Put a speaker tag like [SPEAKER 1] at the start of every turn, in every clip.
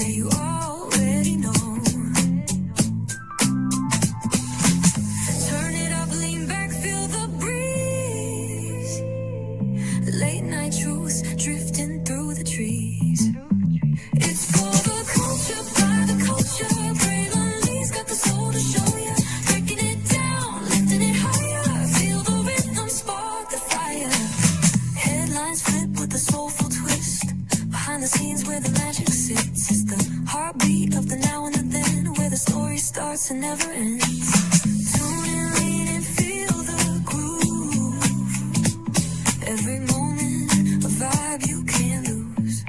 [SPEAKER 1] you already know. Turn it up, lean back, feel the breeze. Late night truths drifting through the trees. It's for the culture, by the culture. Braylon got the soul to show ya. Breaking it down, lifting it higher. Feel the rhythm, spark the fire. Headlines flip with a soulful twist. Behind the scenes where the magic sits. It's the heartbeat of the now and the then, where the story starts and never ends. Tune in, lean and feel the groove. Every moment, a vibe you can't lose.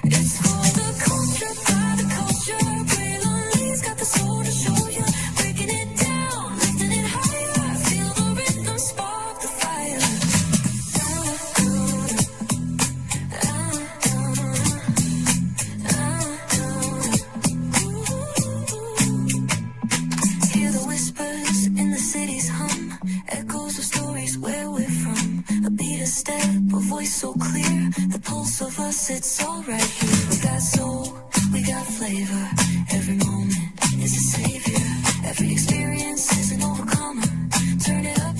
[SPEAKER 1] It's for the culture, by the culture. Braylon got the soul to show ya. Breaking it down, lifting it higher. Feel the rhythm, spark the fire. Hear the whispers in the city's hum. Echoes of stories where we're from. A beat, a step, a voice so clear. The pulse of us, it's all right here. We got soul, we got flavor. Every moment is a savior. Every experience is an overcomer. Turn it up.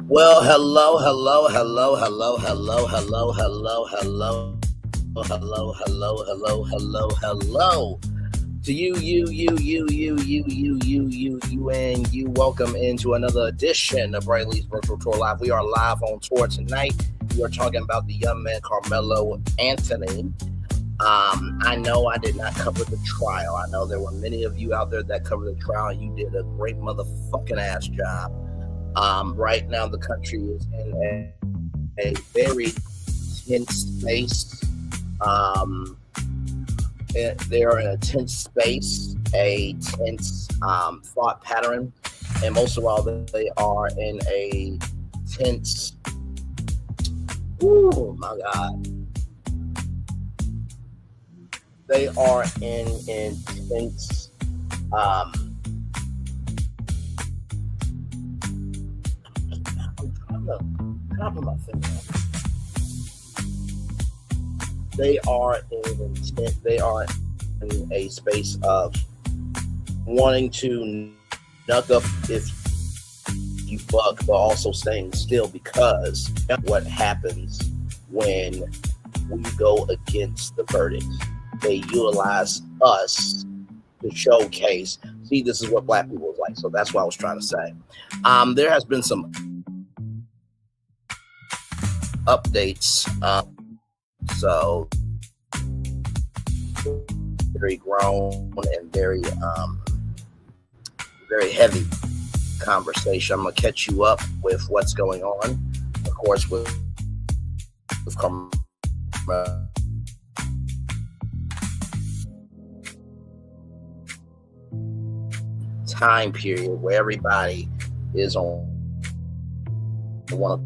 [SPEAKER 2] Well, hello to you, and you. Welcome into another edition of Brayley's Virtual Tour Live. We are live on tour tonight. We are talking about the young man Karmelo Anthony. I know I did not cover the trial. I know there were many of you out there that covered the trial. You did a great motherfucking ass job. Right now, the country is in a very tense space. They're in a tense space, a tense thought pattern, and most of all, they are in a tense. Oh my God! They are in intense. My finger. They are in a space of wanting to knuck up if you buck, but also staying still, because what happens when we go against the verdict? They utilize us to showcase, see, this is what black people is like. So that's what I was trying to say. There has been some updates, so very grown and very heavy conversation. I'm gonna catch you up with what's going on, of course, with time period where everybody is on one of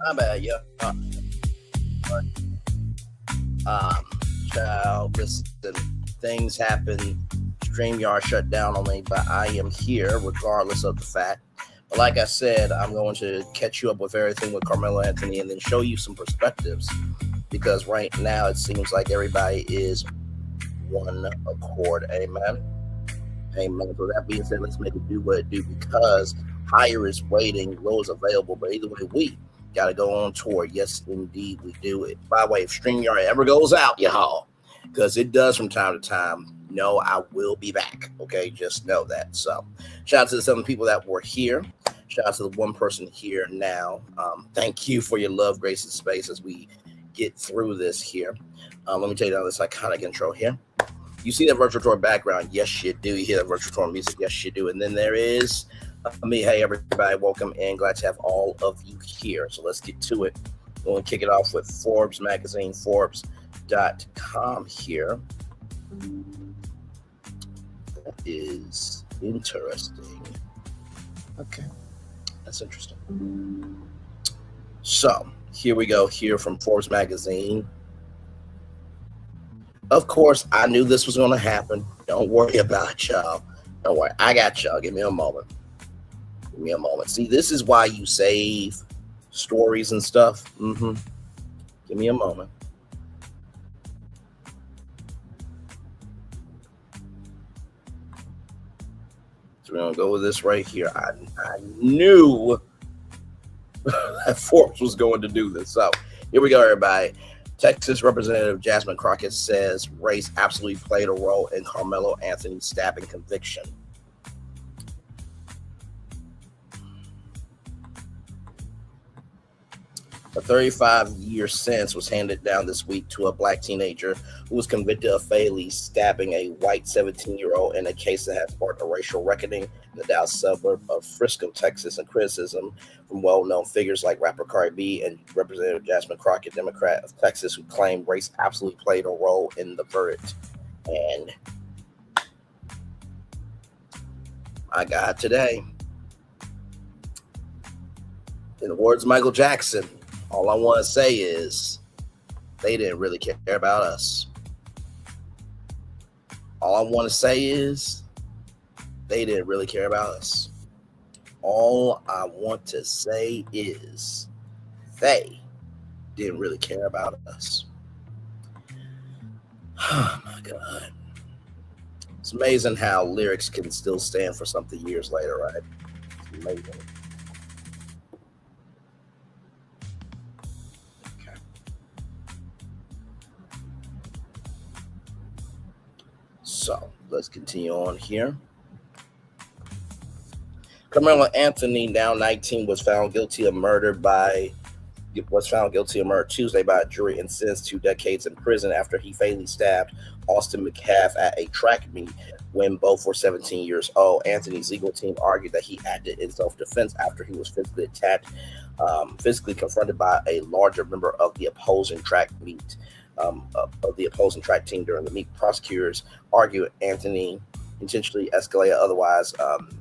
[SPEAKER 2] my bad, yeah. Child, listen, things happen. StreamYard shut down on me, but I am here regardless of the fact. But like I said, I'm going to catch you up with everything with Karmelo Anthony and then show you some perspectives, because right now it seems like everybody is one accord. Amen. Amen. So that being said, let's make it do what it do because higher is waiting, low is available. But either way, we got to go on tour. Yes, indeed, we do it. By the way, if StreamYard ever goes out, y'all, because it does from time to time, no, I will be back. Okay, just know that. So shout out to the 7 people that were here. Shout out to the 1 person here now. Thank you for your love, grace, and space as we get through this here. Let me tell you this iconic intro here. You see that virtual tour background? Yes, you do. You hear that virtual tour music? Yes, you do. And then there is me. Hey, everybody. Welcome in. Glad to have all of you here. So let's get to it. We'll kick it off with Forbes magazine, Forbes.com here. That is interesting. Okay. That's interesting. So here we go here from Forbes magazine. Of course, I knew this was going to happen. Don't worry about it, y'all. Don't worry. I got y'all. Give me a moment. Give me a moment. See, this is why you save stories and stuff. Give me a moment. So we're going to go with this right here. I knew that Forbes was going to do this. So here we go, everybody. Texas Representative Jasmine Crockett says race absolutely played a role in Karmelo Anthony's stabbing conviction. A 35-year sentence was handed down this week to a black teenager who was convicted of fatally stabbing a white 17-year-old in a case that has sparked a racial reckoning in the Dallas suburb of Frisco, Texas, and criticism from well-known figures like rapper Cardi B and Representative Jasmine Crockett, Democrat of Texas, who claimed race absolutely played a role in the verdict. And my God, today, in the words of Michael Jackson, all I want to say is they didn't really care about us. All I want to say is they didn't really care about us. All I want to say is they didn't really care about us. Oh my God. It's amazing how lyrics can still stand for something years later, right? It's amazing. So let's continue on here. Karmelo Anthony, now 19, was found guilty of murder Tuesday by a jury and sentenced to 2 decades in prison after he fatally stabbed Austin McCaff at a track meet when both were 17 years old. Anthony's legal team argued that he acted in self-defense after he was physically attacked, physically confronted by a larger member of the opposing track meet. Of the opposing track team during the meet. Prosecutors argued Anthony intentionally escalated otherwise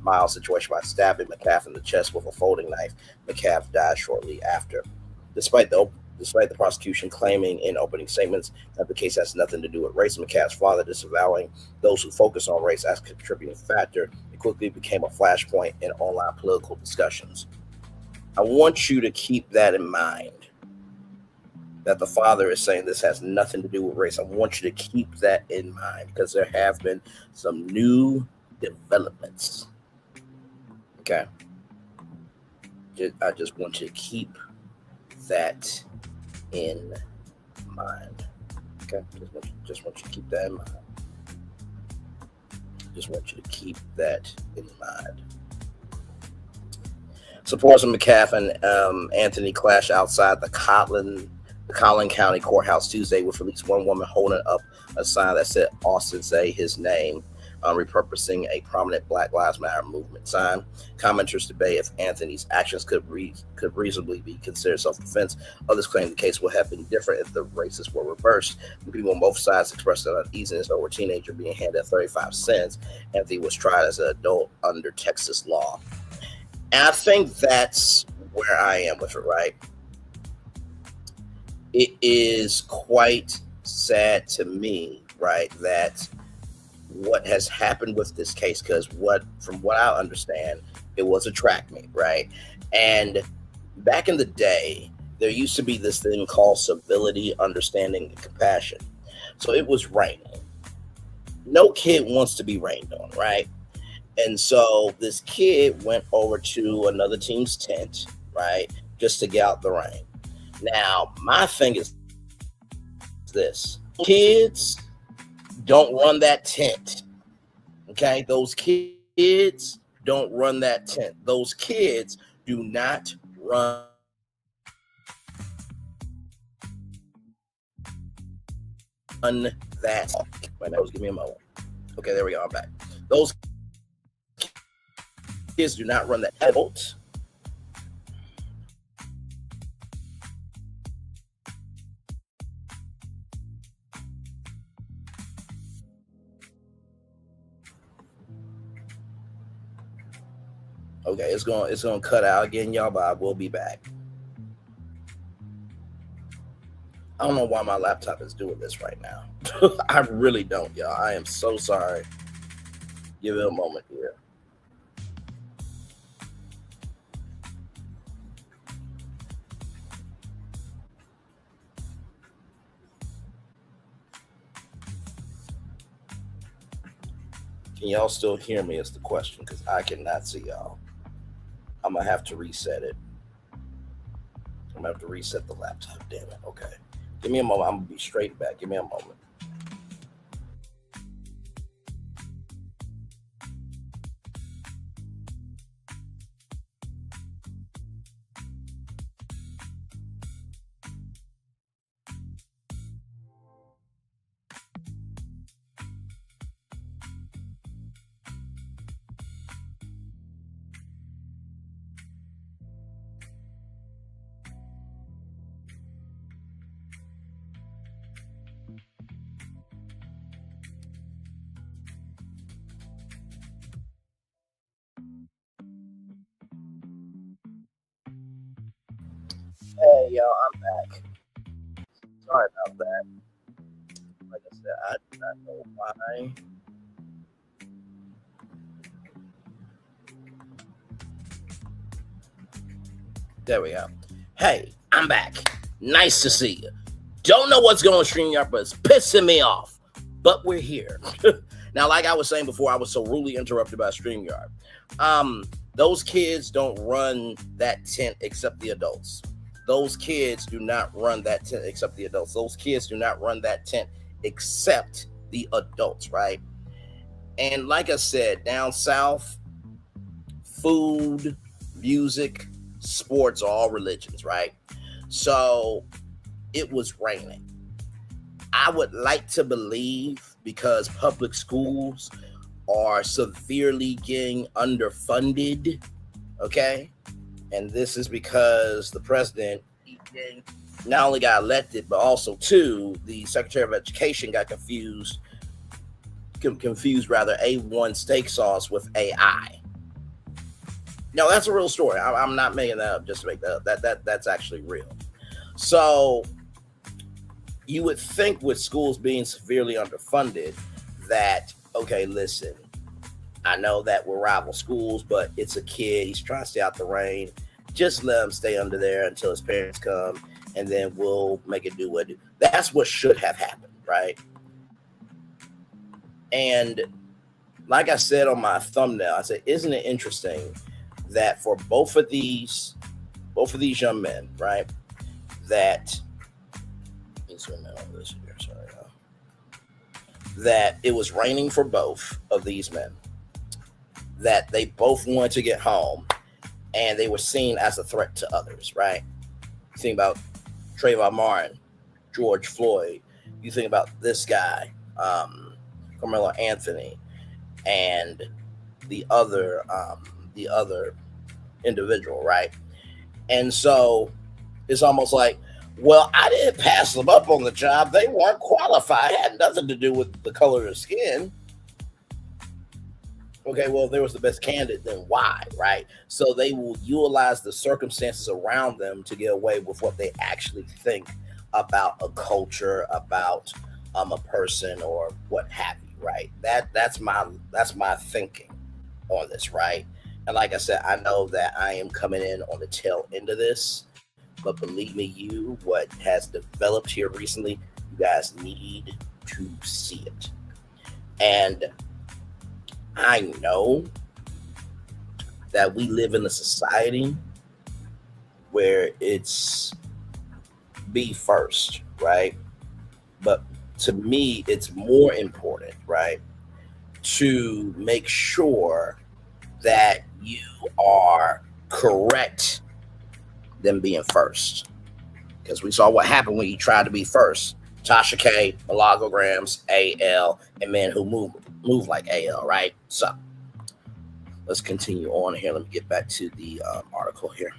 [SPEAKER 2] mild situation by stabbing McCaff in the chest with a folding knife. McCaff died shortly after. Despite the prosecution claiming in opening statements that the case has nothing to do with race, McCaff's father disavowing those who focus on race as a contributing factor, it quickly became a flashpoint in online political discussions. I want you to keep that in mind. That the father is saying this has nothing to do with race. I want you to keep that in mind because there have been some new developments. Okay. I just want you to keep that in mind. Okay. Just want you to keep that in mind. Just want you to keep that in mind. Supporters of McCaff and Anthony clashed outside the Collin County Courthouse Tuesday with at least one woman holding up a sign that said Austin say his name, repurposing a prominent Black Lives Matter movement sign. Commenters debate if Anthony's actions could reasonably be considered self-defense. Others claim the case would have been different if the races were reversed. People on both sides expressed an uneasiness over a teenager being handed 35 cents. Anthony was tried as an adult under Texas law. And I think that's where I am with it, right? It is quite sad to me, right, that what has happened with this case, because from what I understand, it was a track meet, right? And back in the day, there used to be this thing called civility, understanding, and compassion. So it was raining. No kid wants to be rained on, right? And so this kid went over to another team's tent, right, just to get out the rain. Now, my thing is this: kids don't run that tent. Okay, those kids don't run that tent. Those kids do not run that. Wait a minute, give me a moment. Okay, there we go. I'm back. Those kids do not run that. Adults. Okay, it's gonna cut out again, y'all, but I will be back. I don't know why my laptop is doing this right now. I really don't, y'all. I am so sorry. Give it a moment here. Can y'all still hear me is the question, because I cannot see y'all. I'm gonna have to reset it. I'm gonna have to reset the laptop, damn it. Okay. Give me a moment. I'm gonna be straight back. Give me a moment. Hey, y'all, I'm back. Sorry about that. Like I said, I do not know why. There we go. Hey, I'm back. Nice to see you. Don't know what's going on StreamYard, but it's pissing me off. But we're here. Now, like I was saying before, I was so rudely interrupted by StreamYard. Those kids don't run that tent except the adults. Those kids do not run that tent except the adults. Those kids do not run that tent except the adults, right? And like I said, down south, food, music, sports are all religions, right? So it was raining. I would like to believe, because public schools are severely getting underfunded, okay? And this is because the president not only got elected, but also, too, the Secretary of Education got confused rather, A1 steak sauce with AI. No, that's a real story. I'm not making that up just to make that up. That's actually real. So you would think, with schools being severely underfunded, that, okay, listen, I know that we're rival schools, but it's a kid. He's trying to stay out the rain. Just let him stay under there until his parents come, and then we'll make it do what it do. That's what should have happened, right? And like I said on my thumbnail, I said, isn't it interesting that for both of these young men, right, that that it was raining for both of these men, that they both wanted to get home, and they were seen as a threat to others, right? You think about Trayvon Martin, George Floyd. You think about this guy, Karmelo Anthony, and the other individual, right? And so it's almost like, well, I didn't pass them up on the job. They weren't qualified. It had nothing to do with the color of their skin. Okay, well, if there was the best candidate, then why, right? So they will utilize the circumstances around them to get away with what they actually think about a culture, about a person, or what have you, right? That's my thinking on this, right? And like I said, I know that I am coming in on the tail end of this, but believe me, what has developed here recently, you guys need to see it. And I know that we live in a society where it's be first, right? But to me, it's more important, right, to make sure that you are correct than being first. Because we saw what happened when you tried to be first. Tasha K, malogograms, AL, and men who move like AL, right? So let's continue on here. Let me get back to the article here.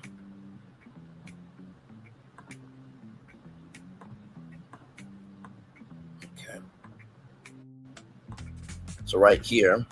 [SPEAKER 2] Okay. So right here,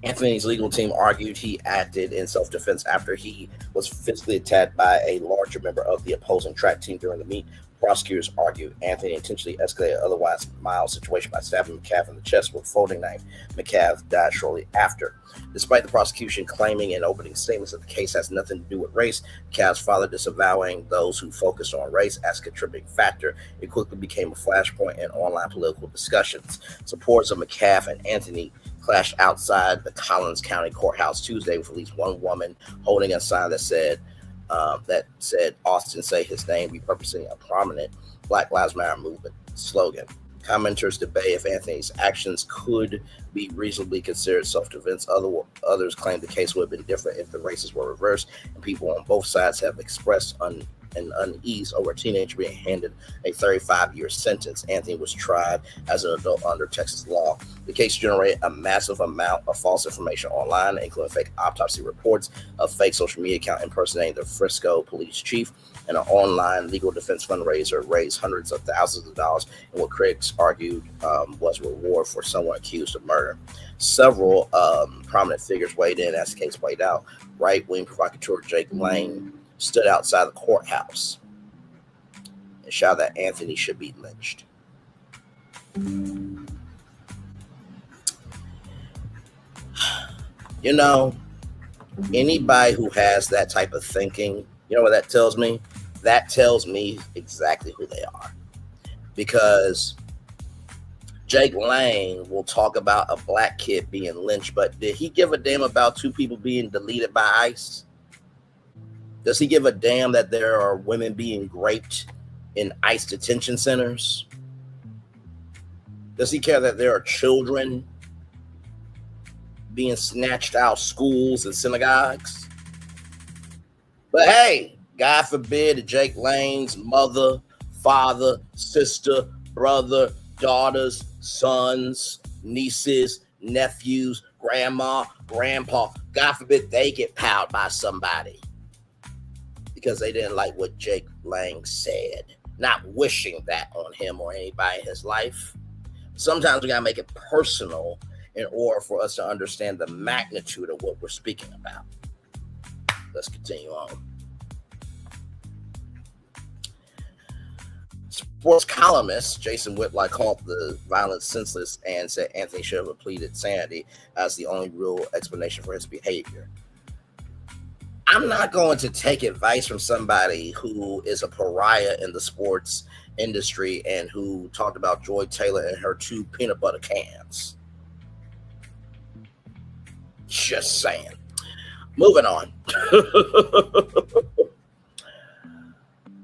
[SPEAKER 2] Anthony's legal team argued he acted in self-defense after he was physically attacked by a larger member of the opposing track team during the meet. Prosecutors argued Anthony intentionally escalated an otherwise mild situation by stabbing McCaff in the chest with a folding knife. McCaff died shortly after. Despite the prosecution claiming in opening statements that the case has nothing to do with race, McCaff's father disavowing those who focused on race as a contributing factor, it quickly became a flashpoint in online political discussions. Supporters of McCaff and Anthony clashed outside the Collins County Courthouse Tuesday with at least one woman holding a sign that said Austin say his name, repurposing a prominent Black Lives Matter movement slogan. Commenters debate if Anthony's actions could be reasonably considered self-defense. Others claim the case would have been different if the races were reversed, and people on both sides have expressed an unease over a teenager being handed a 35-year sentence. Anthony was tried as an adult under Texas law. The case generated a massive amount of false information online, including fake autopsy reports, a fake social media account impersonating the Frisco police chief, and an online legal defense fundraiser raised hundreds of thousands of dollars in what critics argued was reward for someone accused of murder. Several prominent figures weighed in as the case played out. Right-wing provocateur Jake Lane stood outside the courthouse and shouted that Anthony should be lynched. You know, anybody who has that type of thinking, you know what that tells me? That tells me exactly who they are. Because Jake Lane will talk about a black kid being lynched, but did he give a damn about two people being deleted by ICE? Does he give a damn that there are women being raped in ICE detention centers? Does he care that there are children being snatched out of schools and synagogues? But hey, God forbid Jake Lane's mother, father, sister, brother, daughters, sons, nieces, nephews, grandma, grandpa, God forbid they get powed by somebody because they didn't like what Jake Lang said. Not wishing that on him or anybody in his life. Sometimes we gotta make it personal in order for us to understand the magnitude of what we're speaking about. Let's continue on. Sports columnist Jason Whitlock called the violence senseless and said Anthony should have pleaded sanity as the only real explanation for his behavior. I'm not going to take advice from somebody who is a pariah in the sports industry and who talked about Joy Taylor and her 2 peanut butter cans. Just saying. Moving on.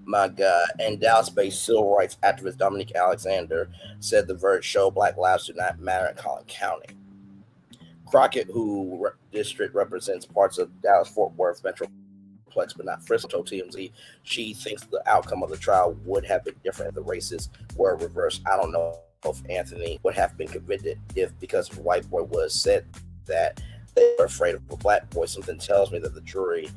[SPEAKER 2] My God. And Dallas-based civil rights activist Dominique Alexander said the verdict showed Black lives do not matter in Collin County. Crockett, who district represents parts of Dallas-Fort Worth Metroplex, but not Frisco, told TMZ she thinks the outcome of the trial would have been different if the races were reversed. I don't know if Anthony would have been convicted if, because of a white boy, was said that they were afraid of a black boy. Something tells me that the jury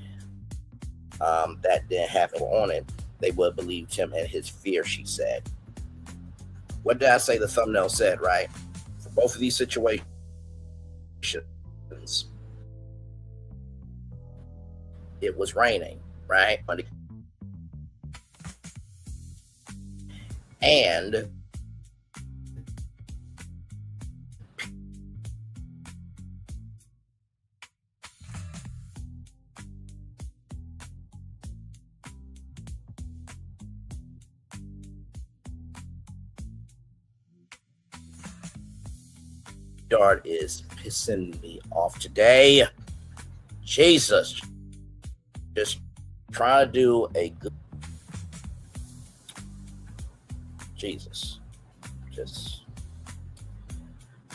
[SPEAKER 2] that didn't have him on it, they would have believed him and his fear, she said. What did I say the thumbnail said, right? For both of these situations, it was raining, right? And yard is pissing me off today. Jesus. Just trying to do a good. Jesus. Just.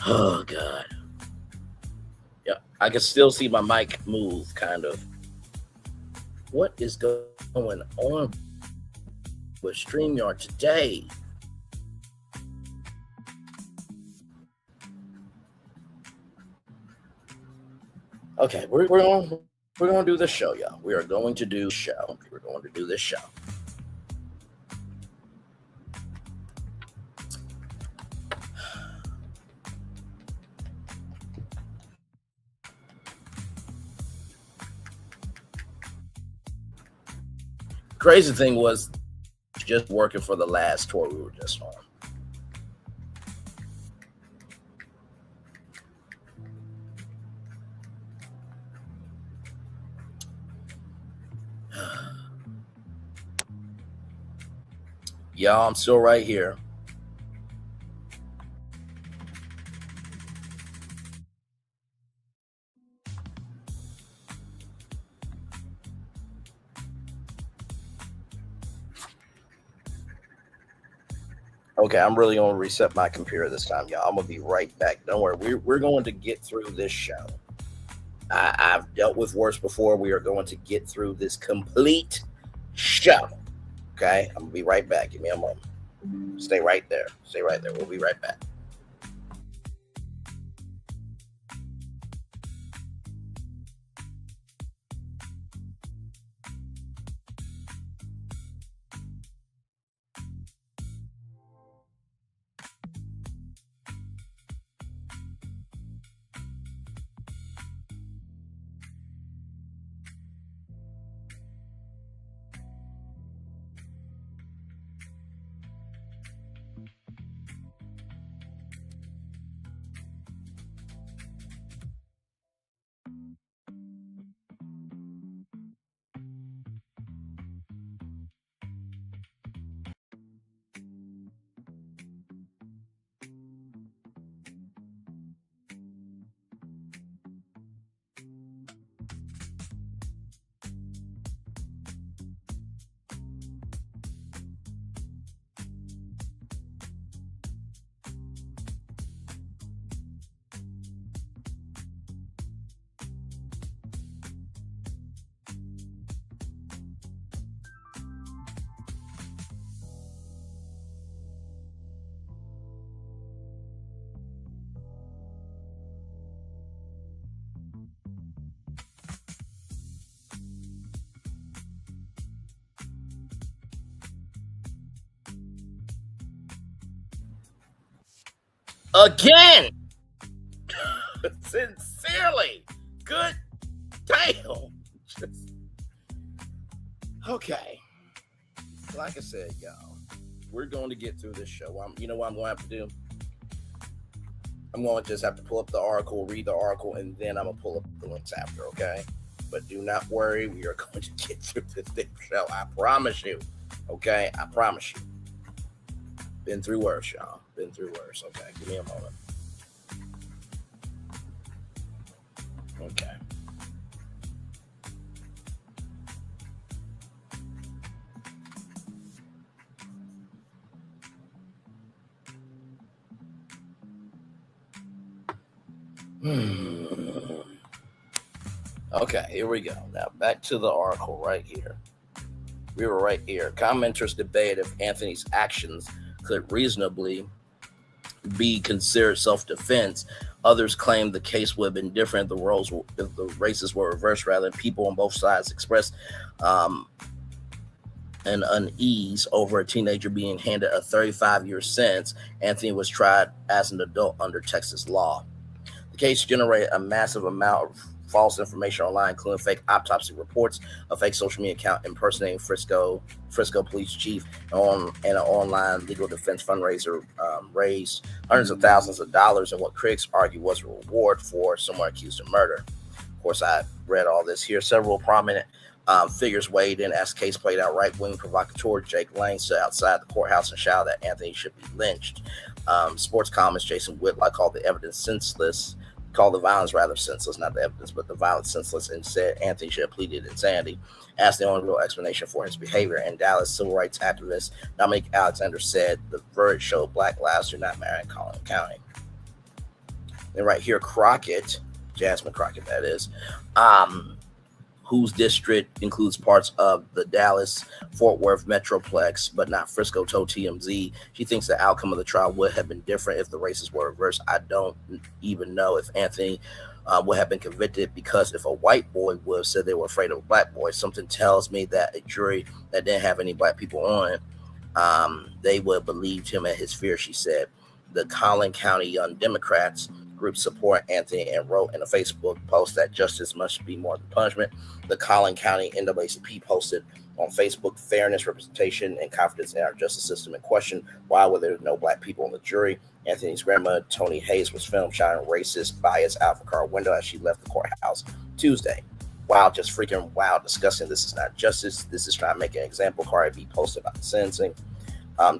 [SPEAKER 2] Oh, God. Yeah, I can still see my mic move, kind of. What is going on with StreamYard today? Okay, we're going to do this show, y'all. We are going to do show. We're going to do this show. Crazy thing was just working for the last tour we were just on. Y'all, I'm still right here. Okay, I'm really going to reset my computer this time, y'all. I'm going to be right back. Don't worry. We're going to get through this show. I've dealt with worse before. We are going to get through this complete show. Okay, I'm going to be right back. Give me a moment. Stay right there. Stay right there. We'll be right back. Again, sincerely, good damn. Okay, like I said, y'all, we're going to get through this show. You know what I'm going to have to do? I'm going to just have to pull up the article, read the article, and then I'm going to pull up the links after, okay? But do not worry, we are going to get through this damn show. I promise you, okay? I promise you. Been through worse, y'all. Been through worse. Okay, give me a moment. Okay. Okay, here we go. Now back to the article right here. We were right here. Commenters debate if Anthony's actions could reasonably be considered self-defense. Others claim the case would have been different if the races were reversed, rather than people on both sides expressed an unease over a teenager being handed a 35-year sentence. Anthony was tried as an adult under Texas law. The case generated a massive amount of false information online, including fake autopsy reports, a fake social media account impersonating Frisco police chief, and an online legal defense fundraiser raised hundreds of thousands of dollars in what critics argue was a reward for someone accused of murder. Of course, I read all this here. Several prominent figures weighed in as the case played out. Right-wing provocateur Jake Lang stood outside the courthouse and shouted that Anthony should be lynched. Sports columnist Jason Whitlock called the evidence senseless. called the violence rather senseless, not the evidence, but the violence senseless, and said Anthony should have pleaded insanity as the only real explanation for his behavior. And Dallas civil rights activist Dominic Alexander said the verdict showed black lives do not matter in Collin County. And right here, Crockett, Jasmine Crockett, that is, whose district includes parts of the Dallas-Fort Worth Metroplex, but not Frisco, told TMZ she thinks the outcome of the trial would have been different if the races were reversed. I don't even know if Anthony would have been convicted, because if a white boy would have said they were afraid of a black boy, something tells me that a jury that didn't have any black people on it, they would have believed him and his fear, she said. The Collin County Young Democrats group support Anthony and wrote in a Facebook post that justice must be more than punishment. The Collin County NAACP posted on Facebook, fairness, representation, and confidence in our justice system in question. Why were there no black people on the jury? Anthony's grandma, Tony Hayes, was filmed shining racist bias out of her car window as she left the courthouse Tuesday. Wow, just freaking wow, disgusting. This is not justice. This is trying to make an example. Cardi B posted about the sentencing.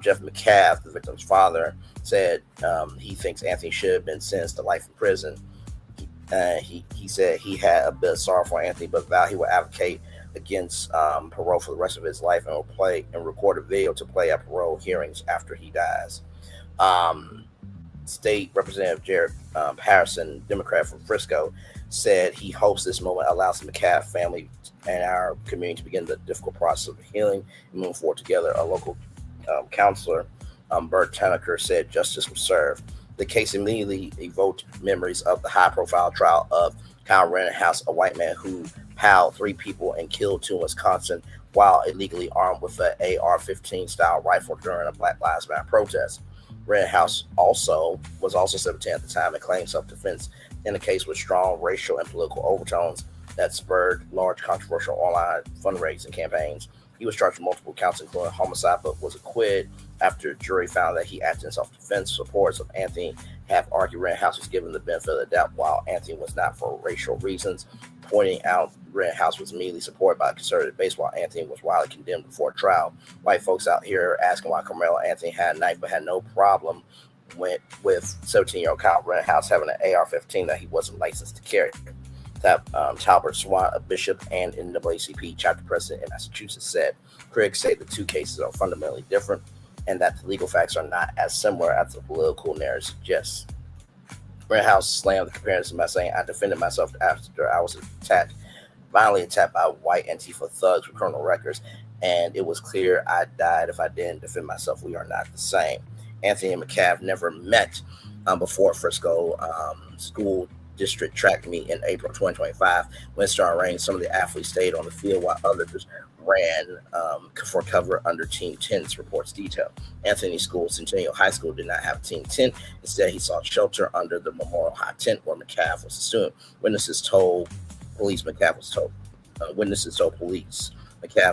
[SPEAKER 2] Jeff McCaff, the victim's father, said he thinks Anthony should have been sentenced to life in prison. He said he had a bit of sorrow for Anthony, but vowed he would advocate against parole for the rest of his life and will play and record a video to play at parole hearings after he dies. State Representative Jared Patterson, Democrat from Frisco, said he hopes this moment allows the McCaff family and our community to begin the difficult process of healing and move forward together. A local counselor, Bert Tanneker, said justice was served. The case immediately evoked memories of the high-profile trial of Kyle Rittenhouse, a white man who piled 3 people and killed 2 in Wisconsin while illegally armed with an AR-15 style rifle during a Black Lives Matter protest. Rittenhouse was also 17 at the time and claimed self-defense in a case with strong racial and political overtones that spurred large controversial online fundraising campaigns. He was charged with multiple counts, including homicide, but was acquitted after a jury found that he acted in self-defense. Supporters of Anthony have argued Rittenhouse was given the benefit of the doubt, while Anthony was not, for racial reasons, pointing out Rittenhouse was immediately supported by a conservative base, while Anthony was widely condemned before trial. White folks out here asking why Karmelo Anthony had a knife but had no problem with 17-year-old Kyle Rittenhouse having an AR-15 that he wasn't licensed to carry. Talbert Swan, a bishop and NAACP chapter president in Massachusetts, said critics say the 2 cases are fundamentally different and that the legal facts are not as similar as the political narrative suggests. Rittenhouse slammed the comparison by saying, "I defended myself after I was violently attacked by white Antifa thugs with criminal records, and it was clear I died if I didn't defend myself. We are not the same." Anthony and McCaff never met before Frisco school district track meet in April 2025. When it started raining, some of the athletes stayed on the field while others ran for cover under team tents, reports detail. Anthony's school, Centennial High School, did not have a team tent. Instead, he sought shelter under the Memorial High tent where McCaff was a student. Witnesses told police McCaff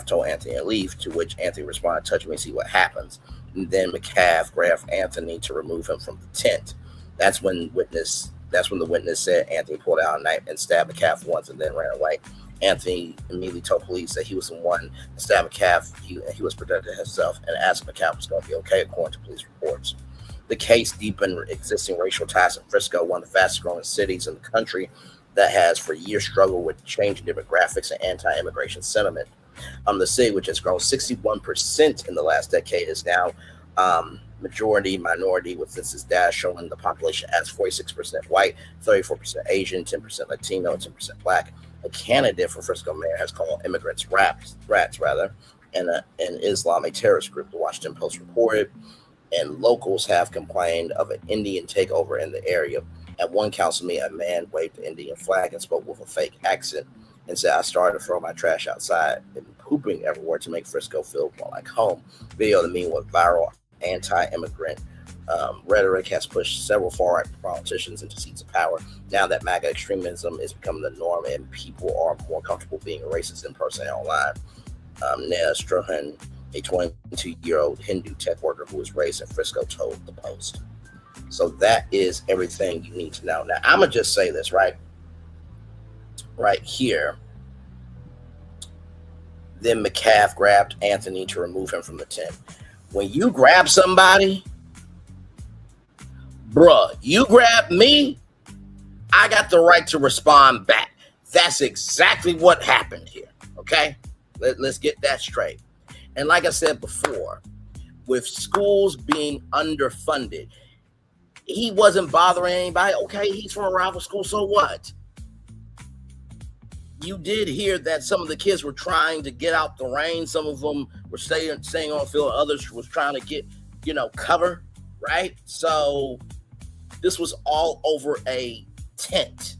[SPEAKER 2] told Anthony to leave, to which Anthony responded, "Touch me and see what happens." And then McCaff grabbed Anthony to remove him from the tent. That's when the witness said Anthony pulled out a knife and stabbed McCaff once and then ran away. Anthony immediately told police that he was the one to stab McCaff. He was protecting himself and asked if McCaff was going to be okay, according to police reports. The case deepened existing racial ties in Frisco, one of the fastest growing cities in the country that has for years struggled with changing demographics and anti-immigration sentiment. The city, which has grown 61% in the last decade, is now majority minority, with census data showing the population as 46% white, 34% Asian, 10% Latino, and 10% Black. A candidate for Frisco mayor has called immigrants rats, and an Islamic terrorist group, the Washington Post reported, and locals have complained of an Indian takeover in the area. At one council meeting, a man waved the Indian flag and spoke with a fake accent and said, "I started to throw my trash outside and pooping everywhere to make Frisco feel more like home." Video of the meeting went viral. Anti-immigrant rhetoric has pushed several far-right politicians into seats of power. Now that MAGA extremism is becoming the norm and people are more comfortable being racist in person and online. Nea Strohan, a 22-year-old Hindu tech worker who was raised in Frisco, told the Post. So that is everything you need to know. Now, I'm going to just say this right here. Then McCaff grabbed Anthony to remove him from the tent. When you grab somebody, bruh, you grab me, I got the right to respond back. That's exactly what happened here. Okay? Let's get that straight. And like I said before, with schools being underfunded, he wasn't bothering anybody. Okay, he's from a rival school, so what? You did hear that some of the kids were trying to get out the rain. Some of them were staying on the field. Others was trying to get, cover, right? So this was all over a tent.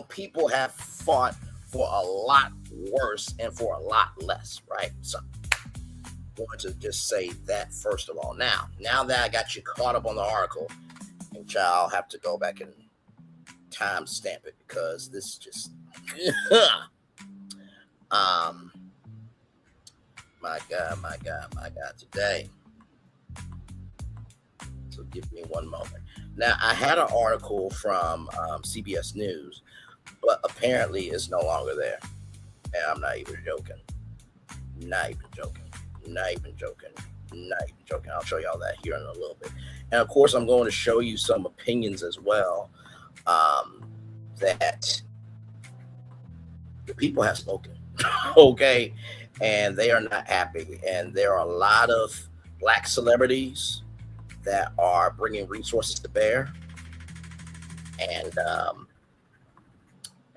[SPEAKER 2] People have fought for a lot worse and for a lot less, right? So I want to just say that first of all. Now that I got you caught up on the article, and y'all have to go back and time stamp it because this just my God today. So give me one moment. Now I had an article from CBS News, but apparently it's no longer there. And I'm not even joking. I'll show y'all that here in a little bit. And of course, I'm going to show you some opinions as well that the people have spoken. Okay. And they are not happy. And there are a lot of black celebrities that are bringing resources to bear. And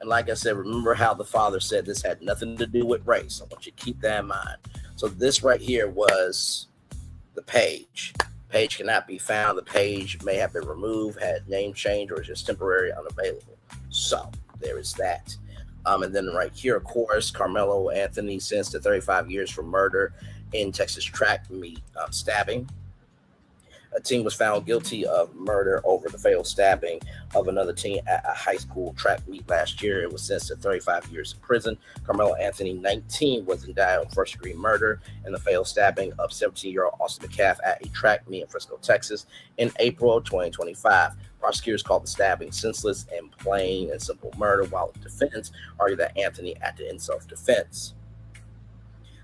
[SPEAKER 2] like I said, remember how the father said this had nothing to do with race. I want you to keep that in mind. So this right here was the page. Page cannot be found. The page may have been removed, had name change, or is just temporary unavailable. So there is that. And then right here, of course, Karmelo Anthony sentenced to 35 years for murder in Texas track meet stabbing. A teen was found guilty of murder over the fatal stabbing of another teen at a high school track meet last year. It was sentenced to 35 years in prison. Karmelo Anthony, 19, was indicted on first-degree murder in the fatal stabbing of 17-year-old Austin McCaff at a track meet in Frisco, Texas, in April 2025. Prosecutors called the stabbing senseless and plain and simple murder, while the defense argued that Anthony acted in self-defense.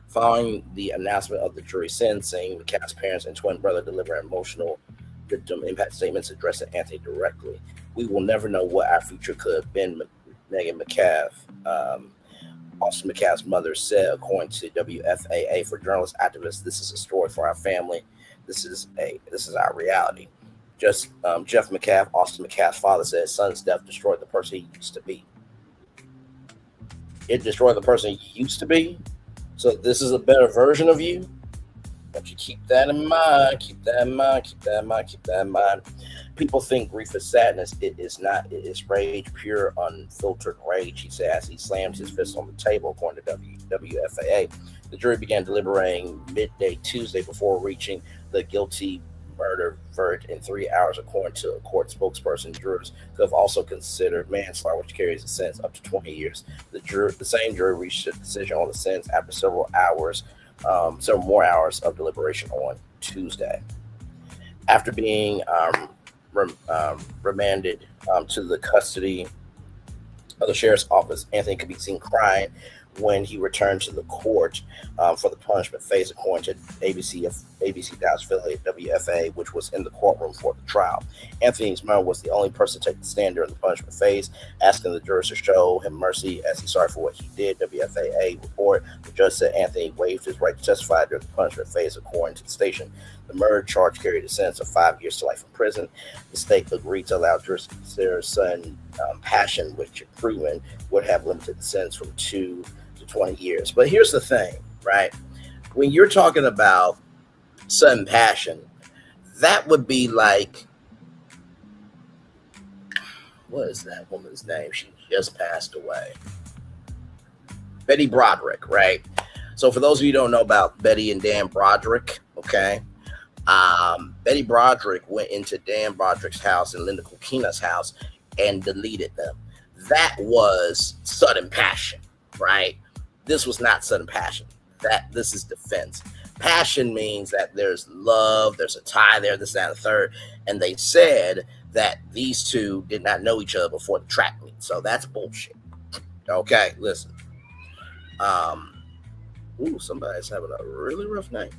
[SPEAKER 2] Following the announcement of the jury sentencing, McCaff's parents and twin brother delivered emotional victim impact statements addressing Anthony directly. We will never know what our future could have been, Megan McCaff, Austin McCaff's mother said, according to WFAA. For journalists, activists, this is a story for our family. This is our reality. Jeff McCaff, Austin McCaff's father, said his son's death destroyed the person he used to be. It destroyed the person he used to be. So this is a better version of you. But you keep that in mind. Keep that in mind. People think grief is sadness. It is not. It is rage, pure, unfiltered rage, he said as he slammed his fist on the table, according to WFAA. The jury began deliberating midday Tuesday before reaching the guilty murder verdict in 3 hours, according to a court spokesperson. Jurors could have also considered manslaughter, which carries a sentence up to 20 years. The same jury reached a decision on the sentence after several more hours of deliberation on Tuesday. After being remanded to the custody of the sheriff's office, Anthony could be seen crying when he returned to the court for the punishment phase, according to ABC Dallas affiliate WFA, which was in the courtroom for the trial. Anthony's mother was the only person to take the stand during the punishment phase, asking the jurors to show him mercy as he's sorry for what he did. WFAA report, the judge said Anthony waived his right to testify during the punishment phase, according to the station. The murder charge carried a sentence of 5 years to life in prison. The state agreed to allow jurors to consider sudden passion, which if proven would have limited the sentence from 2 to 20 years. But here's the thing, right? When you're talking about sudden passion, that would be like, what is that woman's name? She just passed away. Betty Broderick, right? So for those of you who don't know about Betty and Dan Broderick, okay, Betty Broderick went into Dan Broderick's house and Linda Kokina's house and deleted them. That was sudden passion, right? This was not sudden passion. This is defense. Passion means that there's love, there's a tie there, this, that, and the third. And they said that these two did not know each other before the track meet. So that's bullshit. Okay, listen. Ooh, somebody's having a really rough night.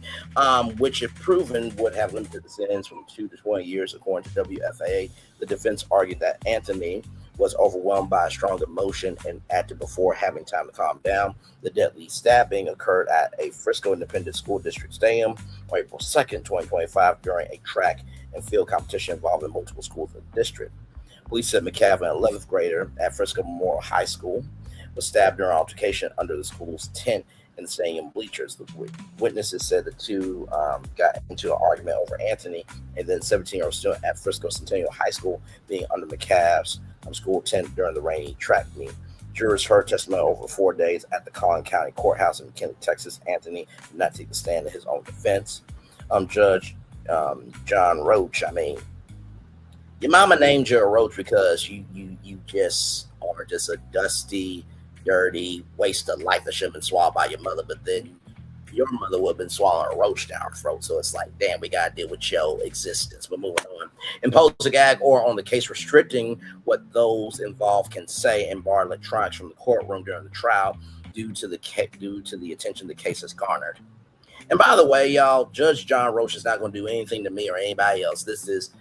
[SPEAKER 2] Which, if proven, would have limited the sentence from 2 to 20 years, according to WFAA. The defense argued that Anthony was overwhelmed by a strong emotion and acted before having time to calm down. The deadly stabbing occurred at a Frisco Independent School District Stadium on April 2nd, 2025, during a track and field competition involving multiple schools in the district. Police said McCaff, an 11th grader at Frisco Memorial High School, was stabbed during an altercation under the school's tent in the stadium bleachers. The witnesses said the two got into an argument over Anthony and then 17-year-old student at Frisco Centennial High School being under McCaff's school tent during the rainy track meet. Jurors heard testimony over 4 days at the Collin County Courthouse in McKinney, Texas. Anthony did not take the stand in his own defense. Judge John Roach, your mama named you a roach because you just are just a dusty, dirty waste of life that should have been swallowed by your mother, but then your mother would have been swallowing a roach down her throat. So it's like, damn, we got to deal with your existence. But moving on. Impose a gag order on the case restricting what those involved can say and bar electronics from the courtroom during the trial due to the attention the case has garnered. And by the way, y'all, Judge John Roach is not going to do anything to me or anybody else. This is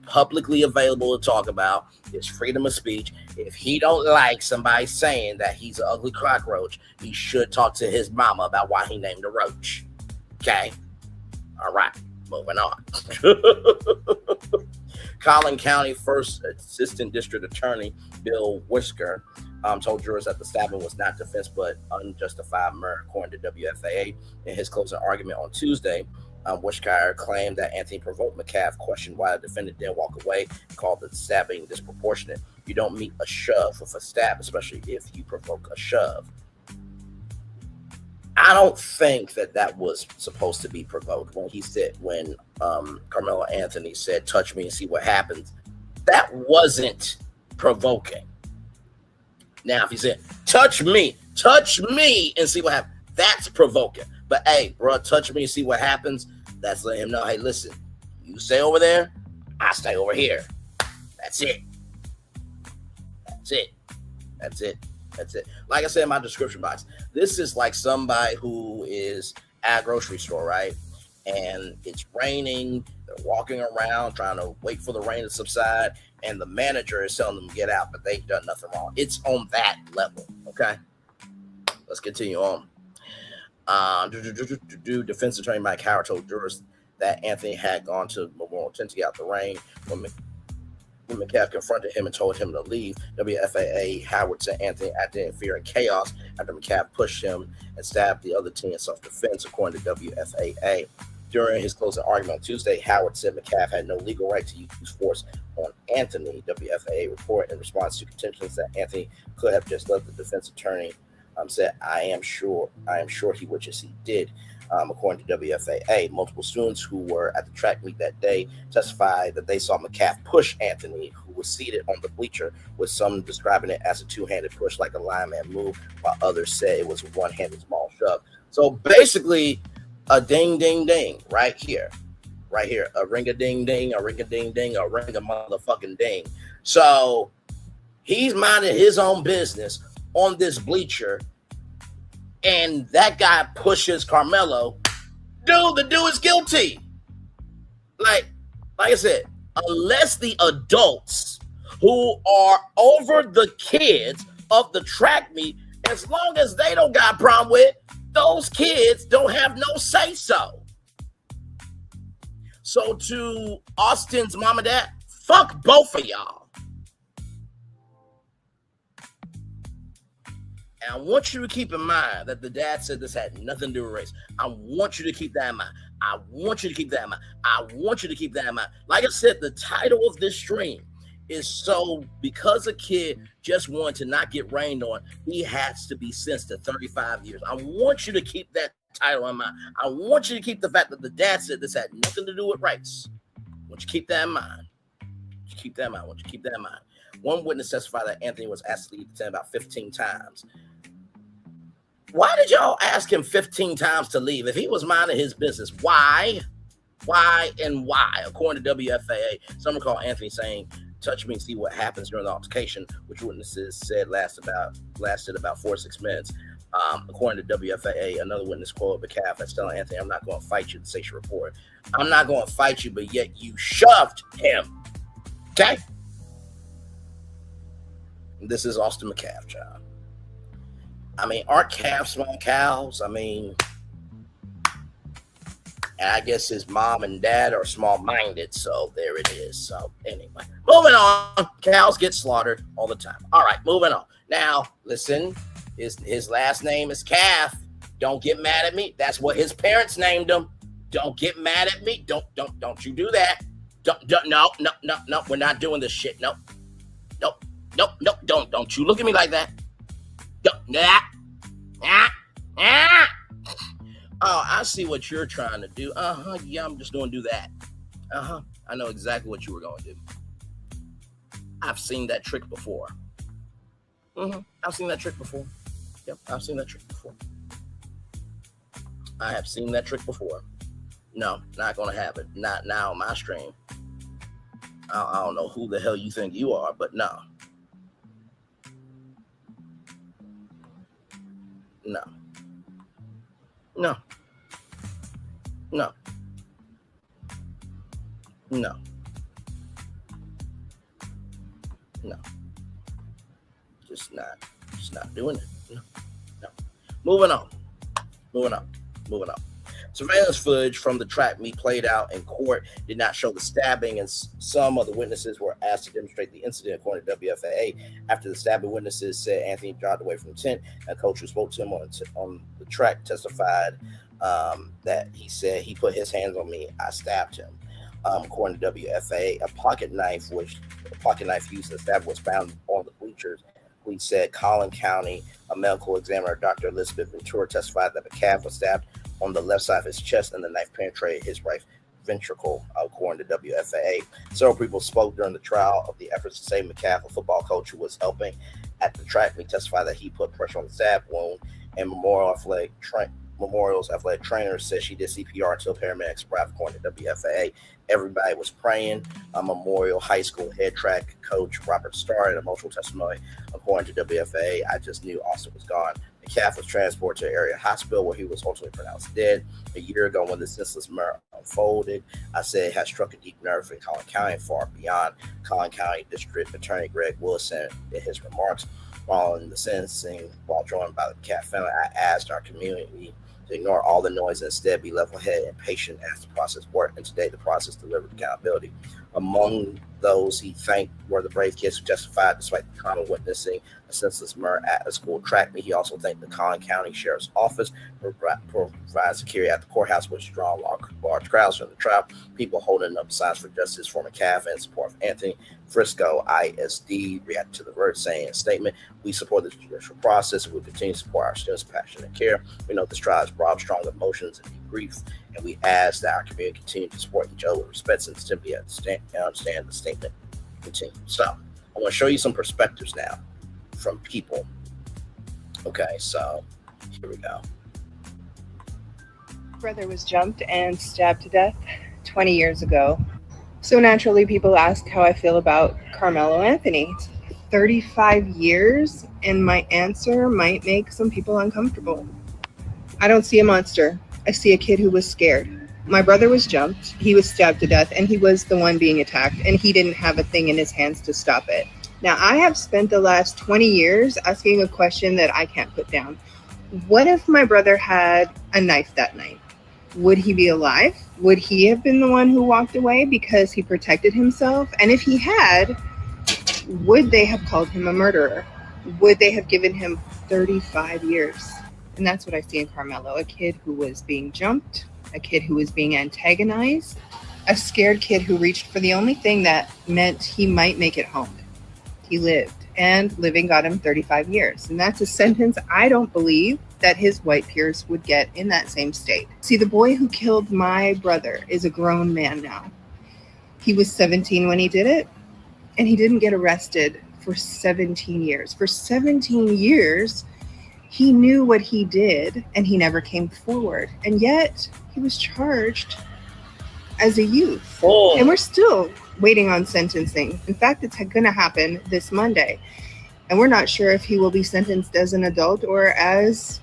[SPEAKER 2] publicly available to talk about. It's freedom of speech. If he don't like somebody saying that he's an ugly cockroach, he should talk to his mama about why he named a roach. Okay? All right. Moving on. Collin County First Assistant District Attorney Bill Whisker told jurors that the stabbing was not defense but unjustified murder, according to WFAA. In his closing argument on Tuesday, Whisker claimed that Anthony provoked McCaff, questioned why the defendant didn't walk away, called the stabbing disproportionate. You don't meet a shove with a stab, especially if you provoke a shove. I don't think that was supposed to be provoked. When Karmelo Anthony said, touch me and see what happens, that wasn't provoking. Now, if he said, touch me and see what happens, that's provoking. But hey, bro, touch me and see what happens. That's letting him know, hey, listen, you stay over there, I stay over here. That's it. Like I said in my description box, this is like somebody who is at a grocery store, right? And it's raining. They're walking around trying to wait for the rain to subside. And the manager is telling them to get out, but they've done nothing wrong. It's on that level, okay? Let's continue on. Defense attorney Mike Howard told jurors that Anthony had gone to Memorial Tent to get out the rain. When McCaff confronted him and told him to leave, WFAA Howard said Anthony acted in fear and chaos after McCaff pushed him and stabbed the other teen in self-defense, according to WFAA. During his closing argument on Tuesday, Howard said McCaff had no legal right to use force on Anthony. WFAA report in response to contentions that Anthony could have just let the defense attorney said, I am sure he wishes he did. According to WFAA, multiple students who were at the track meet that day testified that they saw McCaff push Anthony, who was seated on the bleacher, with some describing it as a two-handed push like a lineman move, while others said it was a one-handed small shove. So basically, a ding, ding, ding, right here. A ring-a-ding-ding, a ring-a-ding-ding, a ring-a-motherfucking ding. So he's minding his own business on this bleacher, and that guy pushes Karmelo. The dude is guilty. Like I said, unless the adults who are over the kids of the track meet, as long as they don't got a problem with, those kids don't have no say-so. So to Austin's mom and dad, fuck both of y'all. And I want you to keep in mind that the dad said this had nothing to do with race. I want you to keep that in mind. Like I said, the title of this stream is so because a kid just wanted to not get rained on, he has to be sentenced to 35 years. I want you to keep that title in mind. I want you to keep the fact that the dad said this had nothing to do with race. I want you to keep that in mind. One witness testified that Anthony was asked to leave the tent about 15 times. Why did y'all ask him 15 times to leave? If he was minding his business, why? According to WFAA, someone called Anthony saying, touch me and see what happens during the altercation, which witnesses said lasted about 4 to 6 minutes. According to WFAA, another witness quoted McCaff as telling Anthony, "I'm not going to fight you," the station report. "I'm not going to fight you, but yet you shoved him." Okay? This is Austin McCaff, child. I mean, aren't calves small cows? I mean, and I guess his mom and dad are small-minded, so there it is. So anyway, moving on. Cows get slaughtered all the time. All right, moving on. Now, listen, his last name is Calf. Don't get mad at me. That's what his parents named him. Don't get mad at me. Don't you do that. No. We're not doing this shit. No. Don't you look at me like that. Oh, I see what you're trying to do. Yeah, I'm just going to do that. I know exactly what you were going to do. I've seen that trick before. I've seen that trick before. Yep, I've seen that trick before. I have seen that trick before. No, not going to have it. Not now on my stream. I don't know who the hell you think you are, but no. No. Just not doing it. No. Moving on. Surveillance footage from the track meet played out in court did not show the stabbing, and some of the witnesses were asked to demonstrate the incident, according to WFAA. After the stabbing, witnesses said Anthony jogged away from the tent. A coach who spoke to him on the track testified that he said, "He put his hands on me. I stabbed him." According to WFAA, a pocket knife used in the stab was found on the bleachers. Police said Collin County, a medical examiner, Dr. Elizabeth Ventura, testified that McCaff was stabbed on the left side of his chest and the knife penetrated his right ventricle, according to WFAA. Several people spoke during the trial of the efforts to save McCaff. A football coach who was helping at the track meet testified that he put pressure on the stab wound, and Memorial's athletic trainer said she did CPR until paramedics arrived, according to WFAA. Everybody was praying. Memorial High School head track coach Robert Starr in emotional testimony, according to WFAA. "I just knew Austin was gone." McCaff was transported to an area hospital where he was ultimately pronounced dead. A year ago, when the senseless murder unfolded, I said it had struck a deep nerve in Collin County and far beyond. Collin County District Attorney Greg Wilson, in his remarks following the sentencing, while joined by the McCaff family, I asked our community to ignore all the noise and instead be level-headed and patient as the process worked. And today, the process delivered accountability. Among those he thanked were the brave kids who testified despite the trauma witnessing a senseless murder at a school track meet. He also thanked the Collin County Sheriff's Office for providing security at the courthouse, which drew large crowds from the trial. People holding up signs for justice for McCaff and support of Anthony. Frisco ISD reacted to the verdict, saying in a statement, "We support the judicial process and we continue to support our students' passion and care. We know this trial has brought strong emotions and deep grief, and we ask that our community continue to support each other with respect and simply understand the statement continue." So I want to show you some perspectives now from people. Okay, so here we go.
[SPEAKER 3] Brother was jumped and stabbed to death 20 years ago. So naturally, people ask how I feel about Karmelo Anthony. It's 35 years, and my answer might make some people uncomfortable. I don't see a monster. I see a kid who was scared. My brother was jumped, he was stabbed to death, and he was the one being attacked, and he didn't have a thing in his hands to stop it. Now, I have spent the last 20 years asking a question that I can't put down. What if my brother had a knife that night? Would he be alive? Would he have been the one who walked away because he protected himself? And if he had, would they have called him a murderer? Would they have given him 35 years? And that's what I see in Karmelo, a kid who was being jumped, a kid who was being antagonized, a scared kid who reached for the only thing that meant he might make it home. He lived, and living got him 35 years. And that's a sentence I don't believe that his white peers would get in that same state. See, the boy who killed my brother is a grown man now. He was 17 when he did it, and he didn't get arrested for 17 years. For 17 years, he knew what he did, and he never came forward. And yet, he was charged as a youth. And we're still waiting on sentencing. In fact, it's going to happen this Monday. And we're not sure if he will be sentenced as an adult or as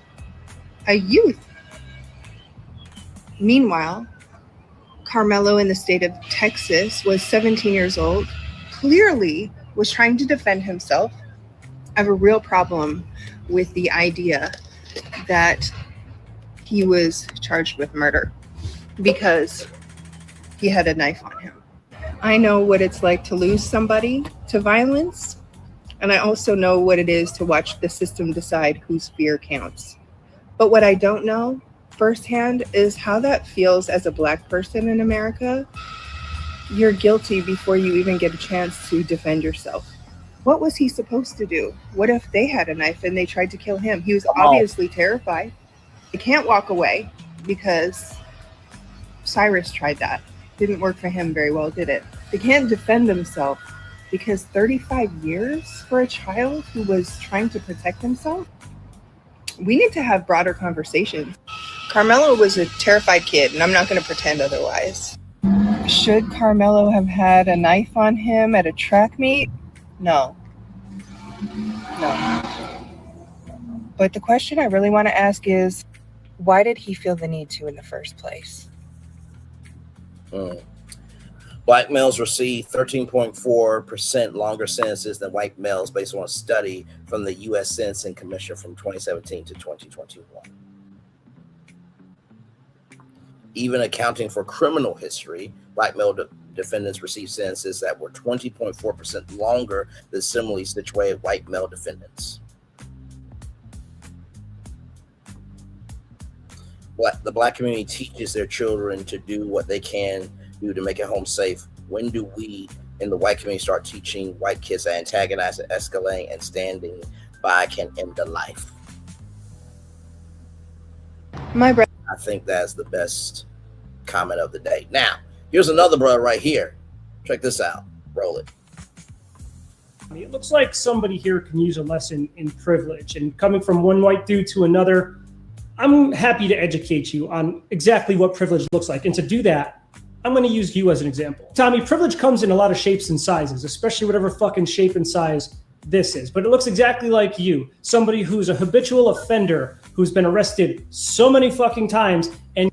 [SPEAKER 3] a youth. Meanwhile, Karmelo in the state of Texas was 17 years old, clearly was trying to defend himself. I have a real problem with the idea that he was charged with murder because he had a knife on him. I know what it's like to lose somebody to violence, and I also know what it is to watch the system decide whose fear counts. But what I don't know firsthand is how that feels as a Black person in America. You're guilty before you even get a chance to defend yourself. What was he supposed to do? What if they had a knife and they tried to kill him? He was obviously terrified. He can't walk away because Cyrus tried that. Didn't work for him very well, did it? They can't defend themselves because 35 years for a child who was trying to protect himself? We need to have broader conversations. Karmelo was a terrified kid, and I'm not going to pretend otherwise. Should Karmelo have had a knife on him at a track meet? No. But the question I really want to ask is, why did he feel the need to in the first place?
[SPEAKER 2] Black males receive 13.4% longer sentences than white males based on a study from the U.S. Sentencing Commission from 2017 to 2021. Even accounting for criminal history, black male defendants received sentences that were 20.4% longer than similarly situated white male defendants. The Black community teaches their children to do what they can do to make it home safe. When do we in the white community start teaching white kids that antagonizing, escalating, and standing by can end a life? I think that's the best comment of the day. Now, here's another brother right here. Check this out. Roll it.
[SPEAKER 4] It looks like somebody here can use a lesson in privilege. And coming from one white dude to another, I'm happy to educate you on exactly what privilege looks like. And to do that, I'm going to use you as an example. Tommy, privilege comes in a lot of shapes and sizes, especially whatever fucking shape and size this is. But it looks exactly like you, somebody who's a habitual offender who's been arrested so many fucking times. And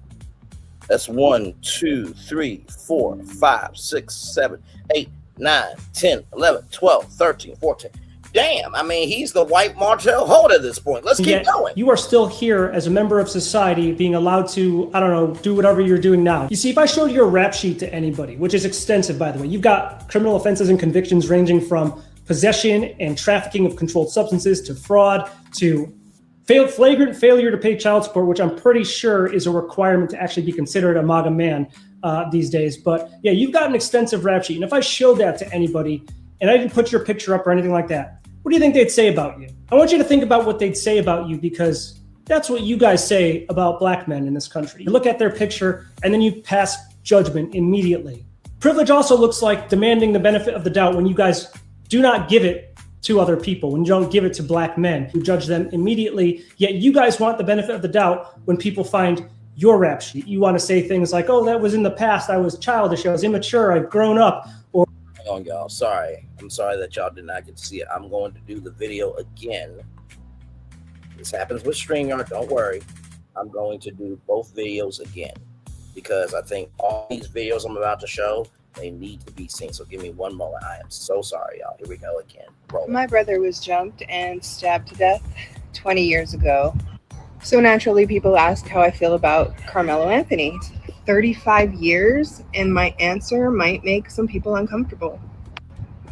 [SPEAKER 2] that's 1, 2, 3, 4, 5, 6, 7, 8, 9, 10, 11, 12, 13, 14. Damn, I mean, he's the white Martell Holt at this point. Let's keep going.
[SPEAKER 4] You are still here as a member of society being allowed to, I don't know, do whatever you're doing now. You see, if I showed your rap sheet to anybody, which is extensive, by the way, you've got criminal offenses and convictions ranging from possession and trafficking of controlled substances to fraud to flagrant failure to pay child support, which I'm pretty sure is a requirement to actually be considered a MAGA man these days. But yeah, you've got an extensive rap sheet. And if I showed that to anybody and I didn't put your picture up or anything like that, what do you think they'd say about you? I want you to think about what they'd say about you, because that's what you guys say about black men in this country. You look at their picture and then you pass judgment immediately. Privilege also looks like demanding the benefit of the doubt when you guys do not give it to other people, when you don't give it to black men. You judge them immediately, yet you guys want the benefit of the doubt when people find your rap sheet. You want to say things like, oh, that was in the past, I was childish, I was immature, I've grown up. Or
[SPEAKER 2] hang on, y'all. Sorry. I'm sorry that y'all did not get to see it. I'm going to do the video again. This happens with StreamYard. Don't worry. I'm going to do both videos again because I think all these videos I'm about to show, they need to be seen. So give me one moment. I am so sorry, y'all. Here we go again. Roll.
[SPEAKER 3] My brother was jumped and stabbed to death 20 years ago. So naturally, people ask how I feel about Karmelo Anthony. 35 years, and my answer might make some people uncomfortable.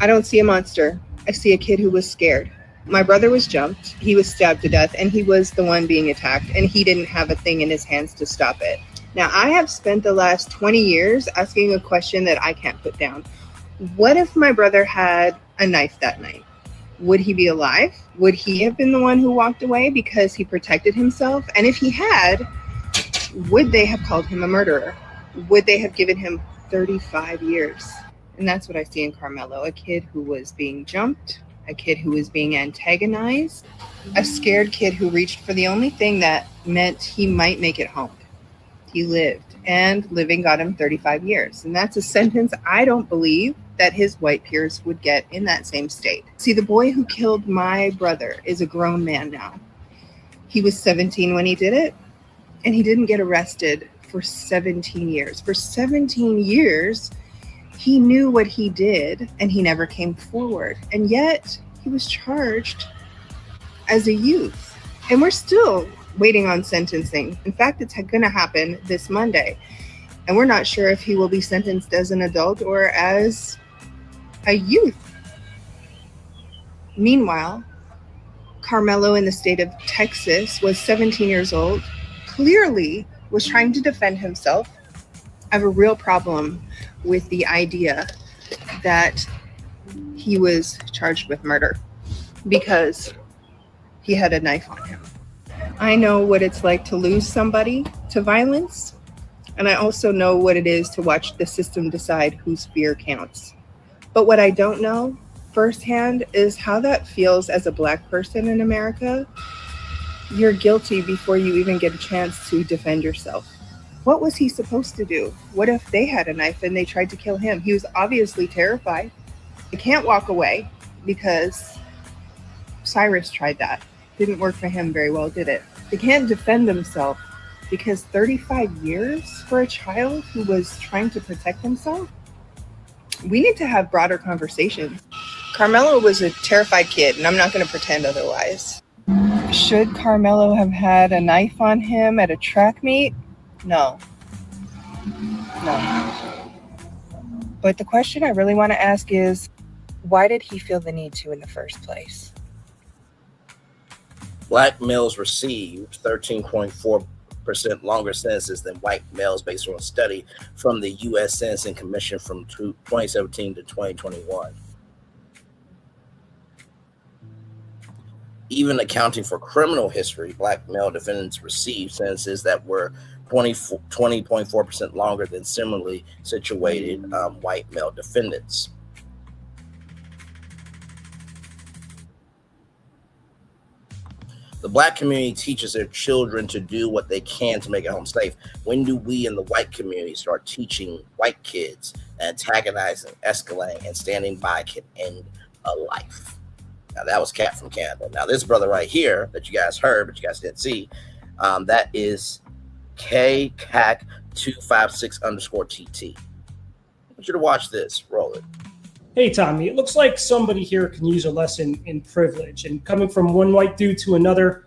[SPEAKER 3] I don't see a monster. I see a kid who was scared. My brother was jumped, he was stabbed to death, and he was the one being attacked, and he didn't have a thing in his hands to stop it. Now, I have spent the last 20 years asking a question that I can't put down. What if my brother had a knife that night? Would he be alive? Would he have been the one who walked away because he protected himself? And if he had, would they have called him a murderer? Would they have given him 35 years? And that's what I see in Karmelo, a kid who was being jumped, a kid who was being antagonized, a scared kid who reached for the only thing that meant he might make it home. He lived, and living got him 35 years. And that's a sentence I don't believe that his white peers would get in that same state. See, the boy who killed my brother is a grown man now. He was 17 when he did it, and he didn't get arrested for 17 years. For 17 years, he knew what he did, and he never came forward. And yet, he was charged as a youth. And we're still waiting on sentencing. In fact, it's going to happen this Monday. And we're not sure if he will be sentenced as an adult or as a youth. Meanwhile, Karmelo in the state of Texas was 17 years old, clearly was trying to defend himself. I have a real problem with the idea that he was charged with murder because he had a knife on him. I know what it's like to lose somebody to violence, and I also know what it is to watch the system decide whose fear counts. But what I don't know firsthand is how that feels as a Black person in America. You're guilty before you even get a chance to defend yourself. What was he supposed to do? What if they had a knife and they tried to kill him? He was obviously terrified. He can't walk away because Cyrus tried that. Didn't work for him very well, did it? He can't defend himself because 35 years for a child who was trying to protect himself? We need to have broader conversations. Karmelo was a terrified kid, and I'm not going to pretend otherwise. Should Karmelo have had a knife on him at a track meet? No. But the question I really want to ask is, why did he feel the need to in the first place?
[SPEAKER 2] Black males received 13.4% longer sentences than white males based on a study from the U.S. Sentencing Commission from 2017 to 2021. Even accounting for criminal history, Black male defendants received sentences that were 20.4% longer than similarly situated white male defendants. The Black community teaches their children to do what they can to make it home safe. When do we in the white community start teaching white kids antagonizing, escalating, and standing by can end a life? Now, that was Cat from Canada. Now, this brother right here that you guys heard, but you guys didn't see, that is KCAC256_TT. I want you to watch this. Roll it.
[SPEAKER 4] Hey, Tommy, it looks like somebody here can use a lesson in privilege. And coming from one white dude to another,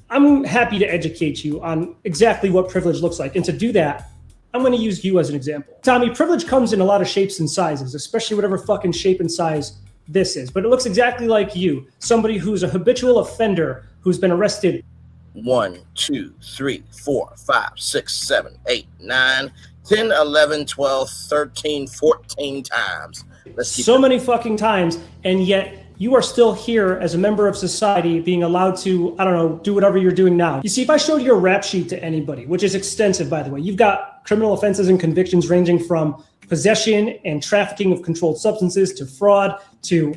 [SPEAKER 4] I'm happy to educate you on exactly what privilege looks like. And to do that, I'm going to use you as an example. Tommy, privilege comes in a lot of shapes and sizes, especially whatever fucking shape and size this is. But it looks exactly like you, somebody who's a habitual offender who's been arrested
[SPEAKER 2] 1, 2, 3, 4, 5, 6, 7, 8, 9, 10, 11, 12, 13, 14 times.
[SPEAKER 4] So many fucking times, and yet you are still here as a member of society being allowed to, I don't know, do whatever you're doing now. You see, if I showed your rap sheet to anybody, which is extensive, by the way, you've got criminal offenses and convictions ranging from possession and trafficking of controlled substances to fraud to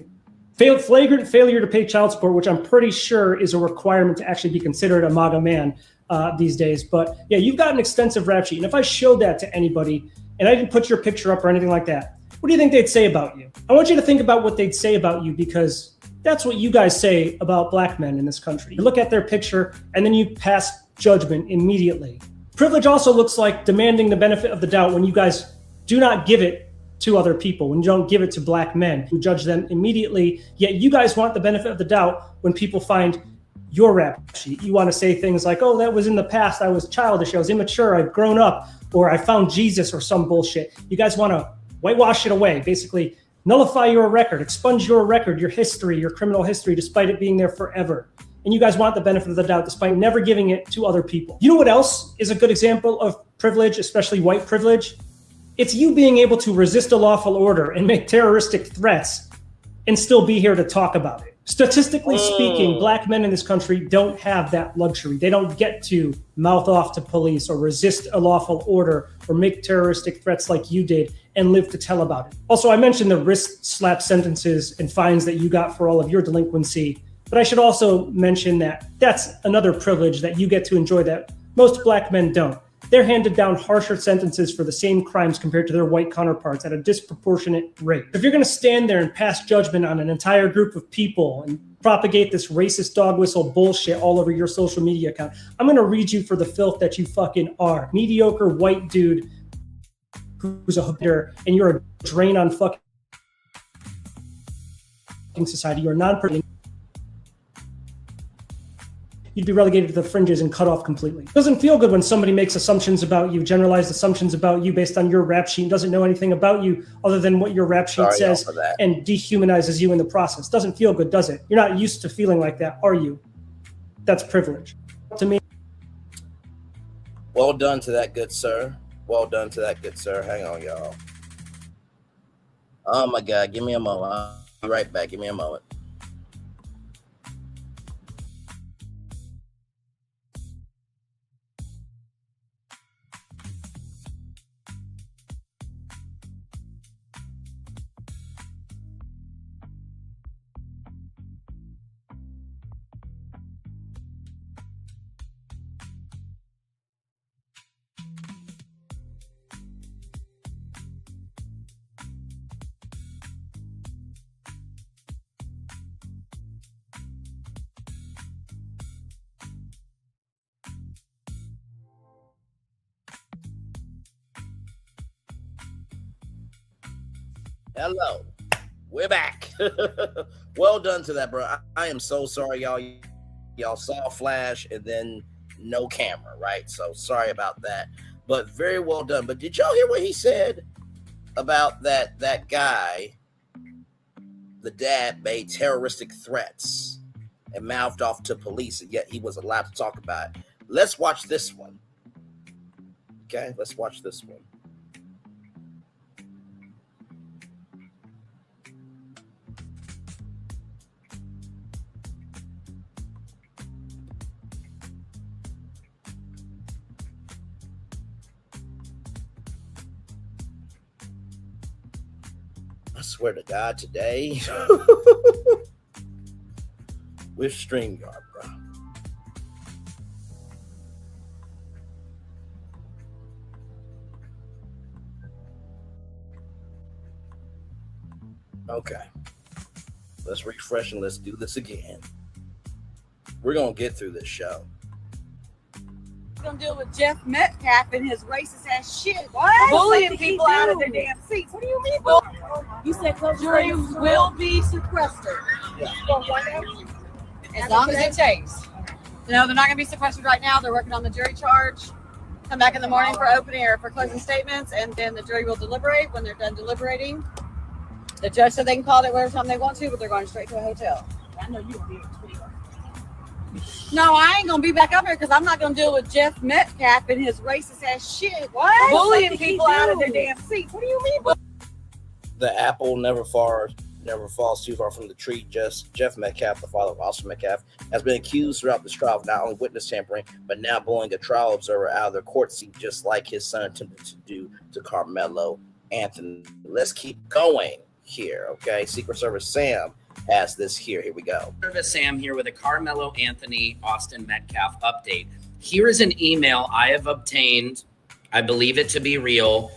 [SPEAKER 4] flagrant failure to pay child support, which I'm pretty sure is a requirement to actually be considered a MAGA man these days. But yeah, you've got an extensive rap sheet. And if I showed that to anybody and I didn't put your picture up or anything like that, what do you think they'd say about you? I want you to think about what they'd say about you, because that's what you guys say about Black men in this country. You look at their picture and then you pass judgment immediately. Privilege also looks like demanding the benefit of the doubt when you guys do not give it to other people, when you don't give it to Black men who judge them immediately, yet you guys want the benefit of the doubt when people find your rap sheet. You want to say things like, oh, that was in the past, I was childish, I was immature, I've grown up, or I found Jesus or some bullshit. You guys want to whitewash it away, basically nullify your record, expunge your record, your history, your criminal history, despite it being there forever. And you guys want the benefit of the doubt despite never giving it to other people. You know what else is a good example of privilege, especially white privilege? It's you being able to resist a lawful order and make terroristic threats and still be here to talk about it. Statistically speaking, Black men in this country don't have that luxury. They don't get to mouth off to police or resist a lawful order or make terroristic threats like you did and live to tell about it. Also, I mentioned the wrist slap sentences and fines that you got for all of your delinquency, but I should also mention that that's another privilege that you get to enjoy that most Black men don't. they're handed down harsher sentences for the same crimes compared to their white counterparts at a disproportionate rate. If you're going to stand there and pass judgment on an entire group of people and propagate this racist dog whistle bullshit all over your social media account, I'm going to read you for the filth that you fucking are. Mediocre white dude who's a hooker, and you're a drain on fucking society. You're non-person. You'd be relegated to the fringes and cut off completely. It doesn't feel good when somebody makes assumptions about you, generalized assumptions about you based on your rap sheet, and doesn't know anything about you other than what your rap sheet says, and dehumanizes you in the process. Doesn't feel good, does it? You're not used to feeling like that, are you? That's privilege. To me.
[SPEAKER 2] Well done to that good sir. Well done to that good sir. Hang on, y'all. Oh my God, give me a moment. I'll be right back. Give me a moment. Hello, we're back. Well done to that, bro. I am so sorry, y'all. Y'all saw a flash and then no camera, right? So sorry about that, but very well done. But did y'all hear what he said about that guy? The dad made terroristic threats and mouthed off to police, and yet he was allowed to talk about it. Let's watch this one. Okay, let's watch this one. I swear to God, today with StreamYard, bro. Okay, let's refresh and let's do this again. We're gonna get through this show.
[SPEAKER 5] Gonna deal with Jeff Metcalf and his racist ass shit. What? Bullying people out of their damn seats. What do you mean? Well, you said jury will be sequestered.
[SPEAKER 2] Yeah.
[SPEAKER 5] As long as it takes. No, they're not gonna be sequestered right now. They're working on the jury charge. Come back in the morning for opening or for closing statements, and then the jury will deliberate. When they're done deliberating, the judge said they can call it whatever time they want to, but they're going straight to a hotel. I know you won't be able to. No, I ain't gonna be back up here because I'm not gonna deal with Jeff Metcalf and his racist ass shit. What? Bullying people out of their damn seats. What do you mean?
[SPEAKER 2] The apple never falls too far from the tree. Just Jeff Metcalf, the father of Austin Metcalf, has been accused throughout this trial of not only witness tampering, but now bullying a trial observer out of their court seat, just like his son attempted to do to Karmelo Anthony. Let's keep going here, okay? Secret Service Sam has this here. Here we go.
[SPEAKER 6] Service Sam here with a Karmelo Anthony Austin Metcalf update. Here is an email I have obtained. I believe it to be real.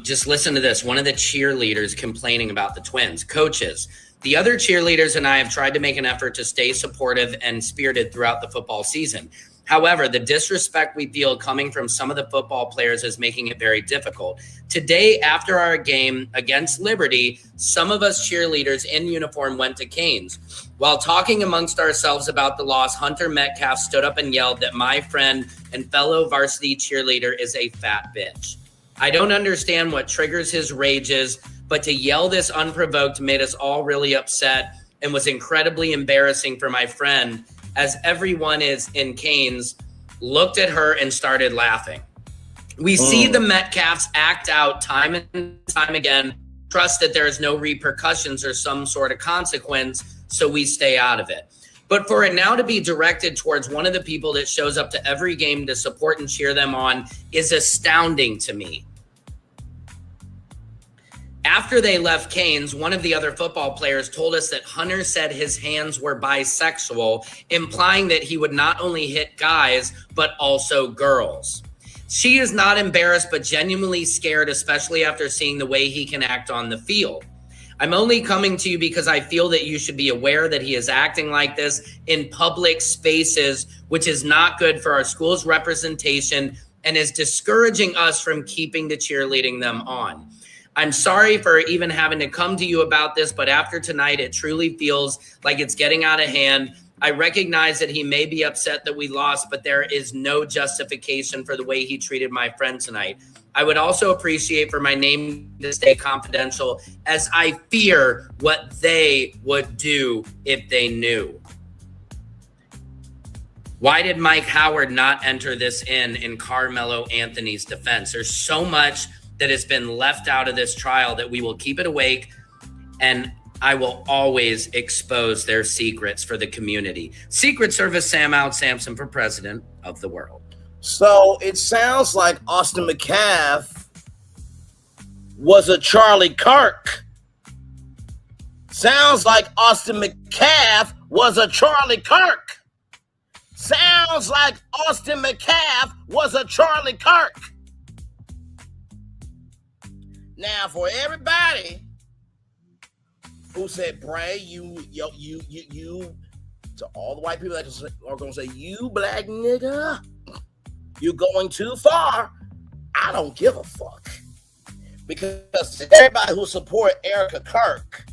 [SPEAKER 6] Just listen to this. One of the cheerleaders complaining about the twins. Coaches, the other cheerleaders and I have tried to make an effort to stay supportive and spirited throughout the football season. However, the disrespect we feel coming from some of the football players is making it very difficult. Today, after our game against Liberty, some of us cheerleaders in uniform went to Canes. While talking amongst ourselves about the loss, Hunter Metcalf stood up and yelled that my friend and fellow varsity cheerleader is a fat bitch. I don't understand what triggers his rages, but to yell this unprovoked made us all really upset and was incredibly embarrassing for my friend, as everyone is in Canes looked at her and started laughing. We see the Metcalfs act out time and time again, trust that there is no repercussions or some sort of consequence, so we stay out of it. But for it now to be directed towards one of the people that shows up to every game to support and cheer them on is astounding to me. After they left Canes, one of the other football players told us that Hunter said his hands were bisexual, implying that he would not only hit guys, but also girls. She is not embarrassed, but genuinely scared, especially after seeing the way he can act on the field. I'm only coming to you because I feel that you should be aware that he is acting like this in public spaces, which is not good for our school's representation and is discouraging us from keeping the cheerleading them on. I'm sorry for even having to come to you about this, but after tonight, it truly feels like it's getting out of hand. I recognize that he may be upset that we lost, but there is no justification for the way he treated my friend tonight. I would also appreciate for my name to stay confidential, as I fear what they would do if they knew. Why did Mike Howard not enter this in Karmelo Anthony's defense? There's so much that has been left out of this trial that we will keep it awake, and I will always expose their secrets for the community. Secret Service Sam Out Sampson for president of the world.
[SPEAKER 2] So it sounds like Austin McCaff was a Charlie Kirk. Sounds like Austin McCaff was a Charlie Kirk. Sounds like Austin McCaff was a Charlie Kirk. Now, for everybody who said, Bray, you, to all the white people that are going to say, you black nigga, you're going too far. I don't give a fuck. Because everybody who support Erica Kirk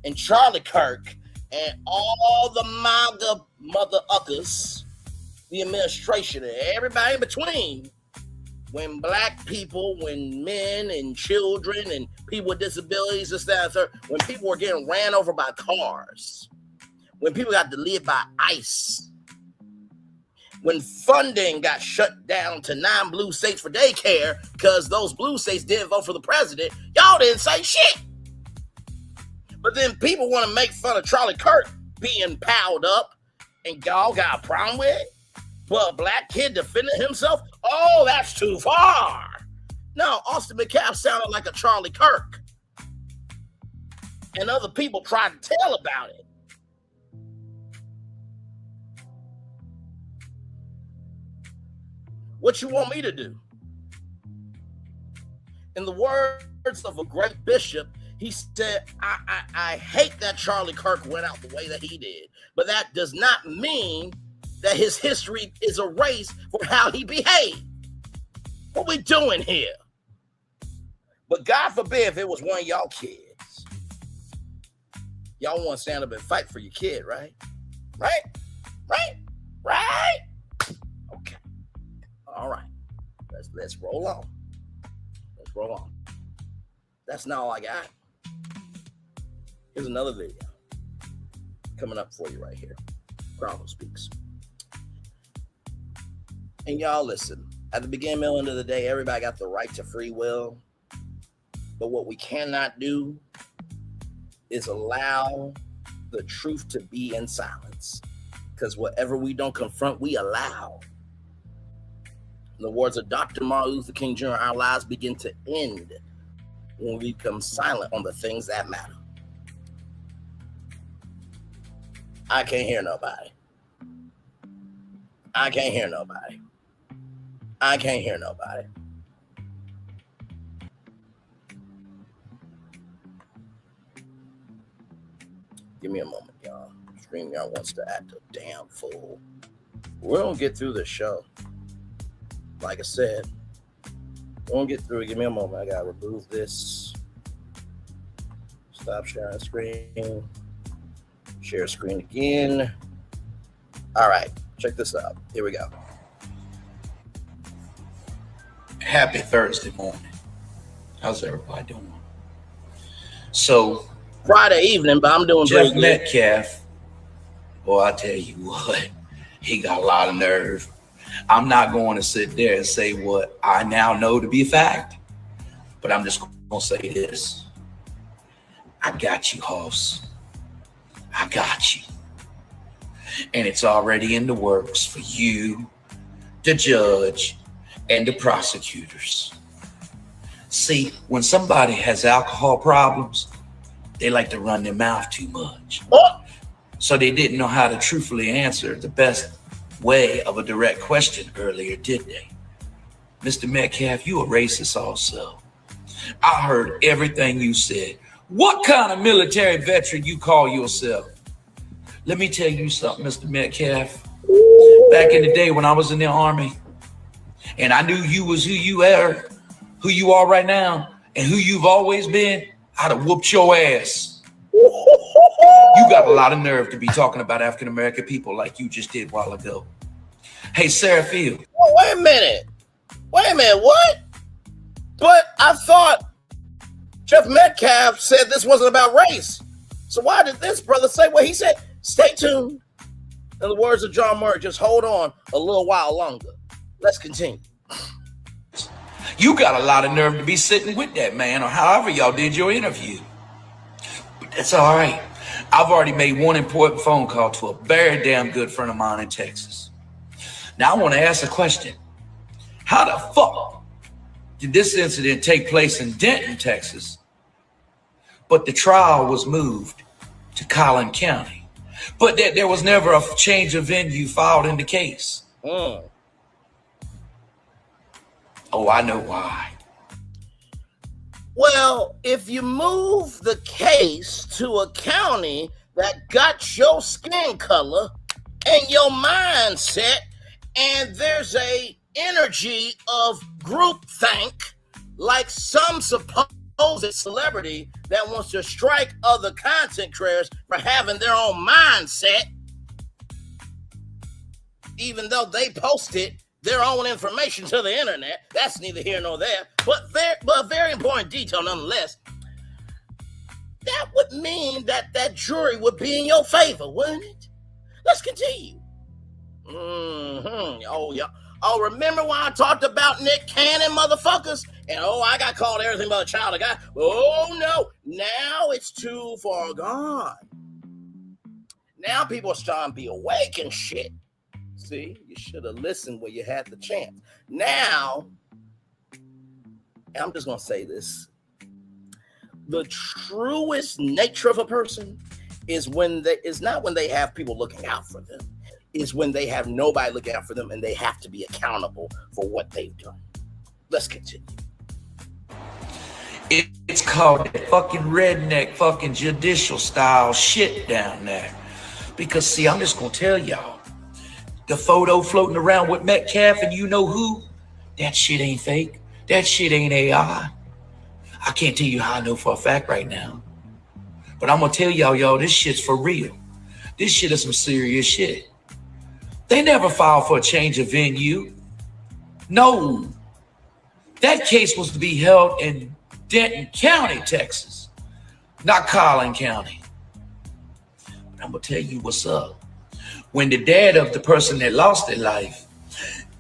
[SPEAKER 2] and Charlie Kirk and all the MAGA mother-uckers, the administration, and everybody in between, when black people, when men and children and people with disabilities, this, that, and third, when people were getting ran over by cars, when people got to live by ICE, when funding got shut down to 9 blue states for daycare because those blue states didn't vote for the president, y'all didn't say shit. But then people want to make fun of Charlie Kirk being piled up, and y'all got a problem with it? But a black kid defending himself? Oh, that's too far. No, Austin McCaff sounded like a Charlie Kirk. And other people tried to tell about it. What you want me to do? In the words of a great bishop, he said, I hate that Charlie Kirk went out the way that he did. But that does not mean that his history is erased for how he behaved. What we doing here? But God forbid if it was one of y'all kids. Y'all want to stand up and fight for your kid, right? Right? Okay. All right. Let's roll on. Let's roll on. That's not all I got. Here's another video coming up for you right here. Karmelo Speaks. And y'all listen, at the beginning, middle, end of the day, everybody got the right to free will. But what we cannot do is allow the truth to be in silence. Because whatever we don't confront, we allow. In the words of Dr. Martin Luther King Jr., our lives begin to end when we become silent on the things that matter. I can't hear nobody. I can't hear nobody. I can't hear nobody. Give me a moment, y'all. StreamYard wants to act a damn fool. We're going to get through this show. Like I said, we're going to get through it. Give me a moment. I got to remove this. Stop sharing screen. Share screen again. All right. Check this out. Here we go.
[SPEAKER 7] Happy Thursday morning. How's everybody doing? So,
[SPEAKER 2] Friday evening, but I'm doing
[SPEAKER 7] Jeff
[SPEAKER 2] pretty good.
[SPEAKER 7] Metcalf, boy, I tell you what, he got a lot of nerve. I'm not going to sit there and say what I now know to be a fact, but I'm just going to say this. I got you, Hoss. I got you. And it's already in the works for you, the judge, and the prosecutors. See, when somebody has alcohol problems, they like to run their mouth too much. So they didn't know how to truthfully answer the best way of a direct question earlier, did they? Mr. Metcalf, you a racist also. I heard everything you said. What kind of military veteran you call yourself? Let me tell you something, Mr. Metcalf. Back in the day when I was in the Army, and I knew you was who you are right now, and who you've always been, I'd have whooped your ass. You got a lot of nerve to be talking about African-American people like you just did a while ago. Hey, Sarah Field.
[SPEAKER 2] Oh, wait a minute, what? But I thought Jeff Metcalf said this wasn't about race. So why did this brother say what he said? Stay tuned. In the words of John Murray, just hold on a little while longer. Let's continue.
[SPEAKER 7] You got a lot of nerve to be sitting with that man, or however y'all did your interview. But that's all right. I've already made one important phone call to a very damn good friend of mine in Texas. Now I want to ask a question. How the fuck did this incident take place in Denton, Texas, but the trial was moved to Collin County? But that there was never a change of venue filed in the case. Oh, I know why.
[SPEAKER 2] Well, if you move the case to a county that got your skin color and your mindset, and there's a energy of groupthink, like some supposed celebrity that wants to strike other content creators for having their own mindset, even though they posted their own information to the internet. That's neither here nor there, but a very important detail nonetheless. That would mean that jury would be in your favor, wouldn't it? Let's continue. Oh, yeah. Oh, remember when I talked about Nick Cannon, motherfuckers? And I got called everything but a child of God. Oh, no. Now it's too far gone. Now people are starting to be awake and shit. See, you should have listened when you had the chance. Now, I'm just going to say this. The truest nature of a person is not when they have people looking out for them. Is when they have nobody looking out for them and they have to be accountable for what they've done. Let's continue.
[SPEAKER 7] It's called that fucking redneck fucking judicial style shit down there. Because see, I'm just gonna tell y'all, the photo floating around with Metcalf and you know who, that shit ain't fake. That shit ain't AI. I can't tell you how I know for a fact right now. But I'm gonna tell y'all, this shit's for real. This shit is some serious shit. They never filed for a change of venue. No. That case was to be held in Denton County, Texas, not Collin County. But I'm going to tell you what's up. When the dad of the person that lost their life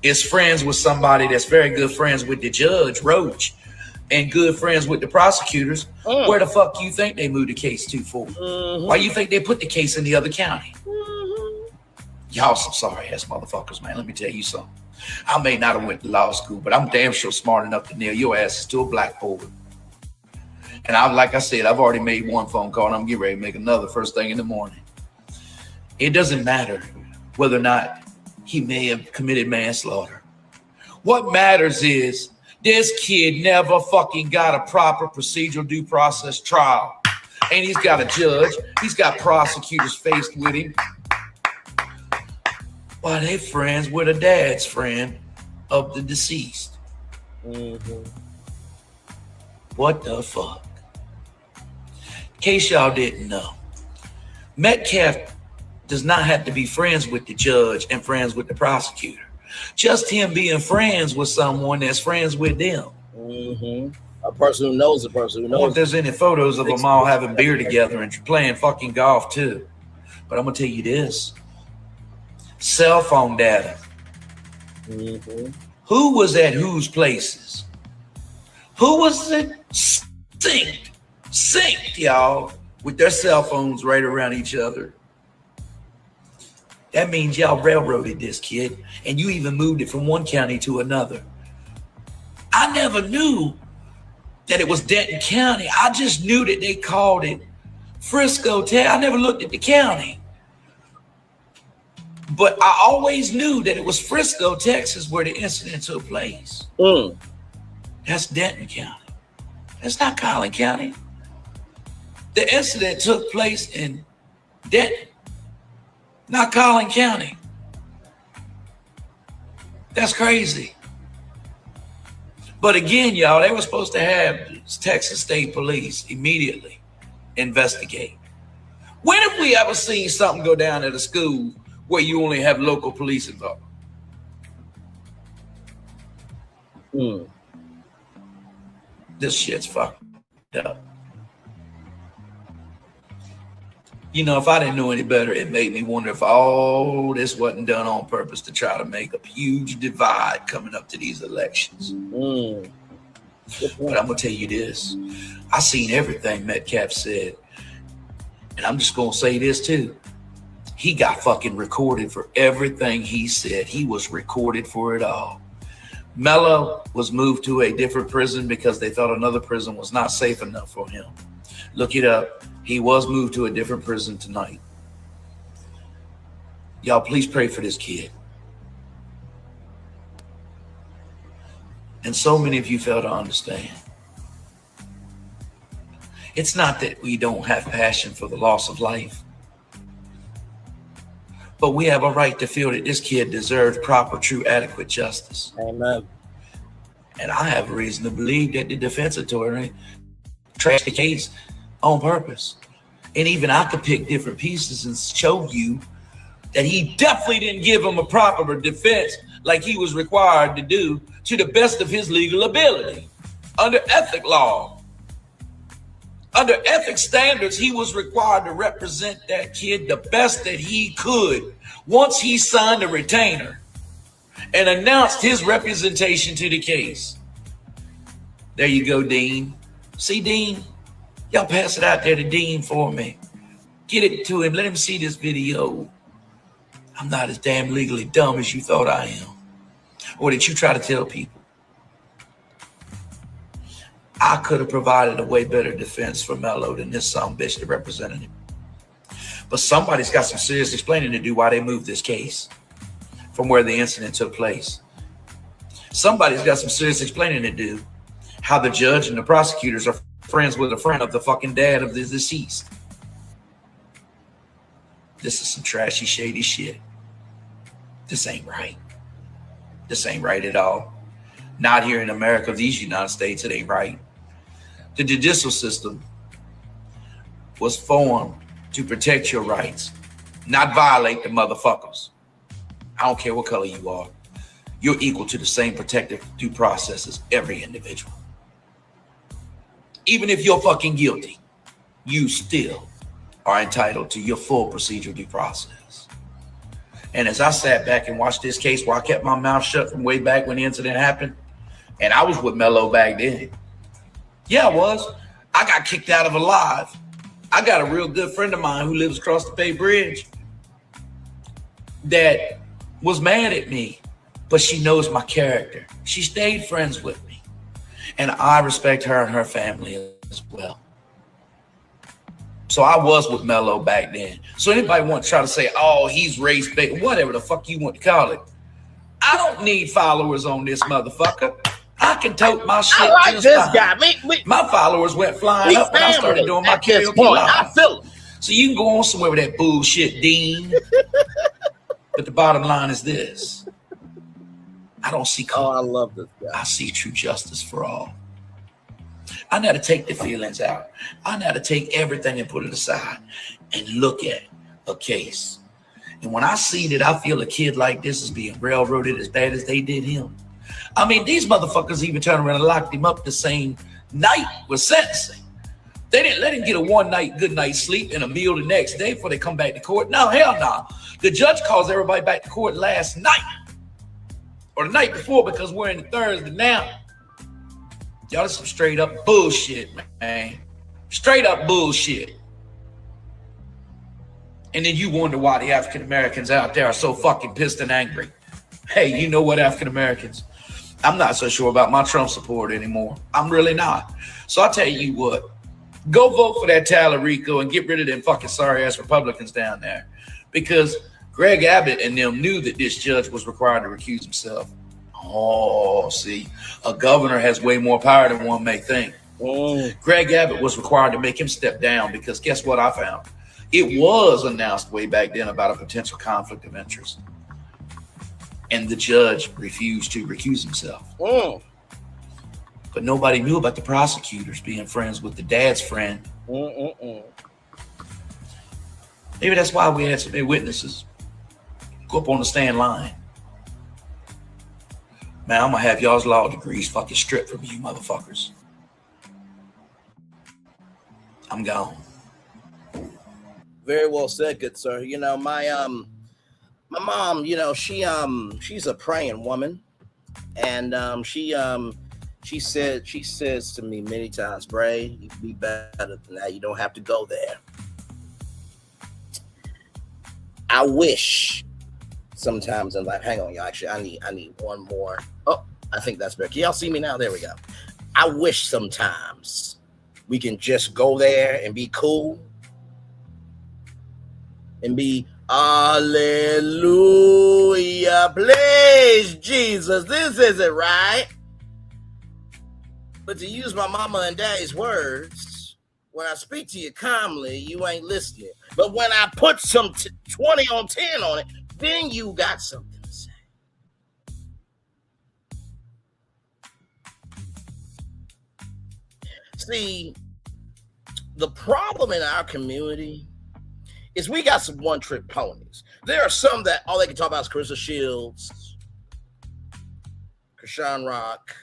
[SPEAKER 7] is friends with somebody that's very good friends with the judge, Roach, and good friends with the prosecutors, where the fuck you think they moved the case to for? Why you think they put the case in the other county? Y'all some sorry-ass motherfuckers, man. Let me tell you something. I may not have went to law school, but I'm damn sure smart enough to nail your asses to a blackboard. And like I said, I've already made one phone call, and I'm getting ready to make another first thing in the morning. It doesn't matter whether or not he may have committed manslaughter. What matters is this kid never fucking got a proper procedural due process trial. And he's got a judge. He's got prosecutors faced with him. Why they friends with a dad's friend of the deceased. What the fuck? In case y'all didn't know, Metcalf does not have to be friends with the judge and friends with the prosecutor. Just him being friends with someone that's friends with them.
[SPEAKER 2] A person who knows a person who knows.
[SPEAKER 7] I wonder if there's any photos of them all having beer together and playing fucking golf too. But I'm gonna tell you this. Cell phone data. Who was at whose places? Who was it synced, y'all, with their cell phones right around each other? That means y'all railroaded this kid, and you even moved it from one county to another. I never knew that it was Denton County. I just knew that they called it Frisco. I never looked at the county. But I always knew that it was Frisco, Texas, where the incident took place. That's Denton County. That's not Collin County. The incident took place in Denton, not Collin County. That's crazy. But again, y'all, they were supposed to have Texas State Police immediately investigate. When have we ever seen something go down at a school where you only have local police involved? This shit's fucked up. You know, if I didn't know any better, it made me wonder if all this wasn't done on purpose to try to make a huge divide coming up to these elections. But I'm gonna tell you this. I seen everything Metcalf said. And I'm just gonna say this too. He got fucking recorded for everything he said. He was recorded for it all. Mello was moved to a different prison because they thought another prison was not safe enough for him. Look it up. He was moved to a different prison tonight. Y'all, please pray for this kid. And so many of you fail to understand. It's not that we don't have passion for the loss of life, but we have a right to feel that this kid deserves proper, true, adequate justice.
[SPEAKER 2] Amen.
[SPEAKER 7] And I have a reason to believe that the defense attorney trashed the case on purpose. And even I could pick different pieces and show you that he definitely didn't give him a proper defense like he was required to do to the best of his legal ability. Under ethic law, under ethics standards, he was required to represent that kid the best that he could once he signed a retainer and announced his representation to the case. There you go, Dean. See, Dean? Y'all pass it out there to Dean for me. Get it to him. Let him see this video. I'm not as damn legally dumb as you thought I am, or that you try to tell people. I could have provided a way better defense for Mello than this bitch that represented him. But somebody's got some serious explaining to do why they moved this case from where the incident took place. Somebody's got some serious explaining to do how the judge and the prosecutors are friends with a friend of the fucking dad of the deceased. This is some trashy, shady shit. This ain't right. This ain't right at all. Not here in America, these United States, it ain't right. The judicial system was formed to protect your rights, not violate the motherfuckers. I don't care what color you are. You're equal to the same protective due process as every individual. Even if you're fucking guilty, you still are entitled to your full procedural due process. And as I sat back and watched this case where I kept my mouth shut from way back when the incident happened, and I was with Mello back then. Yeah, I was. I got kicked out of Alive. I got a real good friend of mine who lives across the Bay Bridge that was mad at me, but she knows my character. She stayed friends with me. And I respect her and her family as well. So I was with Mello back then. So anybody want to try to say, oh, he's race-based, whatever the fuck you want to call it. I don't need followers on this motherfucker. I can tote my shit.
[SPEAKER 2] I like
[SPEAKER 7] just
[SPEAKER 2] this
[SPEAKER 7] fine.
[SPEAKER 2] guy.
[SPEAKER 7] My followers went flying up when I started doing my karaoke live.
[SPEAKER 2] I feel him.
[SPEAKER 7] So you can go on somewhere with that bullshit, Dean. But the bottom line is this. I don't see color.
[SPEAKER 2] Oh, I love this guy.
[SPEAKER 7] I see true justice for all. I know how to take the feelings out. I know how to take everything and put it aside and look at a case. And when I see that I feel a kid like this is being railroaded as bad as they did him. I mean, these motherfuckers even turned around and locked him up the same night with sentencing. They didn't let him get a one night, good night's sleep and a meal the next day before they come back to court. No, hell no. The judge calls everybody back to court last night or the night before because we're in Thursday now. Y'all, this is some straight up bullshit, man. Straight up bullshit. And then you wonder why the African Americans out there are so fucking pissed and angry. Hey, you know what, African Americans? I'm not so sure about my Trump support anymore. I'm really not. So I'll tell you what. Go vote for that Tallarico and get rid of them fucking sorry ass Republicans down there. Because Greg Abbott and them knew that this judge was required to recuse himself. Oh, see, a governor has way more power than one may think. Greg Abbott was required to make him step down because guess what I found? It was announced way back then about a potential conflict of interest. And the judge refused to recuse himself. But nobody knew about the prosecutors being friends with the dad's friend. Maybe that's why we had so many witnesses go up on the stand line. Man, I'm gonna have y'all's law degrees fucking stripped from you motherfuckers. I'm gone.
[SPEAKER 2] Very well said, good sir. You know, my mom, you know, she's a praying woman, and she says to me many times, Bray, you can be better than that. You don't have to go there. I wish sometimes in life, hang on, y'all. Actually, I need one more. Oh, I think that's better. Can y'all see me now? There we go. I wish sometimes we can just go there and be cool and be hallelujah, please, Jesus, this isn't right. But to use my mama and daddy's words, when I speak to you calmly, you ain't listening. But when I put some 20 on 10 on it, then you got something to say. See, the problem in our community is we got some one-trick ponies. There are some that all they can talk about is Carissa Shields, Krishan Rock,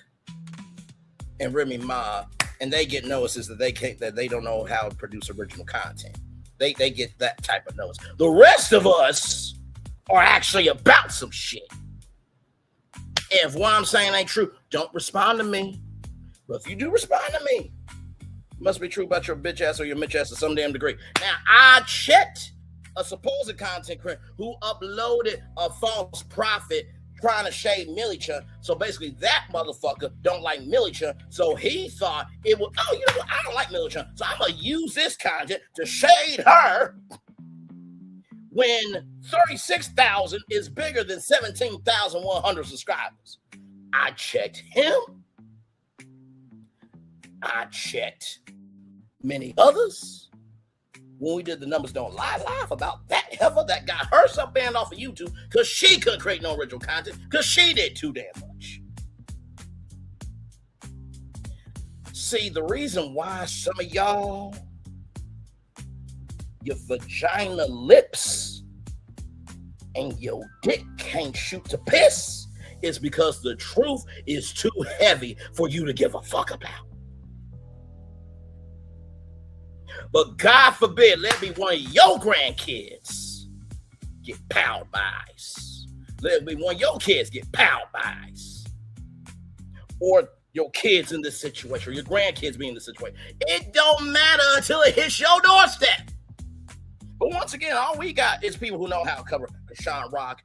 [SPEAKER 2] and Remy Ma, and they get notices that they don't know how to produce original content. They get that type of notice. The rest of us are actually about some shit. If what I'm saying ain't true, don't respond to me. But if you do respond to me, it must be true about your bitch ass or your Mitch ass to some damn degree. Now, I checked a supposed content creator who uploaded a false prophet trying to shade Milicha. So basically that motherfucker don't like Milicha. So he thought it would, oh, you know what? I don't like Milicha. So I'm going to use this content to shade her when 36,000 is bigger than 17,100 subscribers. I checked him. I checked many others. When we did the Numbers Don't Lie live about that heifer that got herself banned off of YouTube because she couldn't create no original content because she did too damn much. See, the reason why some of y'all, your vagina lips and your dick can't shoot to piss is because the truth is too heavy for you to give a fuck about. But God forbid, let me one of your grandkids get powered by ice. Let me one of your kids get powered by ice. Or your kids in this situation, or your grandkids be in this situation. It don't matter until it hits your doorstep. But once again, all we got is people who know how to cover Krishan Rock,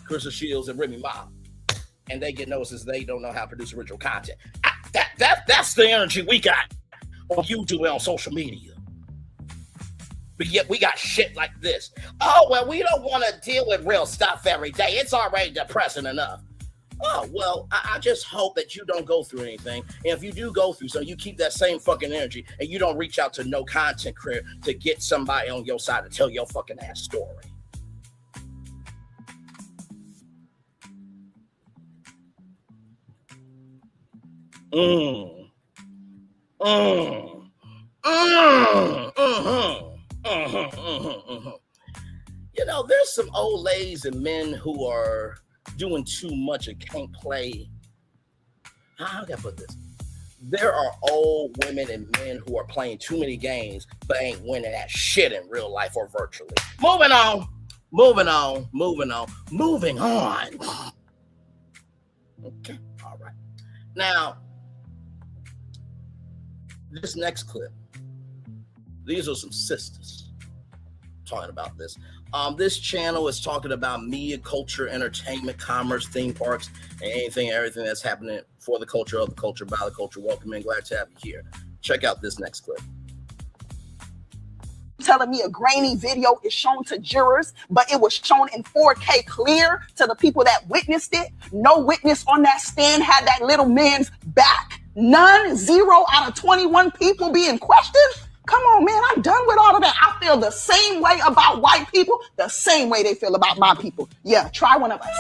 [SPEAKER 2] Carissa Shields, and Remy Ma. And they get notices they don't know how to produce original content. That's the energy we got on YouTube and on social media. But yet we got shit like this. Oh, well, we don't want to deal with real stuff every day. It's already depressing enough. Oh, well, I just hope that you don't go through anything. And if you do go through something, you keep that same fucking energy and you don't reach out to no content creator to get somebody on your side to tell your fucking ass story. You know, there's some old ladies and men who are doing too much and can't play. How can I put this? There are old women and men who are playing too many games but ain't winning at shit in real life or virtually. Moving on. Okay, all right. Now, this next clip, these are some sisters talking about this. This channel is talking about media, culture, entertainment, commerce, theme parks, and everything that's happening for the culture, of the culture, by the culture. Welcome in. Glad to have you here. Check out this next clip.
[SPEAKER 8] telling me a grainy video is shown to jurors, but it was shown in 4K clear to the people that witnessed it? No witness on that stand had that little man's back. None, 0 out of 21 people being questioned. Come on, man, I'm done with all of that. I feel the same way about white people, the same way they feel about my people. Yeah, try one of us.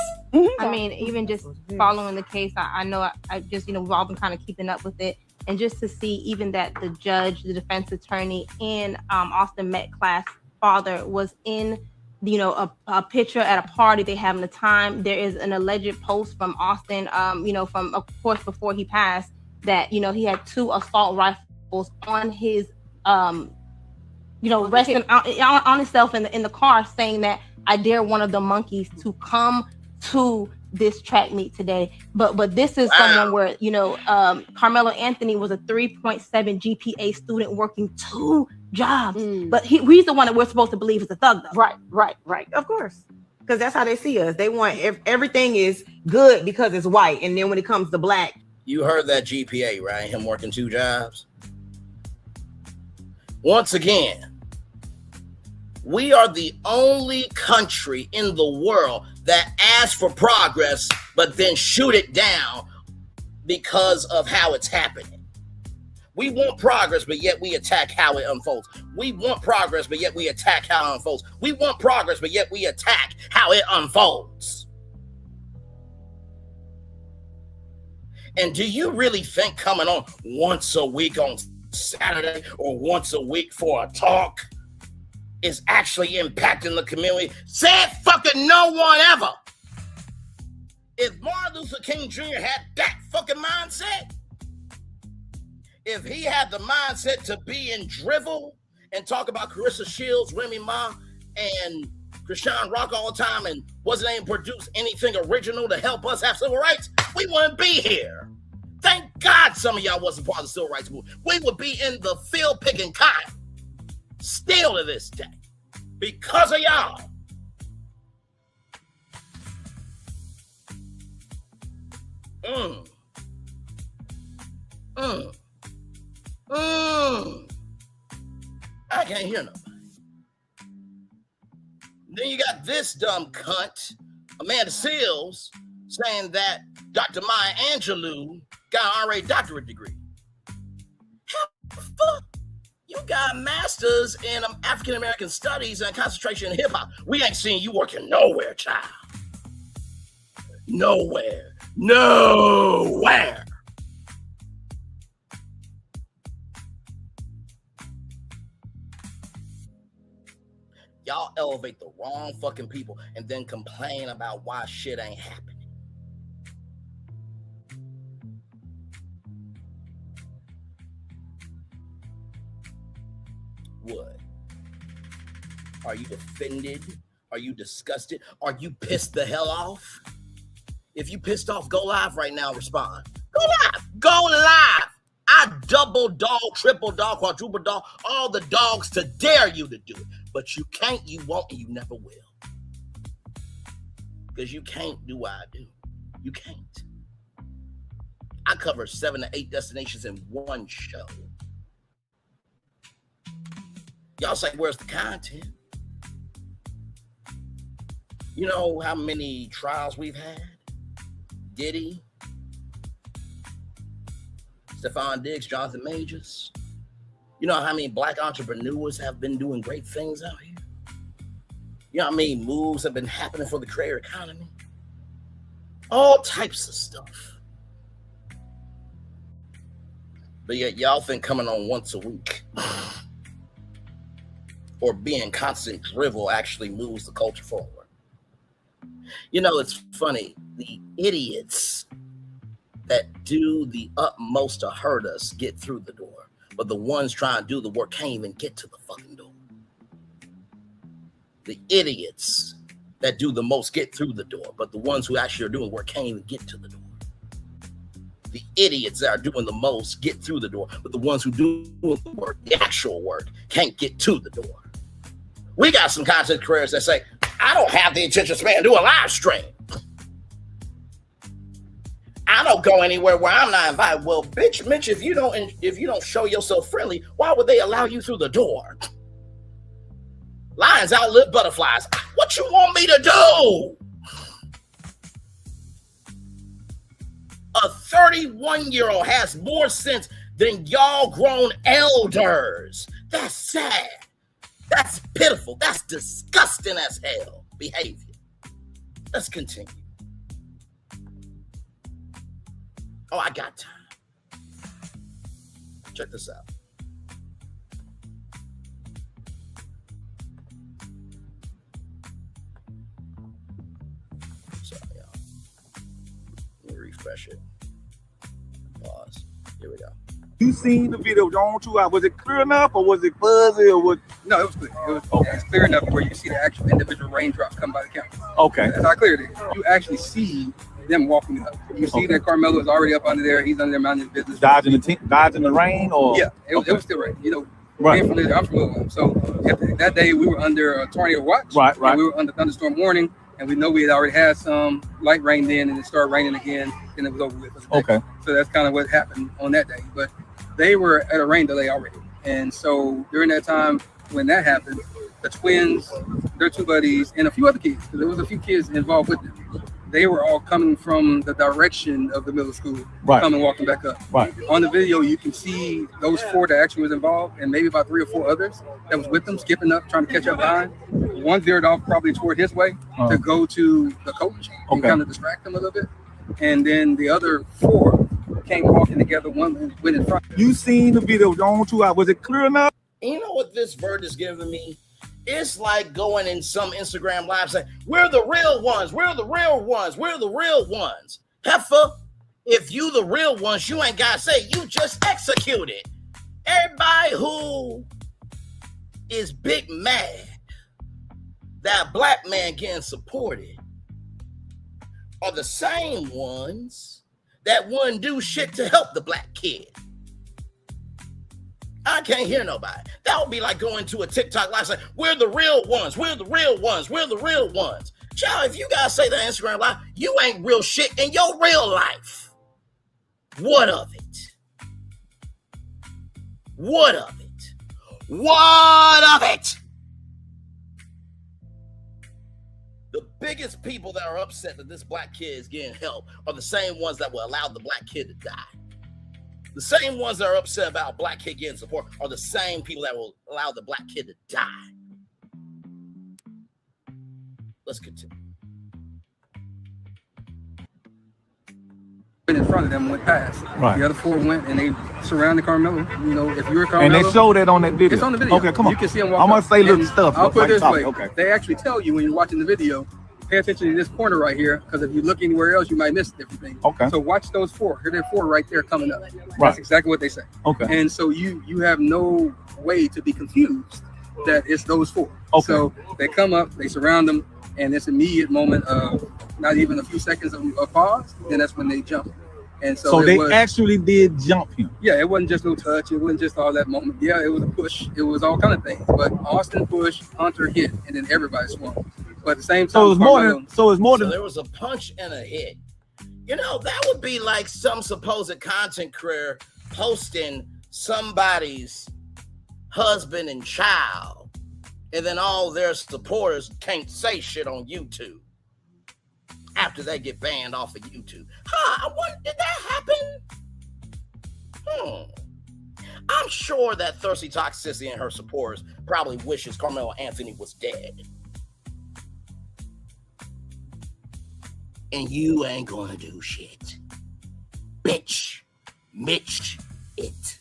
[SPEAKER 9] I mean, even just following the case, I know I just, we've all been kind of keeping up with it. And just to see even that the judge, the defense attorney, and Austin Metcalf's father was in, a picture at a party they having a time. There is an alleged post from Austin, from, of course, before he passed, that, he had 2 assault rifles on his, resting on himself in the car, saying that I dare one of the monkeys to come to this track meet today. But this is someone where, Karmelo Anthony was a 3.7 GPA student working 2 jobs. But he's the one that we're supposed to believe is a thug, though.
[SPEAKER 10] Right. Of course. Because that's how they see us. They want everything is good because it's white. And then when it comes to black.
[SPEAKER 2] You heard that GPA, right? Him working 2 jobs. Once again, we are the only country in the world that asks for progress, but then shoot it down because of how it's happening. We want progress, but yet we attack how it unfolds. We want progress, but yet we attack how it unfolds. We want progress, but yet we attack how it unfolds. And do you really think coming on once a week on Saturday or once a week for a talk is actually impacting the community? Said fucking no one ever. If Martin Luther King Jr. had that fucking mindset, if he had the mindset to be in drivel and talk about Carissa Shields, Remy Ma, and Krishan Rock all the time and wasn't able to produce anything original to help us have civil rights, we wouldn't be here. Thank God some of y'all wasn't part of the civil rights movement. We would be in the field picking cotton still to this day because of y'all. I can't hear nobody. Then you got this dumb cunt, Amanda Seals, saying that Dr. Maya Angelou got an RA doctorate degree. How the fuck? You got masters in African American studies and concentration in hip hop. We ain't seen you working nowhere, child. Nowhere. Y'all elevate the wrong fucking people and then complain about why shit ain't happening. What? Are you offended? Are you disgusted? Are you pissed the hell off? If you pissed off, go live right now. Respond. Go live. I double dog, triple dog, quadruple dog, all the dogs to dare you to do it. But you can't, you won't, and you never will. Because you can't do what I do. You can't. I cover 7 to 8 destinations in one show. Y'all say, where's the content? You know how many trials we've had? Diddy, Stephon Diggs, Jonathan Majors. You know how many black entrepreneurs have been doing great things out here? You know how many moves have been happening for the creator economy? All types of stuff. But yet y'all think coming on once a week or being constant drivel actually moves the culture forward. You know, it's funny. The idiots that do the utmost to hurt us get through the door. But the ones trying to do the work can't even get to the fucking door. The idiots that do the most get through the door. But the ones who actually are doing work can't even get to the door. The idiots that are doing the most get through the door. But the ones who do the work, the actual work, can't get to the door. We got some content creators that say, I don't have the attention span to do a live stream. I don't go anywhere where I'm not invited. Well, bitch, Mitch, if you don't show yourself friendly, why would they allow you through the door? Lions outlive butterflies. What you want me to do? A 31-year-old has more sense than y'all grown elders. That's sad. That's pitiful. That's disgusting as hell behavior. Let's continue. Oh, I got time. Check this out. Sorry, y'all. Let me refresh it. Pause. Here we go.
[SPEAKER 11] You seen the video, don't you? Was it clear enough, or was it fuzzy, or what?
[SPEAKER 12] No, it was clear. It was clear enough where you see the actual individual raindrops come by the camera.
[SPEAKER 11] Okay.
[SPEAKER 12] That's how clear it is. You actually see them walking up. You see that Karmelo is already up under there. He's under there minding his business.
[SPEAKER 11] Dodging the rain, or
[SPEAKER 12] yeah, it was still rain. You know, right. I'm from Louisville, so that day we were under a tornado watch. Right. We were under thunderstorm warning, and we know we had already had some light rain then, and it started raining again, and it was over with. Okay. So that's kind of what happened on that day, but they were at a rain delay already, and so during that time when that happened, the twins, their two buddies, and a few other kids, because there was a few kids involved with them. They were all coming from the direction of the middle school, coming walking back up. Right. On the video, you can see those four that actually was involved, and maybe about 3 or 4 others that was with them, skipping up, trying to catch up behind. One veered off probably toward his way to go to the coach and kind of distract him a little bit. And then the other 4 came walking together. One went in front.
[SPEAKER 11] You seen the video, don't you? Was it clear enough?
[SPEAKER 2] You know what this bird is giving me? It's like going in some Instagram live saying, we're the real ones, we're the real ones, we're the real ones. Heifer, if you the real ones, you ain't got to say, you just executed. Everybody who is big mad that a black man getting supported are the same ones that wouldn't do shit to help the black kid. I can't hear nobody. That would be like going to a TikTok live saying, we're the real ones, we're the real ones, we're the real ones. Child, if you guys say that Instagram live, you ain't real shit in your real life. What of it? What of it? What of it? The biggest people that are upset that this black kid is getting help are the same ones that will allow the black kid to die. The same ones that are upset about black kid getting support are the same people that will allow the black kid to die. Let's continue.
[SPEAKER 12] In front of them went past. Right. The other 4 went and they surrounded Karmelo. You know, if you're Karmelo,
[SPEAKER 11] and they showed that on that video.
[SPEAKER 12] It's on the video.
[SPEAKER 11] Okay, come on.
[SPEAKER 12] You can see them walk.
[SPEAKER 11] I'm gonna say little stuff.
[SPEAKER 12] I'll put it this way.
[SPEAKER 11] Okay.
[SPEAKER 12] They actually tell you when you're watching the video, pay attention to this corner right here, because if you look anywhere else, you might miss different things. Okay. So watch those 4. Here are 4 right there coming up. Right. That's exactly what they say. Okay. And so you have no way to be confused that it's those 4. Okay. So they come up, they surround them, and this immediate moment of not even a few seconds of pause, then that's when they jump. And so
[SPEAKER 11] they actually did jump him.
[SPEAKER 12] Yeah, it wasn't just no touch. It wasn't just all that moment. Yeah, it was a push. It was all kind of things. But Austin pushed, Hunter hit, and then everybody swung. But at the same time,
[SPEAKER 11] so it's more than
[SPEAKER 2] there was a punch and a hit. You know, that would be like some supposed content creator posting somebody's husband and child, and then all their supporters can't say shit on YouTube after they get banned off of YouTube. I wonder, did that happen? I'm sure that Thirsty Toxicity and her supporters probably wishes Karmelo Anthony was dead. And you ain't gonna do shit. Bitch. Mitch it.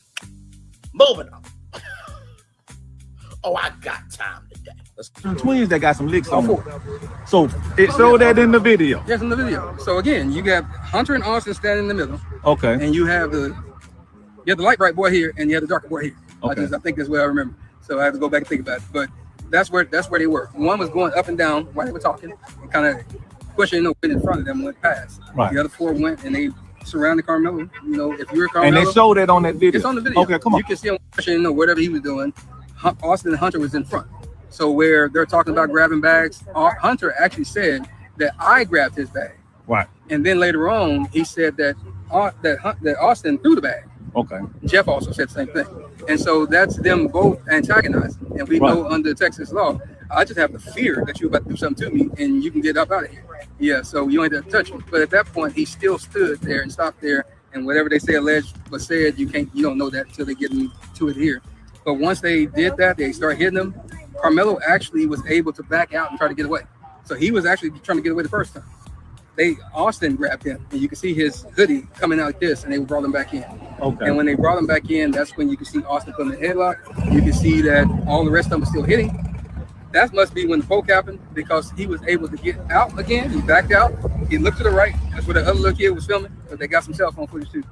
[SPEAKER 2] Moving on. Oh, I got time today.
[SPEAKER 11] Some twins that got some licks on them. So it showed that in the video.
[SPEAKER 12] Yes, in the video. So again, you got Hunter and Austin standing in the middle.
[SPEAKER 11] Okay.
[SPEAKER 12] And you have the light bright boy here, and you have the dark boy here. Okay. I think that's what I remember. So I have to go back and think about it. But that's where they were. One was going up and down while they were talking, and kind of pushing in front of them went past. Right. The other 4 went and they surrounded Karmelo. You know, if you're Karmelo,
[SPEAKER 11] and they showed that on that video.
[SPEAKER 12] It's on the video.
[SPEAKER 11] Okay, come on.
[SPEAKER 12] You can see him pushing, whatever he was doing. Austin and Hunter was in front. So where they're talking about grabbing bags, Hunter actually said that I grabbed his bag.
[SPEAKER 11] Right.
[SPEAKER 12] And then later on, he said that Austin threw the bag.
[SPEAKER 11] Okay.
[SPEAKER 12] Jeff also said the same thing. And so that's them both antagonizing. And we know under Texas law, I just have the fear that you're about to do something to me and you can get up out of here. Yeah, so you don't have to touch me. But at that point, he still stood there and stopped there. And whatever they say alleged was said, you don't know that until they get into it here. But once they did that, they start hitting him. Karmelo actually was able to back out and try to get away. So he was actually trying to get away the first time. Austin grabbed him, and you can see his hoodie coming out like this, and they brought him back in.
[SPEAKER 11] Okay.
[SPEAKER 12] And when they brought him back in, that's when you can see Austin put him in the headlock. You can see that all the rest of them are still hitting. That must be when the poke happened, because he was able to get out again. He backed out. He looked to the right. That's where the other little kid was filming, because they got some cell phone footage too.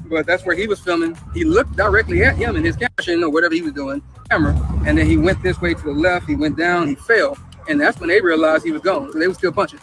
[SPEAKER 12] But that's where he was filming. He looked directly at him in his camera, or whatever he was doing, camera, and then he went this way to the left. He went down. He fell, and that's when they realized he was gone. So they were still punching.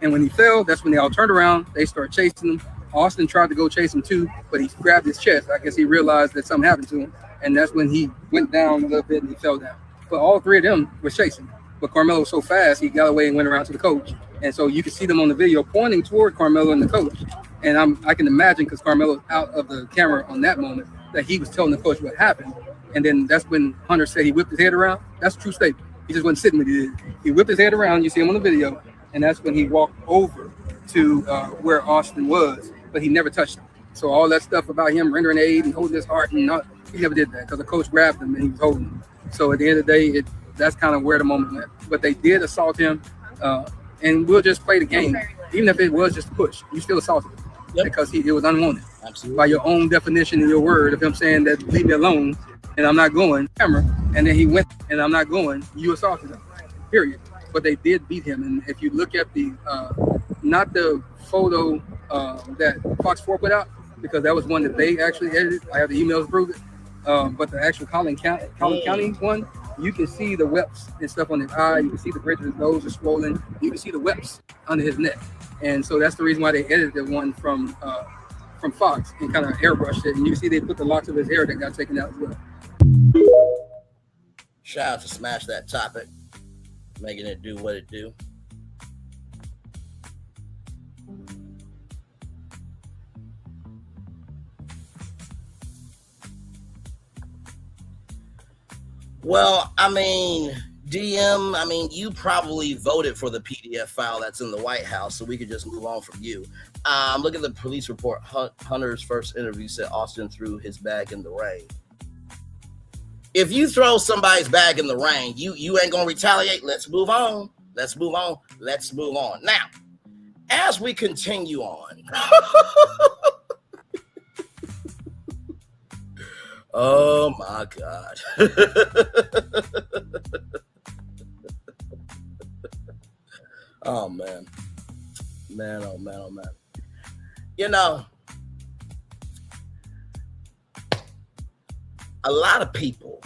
[SPEAKER 12] And when he fell, that's when they all turned around. They started chasing him. Austin tried to go chase him too, but he grabbed his chest. I guess he realized that something happened to him, and that's when he went down a little bit and he fell down. But all three of them were chasing. But Karmelo was so fast, he got away and went around to the coach. And so you can see them on the video pointing toward Karmelo and the coach. And I can imagine, because Karmelo's out of the camera on that moment, that he was telling the coach what happened. And then that's when Hunter said he whipped his head around. That's a true statement. He just wasn't sitting with it. He whipped his head around. You see him on the video. And that's when he walked over to where Austin was, but he never touched him. So all that stuff about him rendering aid and holding his heart, he never did that, because the coach grabbed him and he was holding him. So at the end of the day, that's kind of where the moment went. But they did assault him, and we'll just play the game. Even if it was just a push, you still assaulted him. Yep. Because it was unwanted. Absolutely. By your own definition and your word of him saying that leave me alone and I'm not going, camera, and then he went and I'm not going, you assaulted him, period. But they did beat him. And if you look at the, not the photo that Fox 4 put out, because that was one that they actually edited. I have the emails to prove it. But the actual Collin County one, you can see the webs and stuff on his eye. You can see the bridge of his nose is swollen. You can see the webs under his neck. And so that's the reason why they edited the one from Fox and kind of airbrushed it. And you can see they put the locks of his hair that got taken out as well.
[SPEAKER 2] Shout out to Smash That Topic, making it do what it do. Well, I mean, DM, you probably voted for the PDF file that's in the White House, so we could just move on from you. Look at the police report. Hunter's first interview said Austin threw his bag in the rain. If you throw somebody's bag in the rain, you ain't gonna retaliate. Let's move on. Let's move on. Let's move on. Now, as we continue on. Oh my God. Oh man. Man, oh man, oh man. You know, a lot of people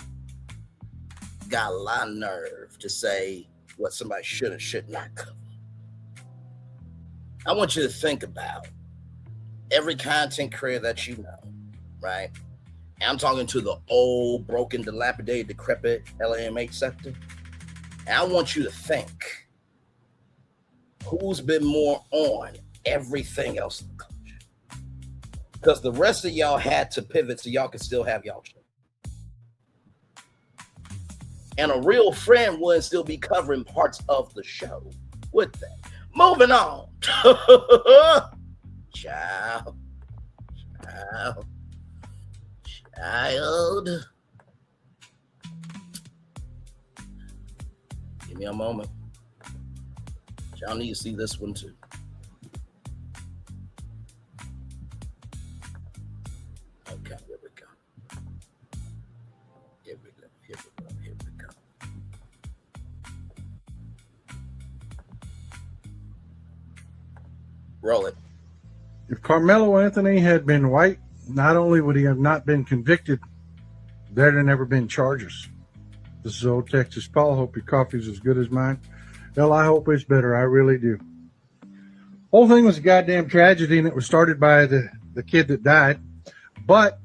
[SPEAKER 2] got a lot of nerve to say what somebody should or should not cover. I want you to think about every content creator that you know, right? And I'm talking to the old, broken, dilapidated, decrepit LAMH sector. And I want you to think who's been more on everything else in the culture. Because the rest of y'all had to pivot so y'all could still have y'all show. And a real friend wouldn't still be covering parts of the show, would they? Moving on. Child. Give me a moment. Y'all need to see this one too. Okay, here we go. Here we go. Roll it.
[SPEAKER 13] If Karmelo Anthony had been white, not only would he have not been convicted, there'd have never been charges. This is Old Texas Paul. Hope your coffee's as good as mine. Hell, I hope it's better. I really do. Whole thing was a goddamn tragedy, and it was started by the kid that died. But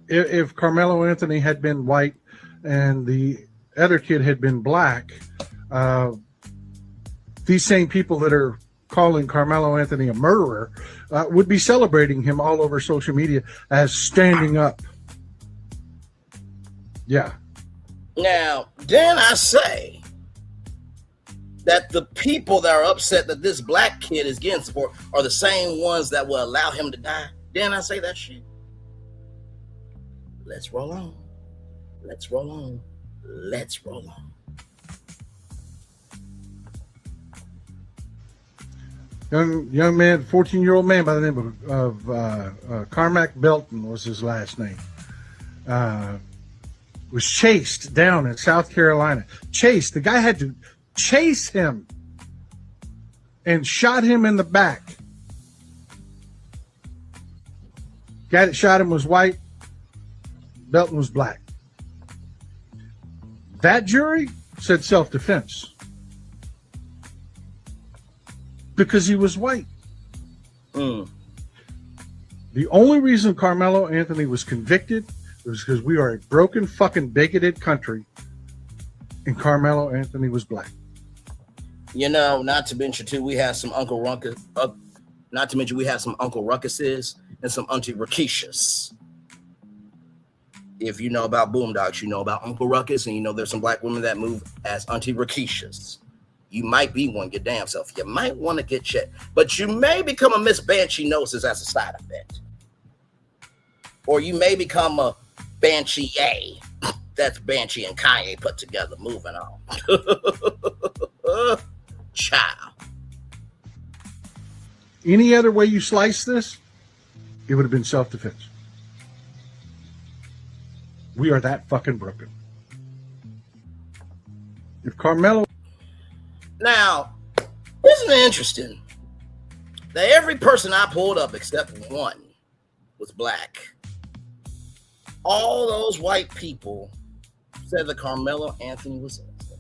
[SPEAKER 13] if Karmelo Anthony had been white and the other kid had been black, these same people that are calling Karmelo Anthony a murderer would be celebrating him all over social media as standing up Yeah.
[SPEAKER 2] Now, then I say that the people that are upset that this black kid is getting support are the same ones that will allow him to die. Then I say that shit. Let's roll on. Let's roll on. Let's roll on.
[SPEAKER 13] Young man, 14-year-old man by the name of Carmack Belton was his last name. Was chased down in South Carolina. Chased. The guy had to chase him and shot him in the back. Guy that shot him was white. Belton was black. That jury said self-defense because he was white. The only reason Karmelo Anthony was convicted was because we are a broken, fucking, bigoted country, and Karmelo Anthony was black.
[SPEAKER 2] You know, not to mention too, we have some Uncle Ruckus. Not to mention we have some Uncle Ruckuses and some Auntie Rakishas. If you know about Boondocks, you know about Uncle Ruckus, and you know there's some black women that move as Auntie Rakishas. You might be one your damn self. You might want to get checked, but you may become a Miss Banshee Noses as a side effect, or you may become a Banshee A. That's Banshee and Kanye put together. Moving on. Child.
[SPEAKER 13] Any other way you slice this, it would have been self-defense. We are that fucking broken. If Karmelo...
[SPEAKER 2] Now, isn't it interesting that every person I pulled up except one was black? All those white people said that Karmelo Anthony was innocent.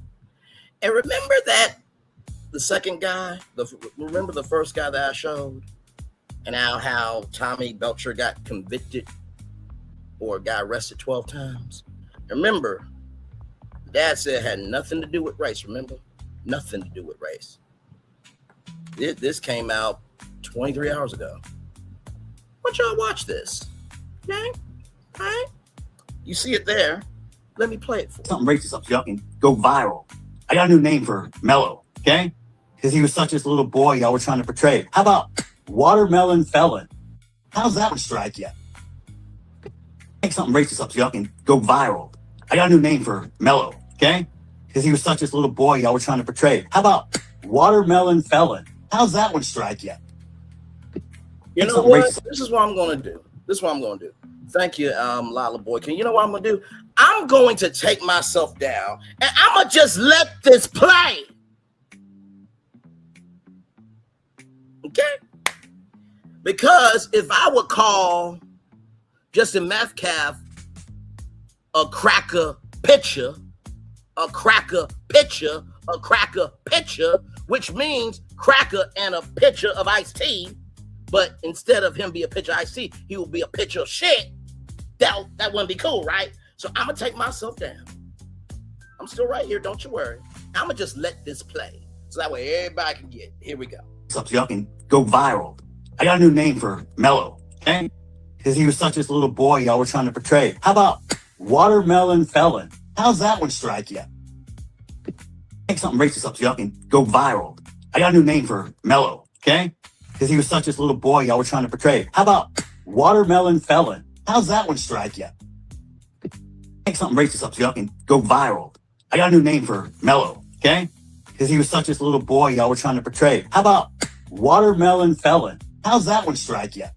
[SPEAKER 2] And remember that the second guy, remember the first guy that I showed? And how Tommy Belcher got convicted or got arrested 12 times? Remember, Dad said it had nothing to do with race, remember? Nothing to do with race. This came out 23 hours ago. Why don't y'all watch this? Okay? All right? You see it there. Let me play it for you.
[SPEAKER 14] Something racist up so y'all can go viral. I got a new name for Mello, okay? Because he was such this little boy y'all were trying to portray. How about watermelon felon? How's that one strike yet? Make something racist up so y'all can go viral. I got a new name for Mello, okay? Because he was such this little boy y'all were trying to portray. How about watermelon felon? How's that one strike yet?
[SPEAKER 2] You know what? This is what I'm going to do. This is what I'm going to do. Thank you, Lala Boy. You know what I'm going to do? I'm going to take myself down, and I'm going to just let this play. Okay? Because if I would call Justin Metcalf a cracker pitcher, which means cracker and a pitcher of iced tea, but instead of him be a pitcher of iced tea, he will be a pitcher of shit. That wouldn't be cool, right? So I'm gonna take myself down. I'm still right here, don't you worry. I'm gonna just let this play, so that way everybody can get it. Here we go.
[SPEAKER 14] So y'all can go viral. I got a new name for Mello, okay? Because he was such this little boy y'all were trying to portray. How about watermelon felon? How's that one strike yet? Make something racist up so y'all can go viral. I got a new name for Mello, okay? Because he was such this little boy y'all were trying to portray. How about watermelon felon? How's that one strike yet? Make something racist up so y'all can go viral. I got a new name for Mello, okay? Because he was such this little boy y'all were trying to portray. How about watermelon felon? How's that one strike yet?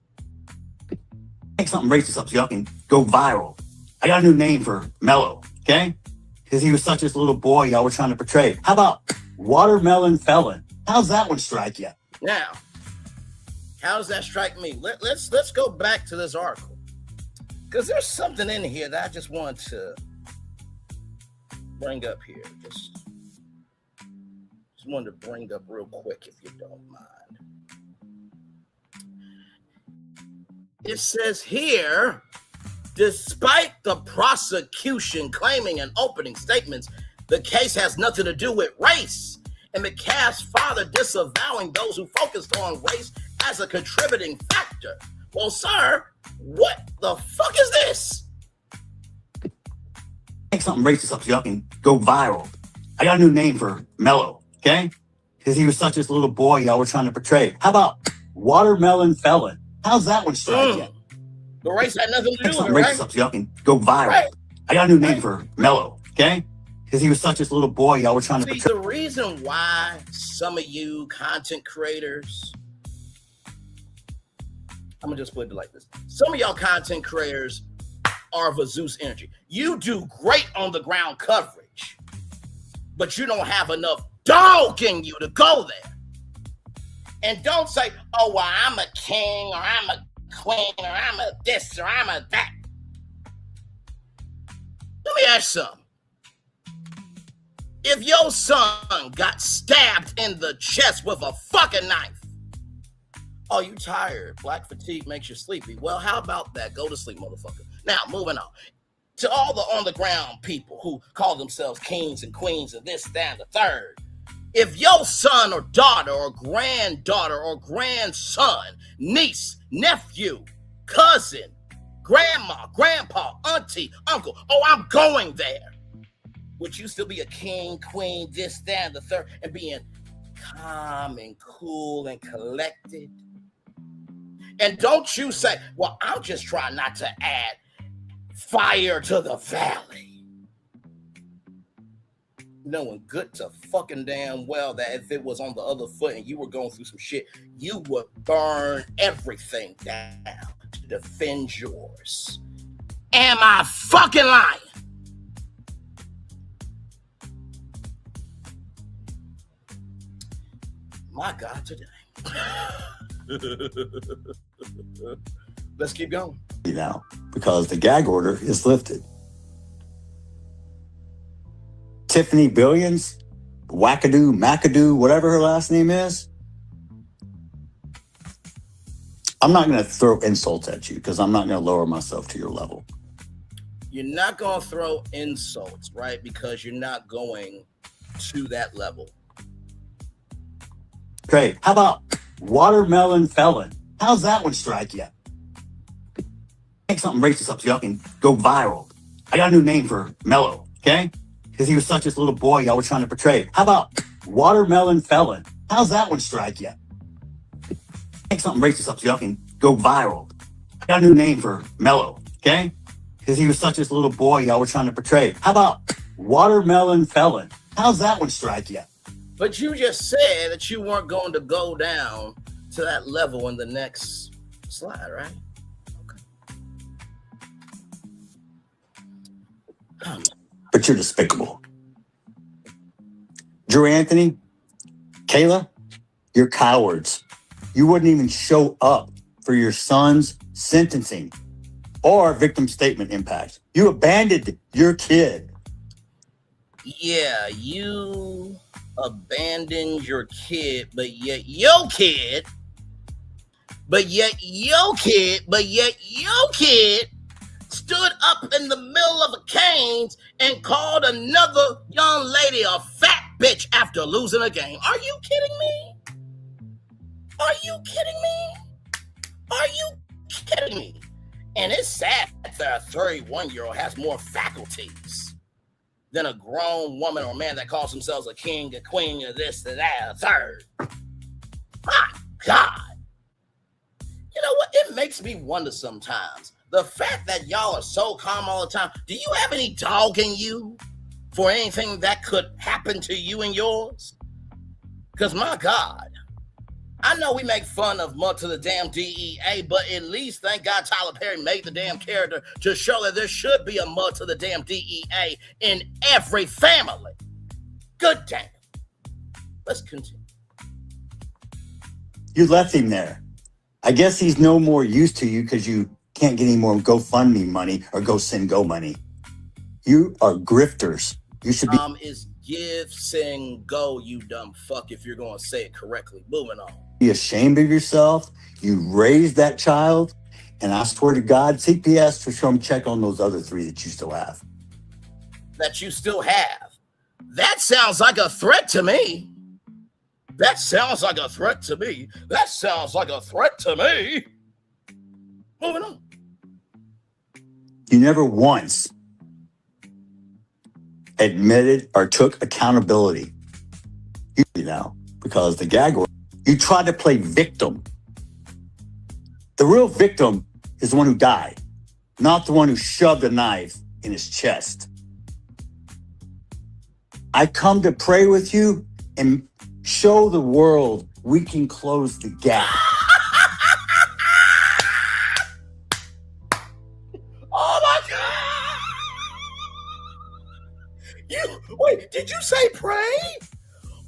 [SPEAKER 14] Make something racist up so y'all can go viral. I got a new name for Mello, okay? Because he was such this little boy y'all were trying to portray. How about watermelon felon? How's that one strike yet?
[SPEAKER 2] Now, how does that strike me? Let's go back to this article, because there's something in here that I just want to bring up here. Just wanted to bring up real quick, if you don't mind. It says here, despite the prosecution claiming in opening statements the case has nothing to do with race, and McCaff's father disavowing those who focused on race as a contributing factor. Well, sir, what the fuck is this?
[SPEAKER 14] Make something racist up so y'all can go viral. I got a new name for Mello, okay? Because he was such this little boy y'all were trying to portray. How about watermelon felon? How's that one strike yet?
[SPEAKER 2] The race had nothing to do
[SPEAKER 14] Make
[SPEAKER 2] with
[SPEAKER 14] something
[SPEAKER 2] it,
[SPEAKER 14] racist
[SPEAKER 2] right?
[SPEAKER 14] up so y'all can go viral.
[SPEAKER 2] Right.
[SPEAKER 14] I got a new name for Mello, okay? Because he was such this little boy y'all were trying to
[SPEAKER 2] See,
[SPEAKER 14] portray.
[SPEAKER 2] the reason why some of you content creators, I'm gonna just put it like this. Some of y'all content creators are of a Zeus energy. You do great on the ground coverage, but you don't have enough dog in you to go there. And don't say, oh, well, I'm a king, or I'm a queen, or I'm a this, or I'm a that. Let me ask you something. If your son got stabbed in the chest with a fucking knife, oh, you tired. Black fatigue makes you sleepy. Well, how about that? Go to sleep, motherfucker. Now, moving on. To all the on-the-ground people who call themselves kings and queens of this, that, and the third, if your son or daughter or granddaughter or grandson, niece, nephew, cousin, grandma, grandpa, auntie, uncle, oh, I'm going there, would you still be a king, queen, this, that, and the third, and being calm and cool and collected? And don't you say, well, I'm just trying not to add fire to the valley. Knowing good to fucking damn well that if it was on the other foot and you were going through some shit, you would burn everything down to defend yours. Am I fucking lying? My God, today. Let's keep going.
[SPEAKER 14] Now, because the gag order is lifted. Tiffany Billions, Wackadoo, McAdoo, whatever her last name is. I'm not going to throw insults at you because I'm not going to lower myself to your level.
[SPEAKER 2] You're not going to throw insults, right? Because you're not going to that level.
[SPEAKER 14] Okay, how about watermelon felon? How's that one strike yet? Make something racist up so y'all can go viral. I got a new name for Mello, okay? Because he was such this little boy y'all were trying to portray. How about watermelon felon? How's that one strike yet? Make something racist up so y'all can go viral. I got a new name for Mello, okay? Because he was such this little boy y'all were trying to portray. How about watermelon felon? How's that one strike yet?
[SPEAKER 2] But you just said that you weren't going to go down to that level in the next slide, right? Okay.
[SPEAKER 14] But you're despicable. Drew Anthony, Kayla, you're cowards. You wouldn't even show up for your son's sentencing or victim statement impact. You abandoned your kid.
[SPEAKER 2] Yeah, you abandoned your kid, but yet your kid stood up in the middle of a canes and called another young lady a fat bitch after losing a game. Are you kidding me? Are you kidding me? Are you kidding me? And it's sad that a 31-year-old has more faculties than a grown woman or man that calls themselves a king, a queen, or this, or that, a third. My God. You know what? It makes me wonder sometimes. The fact that y'all are so calm all the time, do you have any dog in you for anything that could happen to you and yours? Because my God, I know we make fun of mud to the damn DEA, but at least thank God Tyler Perry made the damn character to show that there should be a mud to the damn DEA in every family. Good damn. Let's continue.
[SPEAKER 14] You left him there. I guess he's no more used to you because you can't get any more GoFundMe money or GoSendGo money. You are grifters. You should be.
[SPEAKER 2] Is give, sing, go, you dumb fuck, if you're going to say it correctly. Moving on.
[SPEAKER 14] Be ashamed of yourself. You raised that child. And I swear to God, CPS for sure check on those other 3 that you still have.
[SPEAKER 2] That you still have. That sounds like a threat to me. That sounds like a threat to me. That sounds like a threat to me. Moving on.
[SPEAKER 14] You never once admitted or took accountability. You know, because the gag order, you tried to play victim. The real victim is the one who died, not the one who shoved a knife in his chest. I come to pray with you and show the world we can close the gap.
[SPEAKER 2] Oh my God! Wait, did you say pray?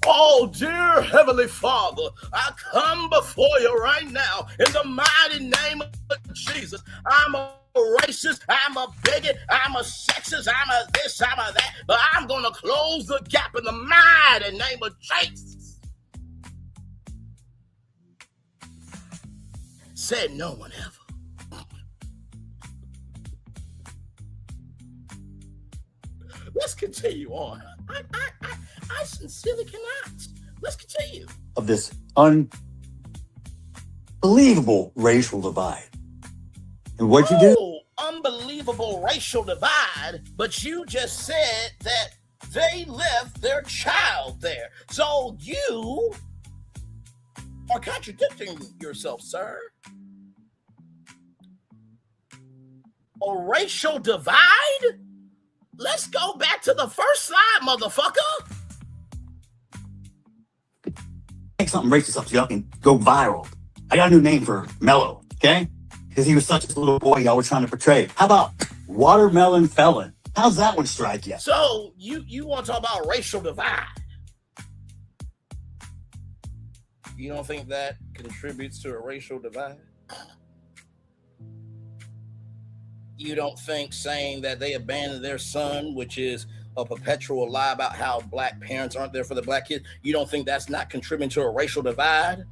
[SPEAKER 2] Oh, dear Heavenly Father, I come before you right now in the mighty name of Jesus. I'm a racist, I'm a bigot, I'm a sexist, I'm a this, I'm a that, but I'm going to close the gap in the mighty name of Jesus. Said no one ever. Let's continue on. I sincerely cannot. Let's continue.
[SPEAKER 14] Of this unbelievable racial divide. And what'd you do?
[SPEAKER 2] Unbelievable racial divide, but you just said that they left their child there. So you are contradicting yourself, sir. A racial divide? Let's go back to the first slide, motherfucker.
[SPEAKER 14] Make something racist up so y'all can go viral. I got a new name for Mello, okay? Because he was such a little boy y'all were trying to portray. How about watermelon felon? How's that one strike you?
[SPEAKER 2] So you want to talk about racial divide? You don't think that contributes to a racial divide? You don't think saying that they abandoned their son, which is a perpetual lie about how black parents aren't there for the black kids, you don't think that's not contributing to a racial divide?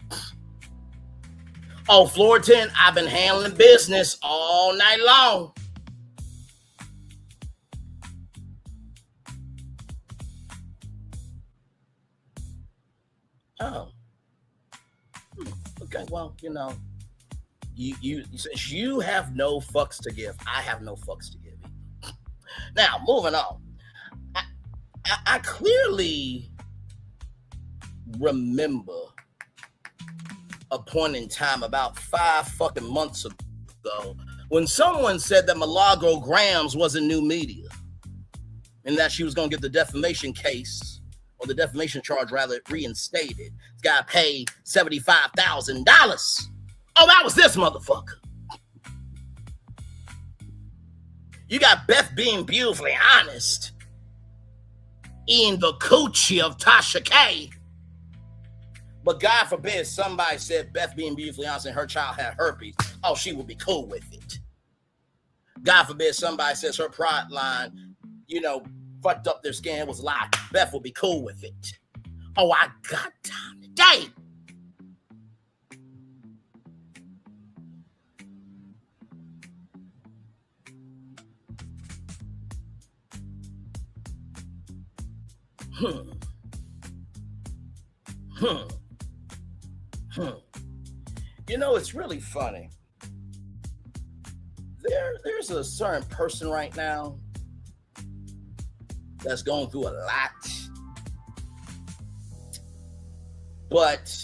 [SPEAKER 2] Oh, Florian, I've been handling business all night long. Oh. Okay, well, you know, you since you have no fucks to give, I have no fucks to give. Now, moving on. I clearly remember a point in time about 5 fucking months ago when someone said that Milagro Grams wasn't new media and that she was going to get the defamation case, or the defamation charge rather, reinstated. It's got to pay $75,000. Oh, that was this motherfucker. You got Beth being beautifully honest in the coochie of Tasha K. But God forbid somebody said Beth being beautifully honest and her child had herpes. Oh, she would be cool with it. God forbid somebody says her pride line, you know, fucked up their skin, was a lie. Beth will be cool with it. Oh, I got time today. You know, it's really funny. There's a certain person right now that's going through a lot. But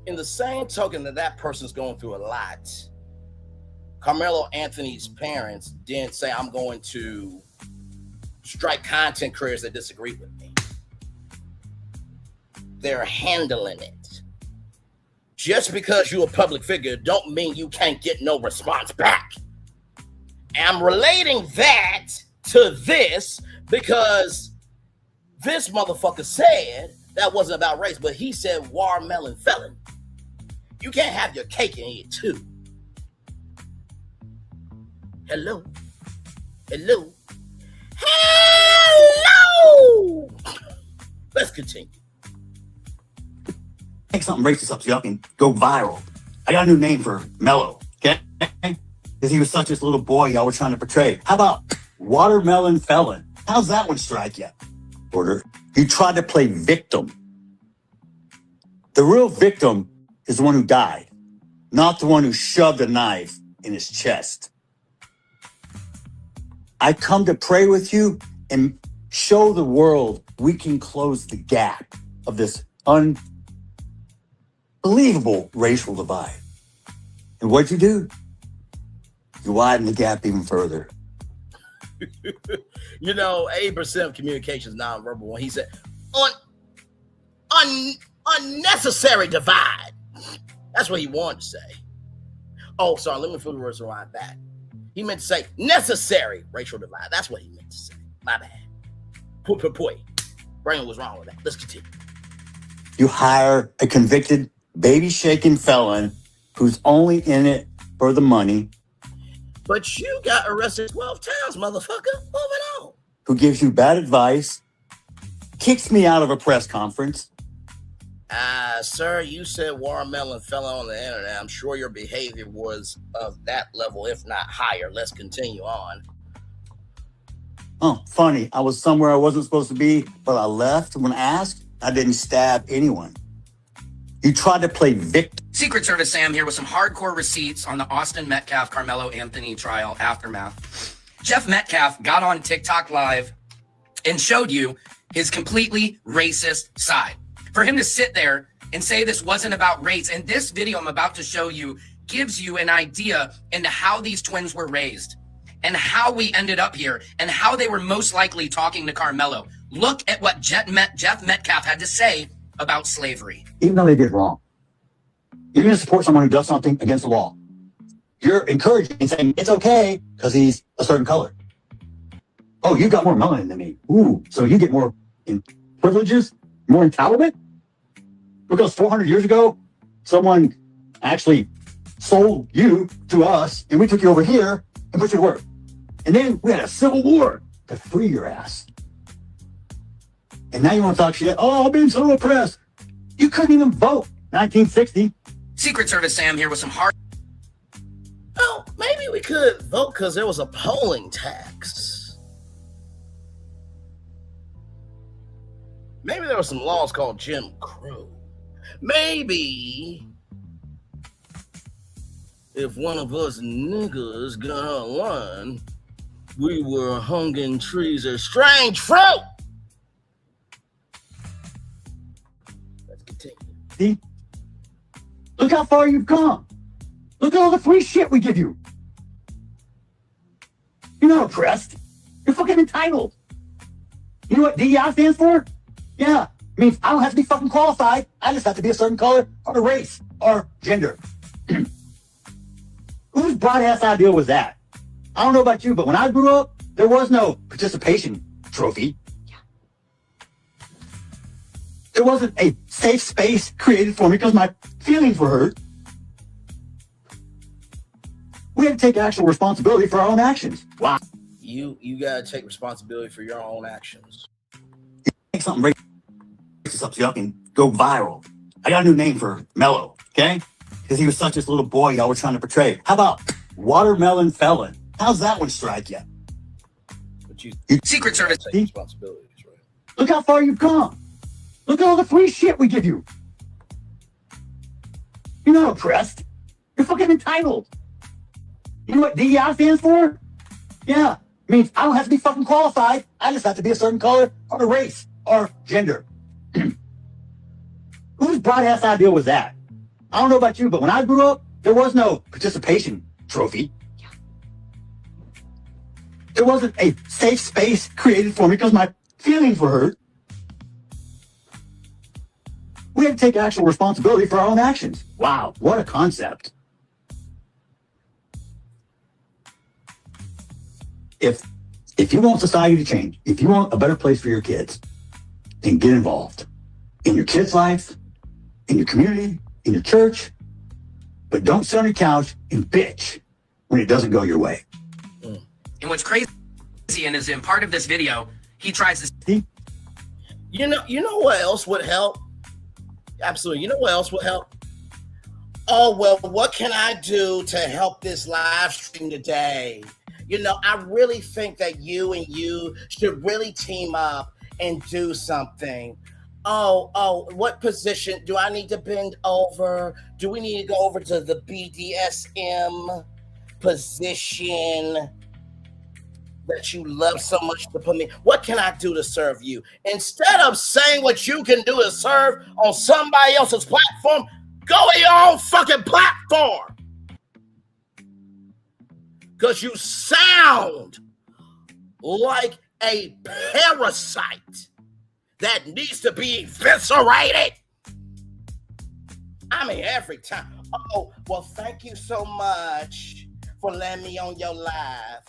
[SPEAKER 2] in the same token that person's going through a lot, Karmelo Anthony's parents didn't say, I'm going to strike content creators that disagree with me. They're handling it. Just because you're a public figure don't mean you can't get no response back. And I'm relating that to this because this motherfucker said that wasn't about race, but he said watermelon felon. You can't have your cake and eat it too. Hello? Hello? Hello! Let's continue.
[SPEAKER 14] Make something racist up so y'all can go viral. I got a new name for Mello, okay? Because he was such a little boy y'all were trying to portray. How about watermelon felon? How's that one strike you? Order. You tried to play victim. The real victim is the one who died, not the one who shoved a knife in his chest. I come to pray with you and show the world we can close the gap of this unbelievable racial divide. And what'd you do? You widen the gap even further.
[SPEAKER 2] You know, 80% of communication is nonverbal. When he said, unnecessary divide. That's what he wanted to say. Oh, sorry, let me flip the words around back. He meant to say necessary racial divide. That's what he meant to say. My bad. Boy. Brain was wrong with that. Let's continue.
[SPEAKER 14] You hire a convicted baby-shaking felon who's only in it for the money,
[SPEAKER 2] but you got arrested 12 times, motherfucker. Moving on.
[SPEAKER 14] Who gives you bad advice, kicks me out of a press conference.
[SPEAKER 2] Sir, you said watermelon fell on the internet. I'm sure your behavior was of that level, if not higher. Let's continue on.
[SPEAKER 14] Oh, funny. I was somewhere I wasn't supposed to be, but I left when asked. I didn't stab anyone. You tried to play victim.
[SPEAKER 6] Secret Service Sam here with some hardcore receipts on the Austin Metcalf Karmelo Anthony trial aftermath. Jeff Metcalf got on TikTok Live and showed you his completely racist side. For him to sit there and say this wasn't about race, and this video I'm about to show you gives you an idea into how these twins were raised and how we ended up here and how they were most likely talking to Karmelo. Look at what Jeff Metcalf had to say about slavery.
[SPEAKER 14] Even though they did wrong, you're going to support someone who does something against the law. You're encouraging and saying it's okay because he's a certain color. Oh, you got more melanin than me. Ooh, so you get more privileges, more entitlement? Because 400 years ago, someone actually sold you to us and we took you over here and put you to work. And then we had a civil war to free your ass. And now you want to talk shit? Oh, I've been so oppressed. You couldn't even vote 1960.
[SPEAKER 6] Secret Service Sam here with some hard...
[SPEAKER 2] Well, maybe we could vote because there was a polling tax. Maybe there were some laws called Jim Crow. Maybe if one of us niggas got online, we were hung in trees as strange fruit. Let's continue.
[SPEAKER 14] See? Look how far you've come. Look at all the free shit we give you. You're not oppressed. You're fucking entitled. You know what DEI stands for? Yeah. It means I don't have to be fucking qualified. I just have to be a certain color or a race or gender. Whose broad ass idea was that? I don't know about you, but when I grew up, there was no participation trophy. There wasn't a safe space created for me because my feelings were hurt. We had to take actual responsibility for our own actions. Wow.
[SPEAKER 2] You gotta take responsibility for your own actions.
[SPEAKER 14] Make something racist up so y'all can go viral. I got a new name for Mello, okay? Because he was such this little boy y'all were trying to portray. How about watermelon felon? How's that one strike you?
[SPEAKER 2] But you
[SPEAKER 6] Secret Service
[SPEAKER 2] take responsibilities, right?
[SPEAKER 14] Look how far you've come. Look at all the free shit we give you. You're not oppressed. You're fucking entitled. You know what DEI stands for? Yeah. It means I don't have to be fucking qualified. I just have to be a certain color or a race or gender. Whose broad ass idea was that? I don't know about you, but when I grew up, there was no participation trophy. There wasn't a safe space created for me because my feelings were hurt. We had to take actual responsibility for our own actions. Wow, what a concept. If you want society to change, if you want a better place for your kids, then get involved in your kids' life, in your community, in your church, but don't sit on your couch and bitch when it doesn't go your way.
[SPEAKER 6] And what's crazy and is in part of this video, he tries to
[SPEAKER 14] see.
[SPEAKER 2] You know what else would help? Absolutely. You know what else would help? Oh, well, what can I do to help this live stream today? You know, I really think that you and you should really team up and do something. Oh, what position? Do I need to bend over? Do we need to go over to the BDSM position? that you love so much to put me. What can I do to serve you? Instead of saying what you can do to serve on somebody else's platform, go to your own fucking platform. Because you sound like a parasite that needs to be eviscerated. I mean, every time. Oh, well, thank you so much for letting me on your live.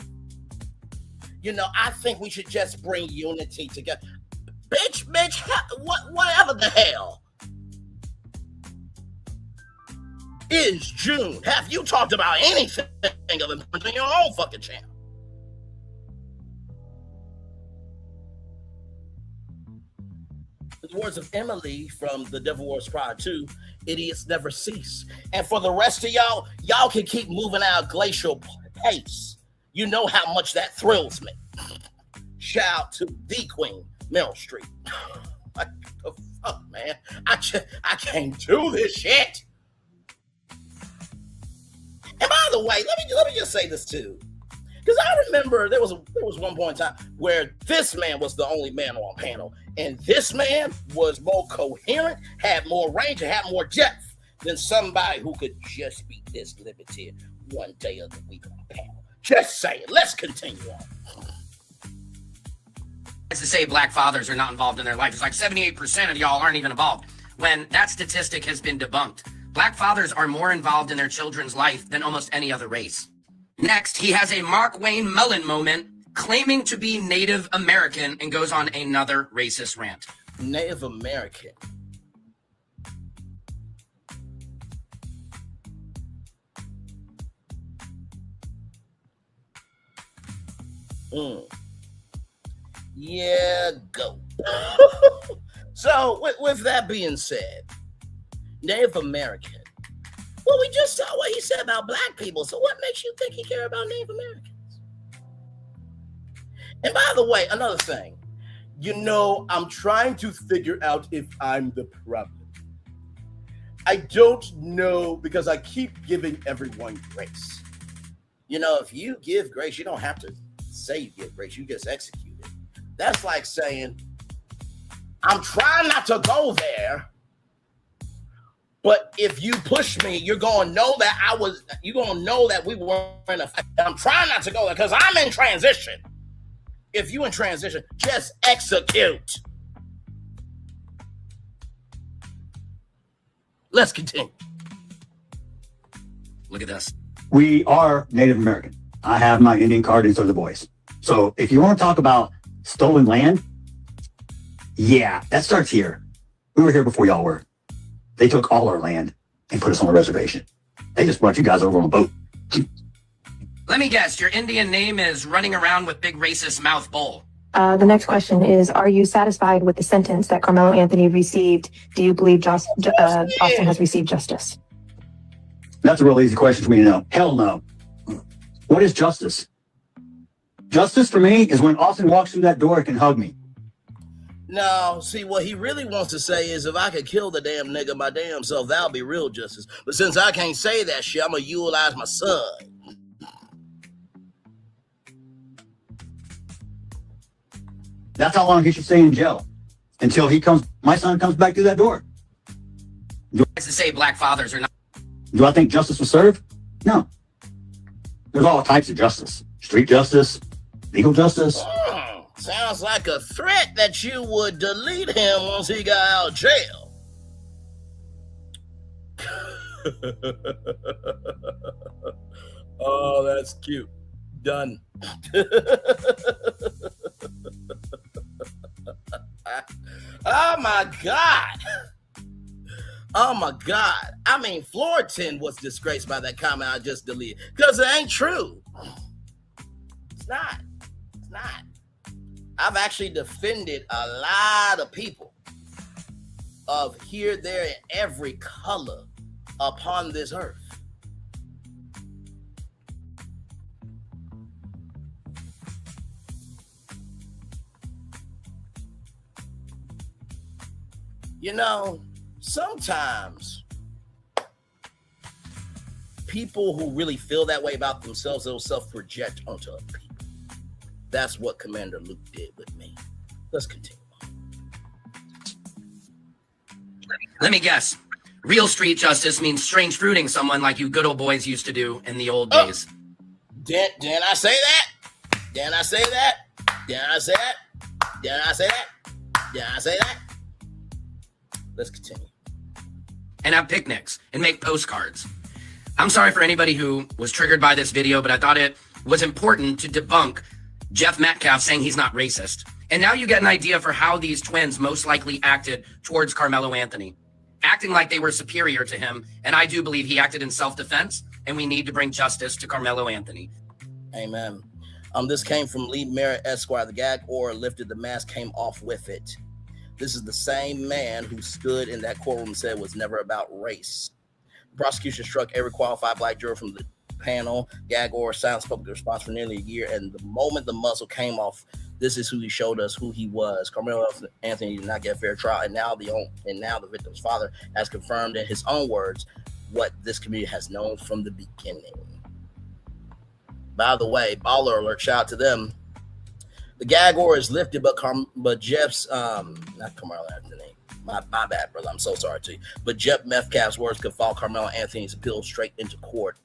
[SPEAKER 2] You know, I think we should just bring unity together. Bitch, whatever the hell. Is June. Have you talked about anything of importance on your own fucking channel? The words of Emily from The Devil Wears Prada 2, idiots never cease. And for the rest of y'all, y'all can keep moving at a glacial pace. You know how much that thrills me. Shout out to the Queen, Meryl Streep. What the fuck, man? I can't do this shit. And by the way, let me just say this too. Because I remember there was one point in time where this man was the only man on panel. And this man was more coherent, had more range, and had more depth than somebody who could just be this limited one day of the week on panel. Just saying. Let's continue on.
[SPEAKER 6] To say black fathers are not involved in their life. It's like 78% of y'all aren't even involved, when that statistic has been debunked. Black fathers are more involved in their children's life than almost any other race. Next, he has a Mark Wayne Mellon moment, claiming to be Native American, and goes on another racist rant.
[SPEAKER 2] Native American. Yeah, go. So, with that being said, Native American. Well, we just saw what he said about black people. So what makes you think he cares about Native Americans? And by the way, another thing. You know, I'm trying to figure out if I'm the problem. I don't know, because I keep giving everyone grace. You know, if you give grace, you don't have to say you give grace. You just execute it. That's like saying, I'm trying not to go there, but if you push me, you're going to know that you're going to know that we were in a fight. I'm trying not to go there because I'm in transition. If you in transition, just execute. Let's continue.
[SPEAKER 6] Look at this.
[SPEAKER 14] We are Native American. I have my Indian card, and so do the boys. So if you want to talk about stolen land, yeah, that starts here. We were here before y'all were. They took all our land and put us on a reservation. They just brought you guys over on a boat.
[SPEAKER 6] Let me guess, your Indian name is running around with big racist mouth bull.
[SPEAKER 15] The next question is, are you satisfied with the sentence that Karmelo Anthony received? Do you believe Austin has received justice?
[SPEAKER 14] That's a real easy question for me to know. Hell no. What is justice? Justice for me is when Austin walks through that door and can hug me.
[SPEAKER 2] No, see, what he really wants to say is, if I could kill the damn nigga my damn self, that'll be real justice. But since I can't say that shit, I'm going to utilize my son.
[SPEAKER 14] That's how long he should stay in jail. Until my son comes back through that door.
[SPEAKER 6] To say black fathers are not.
[SPEAKER 14] Do I think justice was served? No. There's all types of justice. Street justice, legal justice.
[SPEAKER 2] Sounds like a threat that you would delete him once he got out of jail. Oh, that's cute. Done. Oh my God. Oh my God. I mean, Floritan was disgraced by that comment I just deleted because it ain't true. It's not. It's not. I've actually defended a lot of people of here, there, and every color upon this earth. You know, sometimes people who really feel that way about themselves, they'll self-project onto other people. That's what Commander Luke did with me. Let's continue.
[SPEAKER 6] Let me guess. Real street justice means strange fruiting someone like you good old boys used to do in the old days.
[SPEAKER 2] Didn't I say that? Didn't I say that? Didn't I say that? Didn't I say that? Didn't I say that? Let's continue.
[SPEAKER 6] And have picnics and make postcards. I'm sorry for anybody who was triggered by this video, but I thought it was important to debunk Jeff Metcalf saying he's not racist. And now you get an idea for how these twins most likely acted towards Karmelo Anthony, acting like they were superior to him. And I do believe he acted in self-defense, and we need to bring justice to Karmelo Anthony.
[SPEAKER 2] Amen. This came from Lee Merritt, Esquire. The gag order lifted, the mask came off with it. This is the same man who stood in that courtroom and said it was never about race. The prosecution struck every qualified black juror from the panel. Gag order silenced public response for nearly a year, and the moment the muzzle came off, this is who he showed us who he was. Karmelo Anthony did not get a fair trial, and now the victim's father has confirmed in his own words what this community has known from the beginning. By the way, baller alert, shout out to them. The gag order is lifted, but Jeff's not Karmelo Anthony. My bad, brother. I'm so sorry to you. But Jeff Metcalf's words could fall Karmelo Anthony's appeal straight into court.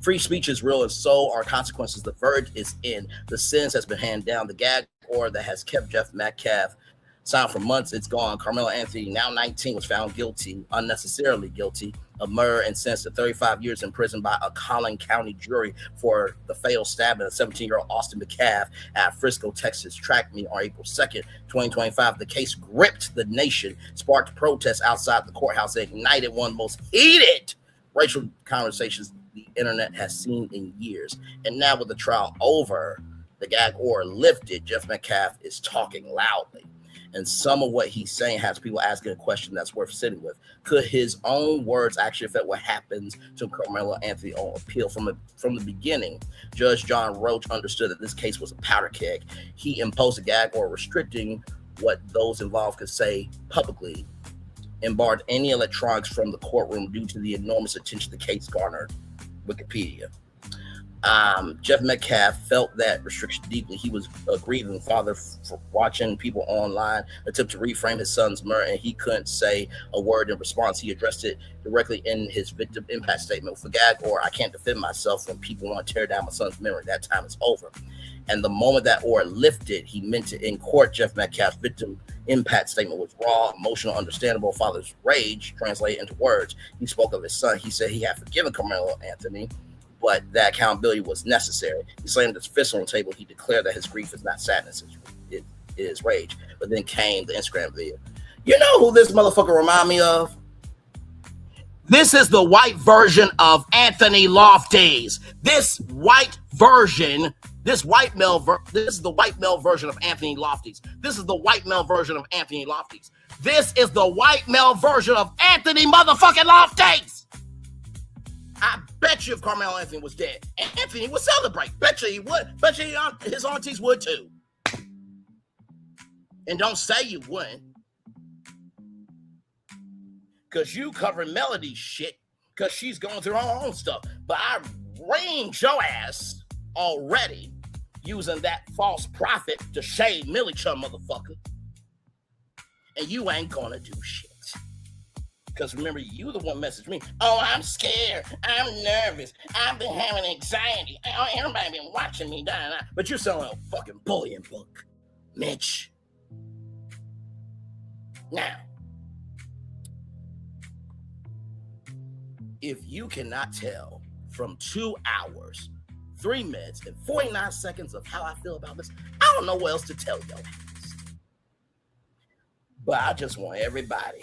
[SPEAKER 2] Free speech is real, and so are consequences. The verdict is in. The sentence has been handed down. The gag order that has kept Jeff Metcalf silent for months, it's gone. Karmelo Anthony, now 19, was found guilty, unnecessarily guilty, of murder and sentenced to 35 years in prison by a Collin County jury for the fatal stabbing of 17-year-old Austin McCaff at Frisco, Texas track meet on April 2nd, 2025. The case gripped the nation, sparked protests outside the courthouse, and ignited one of the most heated racial conversations the internet has seen in years. And now with the trial over, the gag order lifted, Jeff Metcalf is talking loudly. And some of what he's saying has people asking a question that's worth sitting with. Could his own words actually affect what happens to Karmelo Anthony on appeal? From the beginning, Judge John Roach understood that this case was a powder keg. He imposed a gag order restricting what those involved could say publicly and barred any electronics from the courtroom due to the enormous attention the case garnered. Wikipedia. Jeff Metcalf felt that restriction deeply. He was a grieving father for watching people online attempt to reframe his son's murder, and he couldn't say a word in response. He addressed it directly in his victim impact statement. For gag order, I can't defend myself when people want to tear down my son's memory. That time is over. And the moment that order lifted, he meant it in court. Jeff Metcalf's victim impact statement was raw, emotional, understandable. Father's rage translated into words. He spoke of his son. He said he had forgiven Karmelo Anthony, but that accountability was necessary. He slammed his fist on the table. He declared that his grief is not sadness, it is rage. But then came the Instagram video. You know who this motherfucker remind me of? This is the white version of Anthony Lofties. This is the white male version of Anthony Lofties. This is the white male version of Anthony Lofties. This is the white male version of Anthony motherfucking Lofties. I bet you if Karmelo Anthony was dead, Anthony would celebrate. Bet you he would. Bet you his aunties would too. And don't say you wouldn't. Because you covering Melody's shit because she's going through her own stuff. But I range your ass already using that false prophet to shade Millie Chum, motherfucker. And you ain't gonna do shit. Because remember, you the one messaged me. Oh, I'm scared. I'm nervous. I've been having anxiety. Oh, everybody been watching me. But you're selling a fucking bullying book, Mitch. Now, if you cannot tell from 2 hours, 3 minutes, and 49 seconds of how I feel about this, I don't know what else to tell y'all. But I just want everybody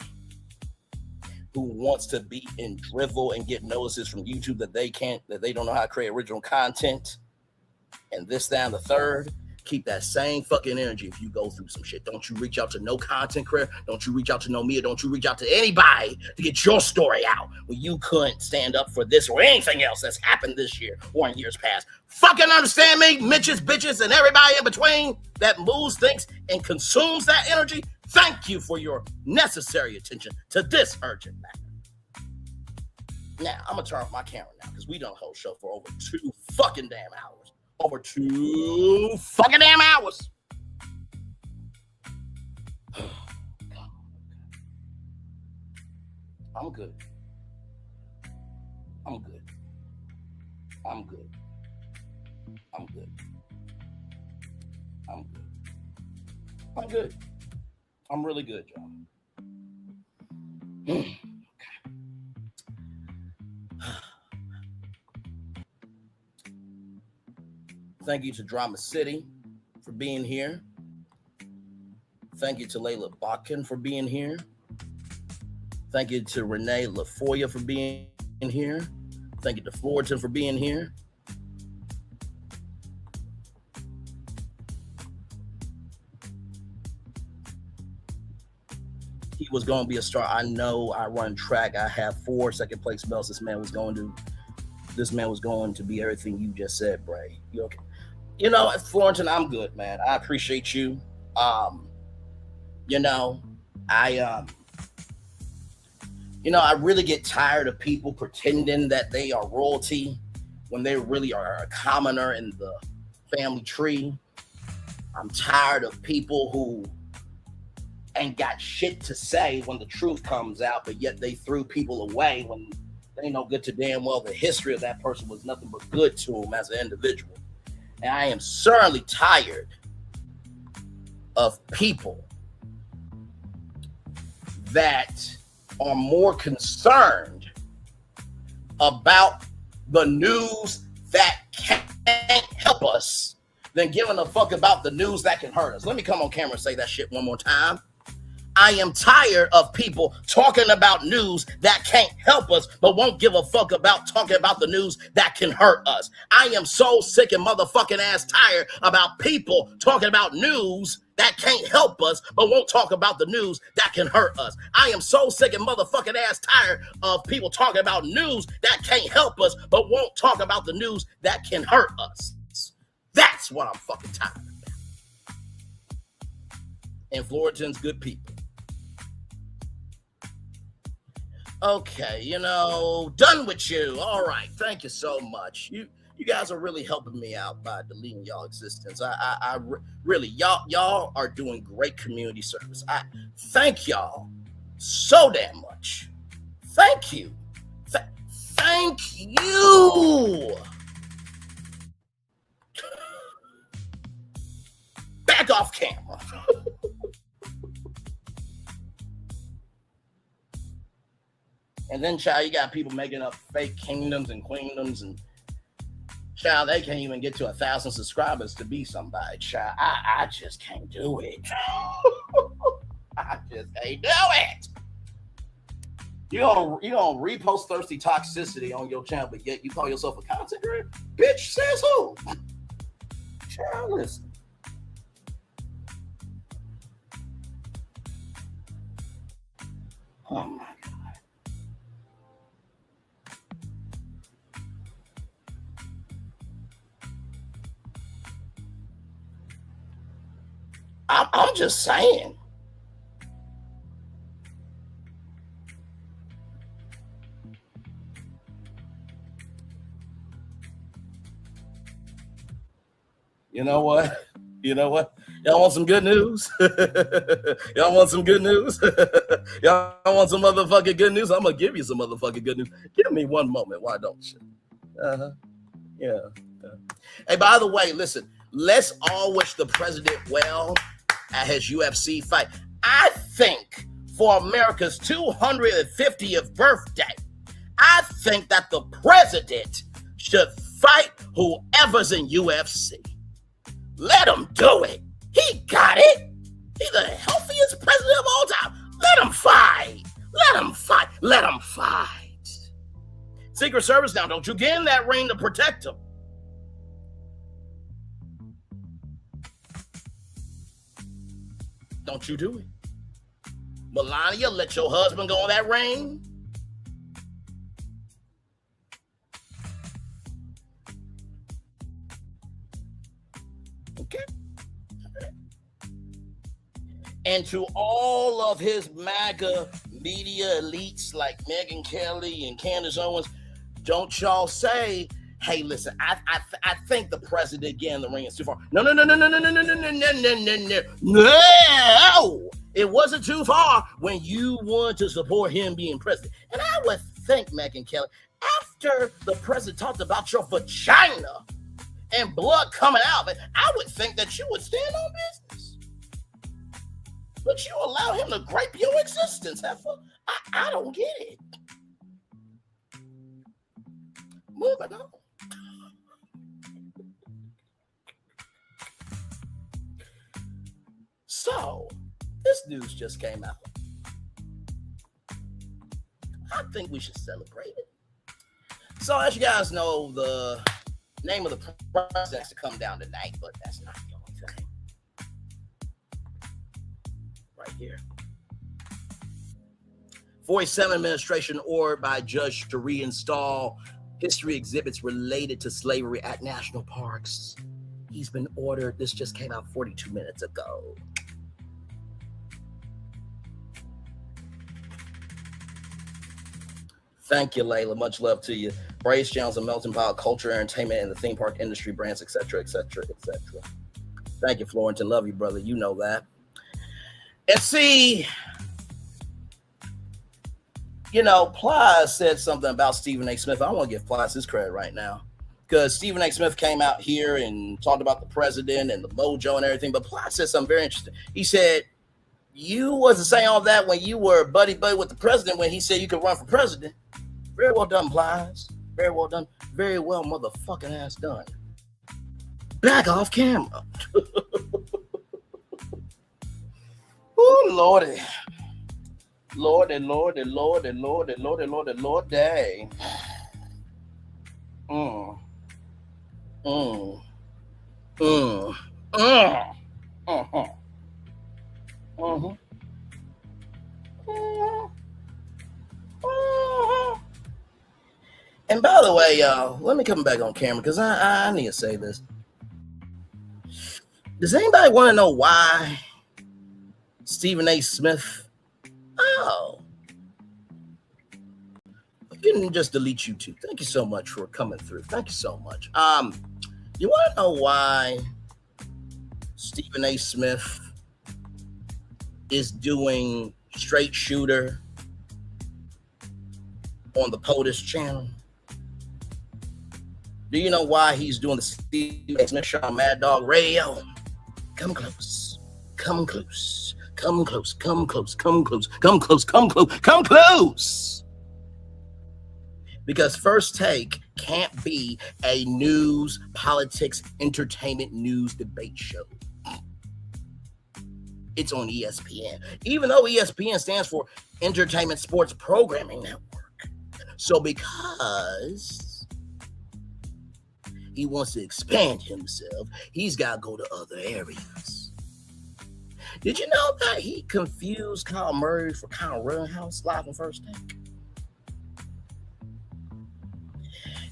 [SPEAKER 2] who wants to be in drivel and get notices from YouTube that they don't know how to create original content, and this, that, and the third, keep that same fucking energy if you go through some shit. Don't you reach out to no content creator. Don't you reach out to no media. Don't you reach out to anybody to get your story out when you couldn't stand up for this or anything else that's happened this year or in years past. Fucking understand me, Mitches, bitches, and everybody in between that moves, thinks, and consumes that energy. Thank you for your necessary attention to this urgent matter. Now, I'm going to turn off my camera now because we done a whole show for over 2 fucking damn hours. over 2 fucking damn hours. I'm good. I'm good. I'm good. I'm good. I'm good. I'm good. I'm really good, y'all. Thank you to Drama City for being here. Thank you to Layla Bakken for being here. Thank you to Renee LaFoya for being here. Thank you to Fullerton for being here. He was going to be a star. I know I run track. I have 4 second place belts. This man was going to be everything you just said, Bray. You okay? You know, Fullerton, I'm good, man. I appreciate you. I really get tired of people pretending that they are royalty when they really are a commoner in the family tree. I'm tired of people who ain't got shit to say when the truth comes out, but yet they threw people away when they know good to damn well the history of that person was nothing but good to them as an individual. And I am certainly tired of people that are more concerned about the news that can't help us than giving a fuck about the news that can hurt us. Let me come on camera and say that shit one more time. I am tired of people talking about news that can't help us, but won't give a fuck about talking about the news that can hurt us. I am so sick and motherfucking ass tired about people talking about news that can't help us, but won't talk about the news that can hurt us. I am so sick and motherfucking ass tired of people talking about news that can't help us, but won't talk about the news that can hurt us. That's what I'm fucking tired of. And Fullerton's good people. Okay, done with you. All right, thank you so much. You guys are really helping me out by deleting y'all existence. I really, y'all are doing great community service. I thank y'all so damn much. Thank you. Thank you. Back off camera. And then, child, you got people making up fake kingdoms and queendoms, and child, they can't even get to 1,000 subscribers to be somebody. Child, I just can't do it. I just can't do it. You don't repost thirsty toxicity on your channel, but yet you call yourself a content creator? Bitch, says who? Child, listen. Oh my. I'm just saying. You know what? Y'all want some good news? Y'all want some good news? Y'all want some motherfucking good news? I'm going to give you some motherfucking good news. Give me one moment. Why don't you? Yeah. Hey, by the way, listen. Let's all wish the president well at his UFC fight. I think for America's 250th birthday, I think that the president should fight whoever's in UFC. Let him do it. He got it. He's the healthiest president of all time. Let him fight. Let him fight. Let him fight. Secret Service, now don't you get in that ring to protect him. Don't you do it. Melania, let your husband go in that ring. Okay. And to all of his MAGA media elites like Megyn Kelly and Candace Owens, don't y'all say hey, listen, I think the president getting the ring is too far. No. No, it wasn't too far when you wanted to support him being president. And I would think, Megyn Kelly, after the president talked about your vagina and blood coming out of it, I would think that you would stand on business. But you allow him to grape your existence, heifer. I don't get it. Moving on. So, this news just came out. I think we should celebrate it. So, as you guys know, the name of the president has to come down tonight, but that's not the only thing. Right here. 47 administration ordered by judge to reinstall history exhibits related to slavery at national parks. He's been ordered. This just came out 42 minutes ago. Thank you, Layla. Much love to you. Brace Jones, a melting pot of culture, entertainment, and the theme park industry brands, etc., etc., etc. Thank you, Florentin. Love you, brother. You know that. And see, you know, Plies said something about Stephen A. Smith. I want to give Plies his credit right now because Stephen A. Smith came out here and talked about the president and the mojo and everything. But Plies said something very interesting. He said, you wasn't saying all that when you were buddy with the president when he said you could run for president. Very well done, Plies. Very well done. Very well motherfucking ass done. Back off camera. Oh, Lordy. Lordy, Lordy, Lordy, Lordy, Lordy, Lordy, Lordy. And by the way, y'all, let me come back on camera because I need to say this. Does anybody want to know why Stephen A. Smith? Oh, you can just delete YouTube. Thank you so much for coming through. Thank you so much. You want to know why Stephen A. Smith is doing Straight Shooter on the POTUS channel? Do you know why he's doing the Stephen A. Smith show on Mad Dog Radio? Come close. Come close. Come close. Come close. Come close. Come close. Come close. Come close. Because First Take can't be a news, politics, entertainment, news debate show. It's on ESPN. Even though ESPN stands for Entertainment Sports Programming Network. So because he wants to expand himself, he's got to go to other areas. Did you know that he confused Kyle Murray for Kyle Rittenhouse live on First Take?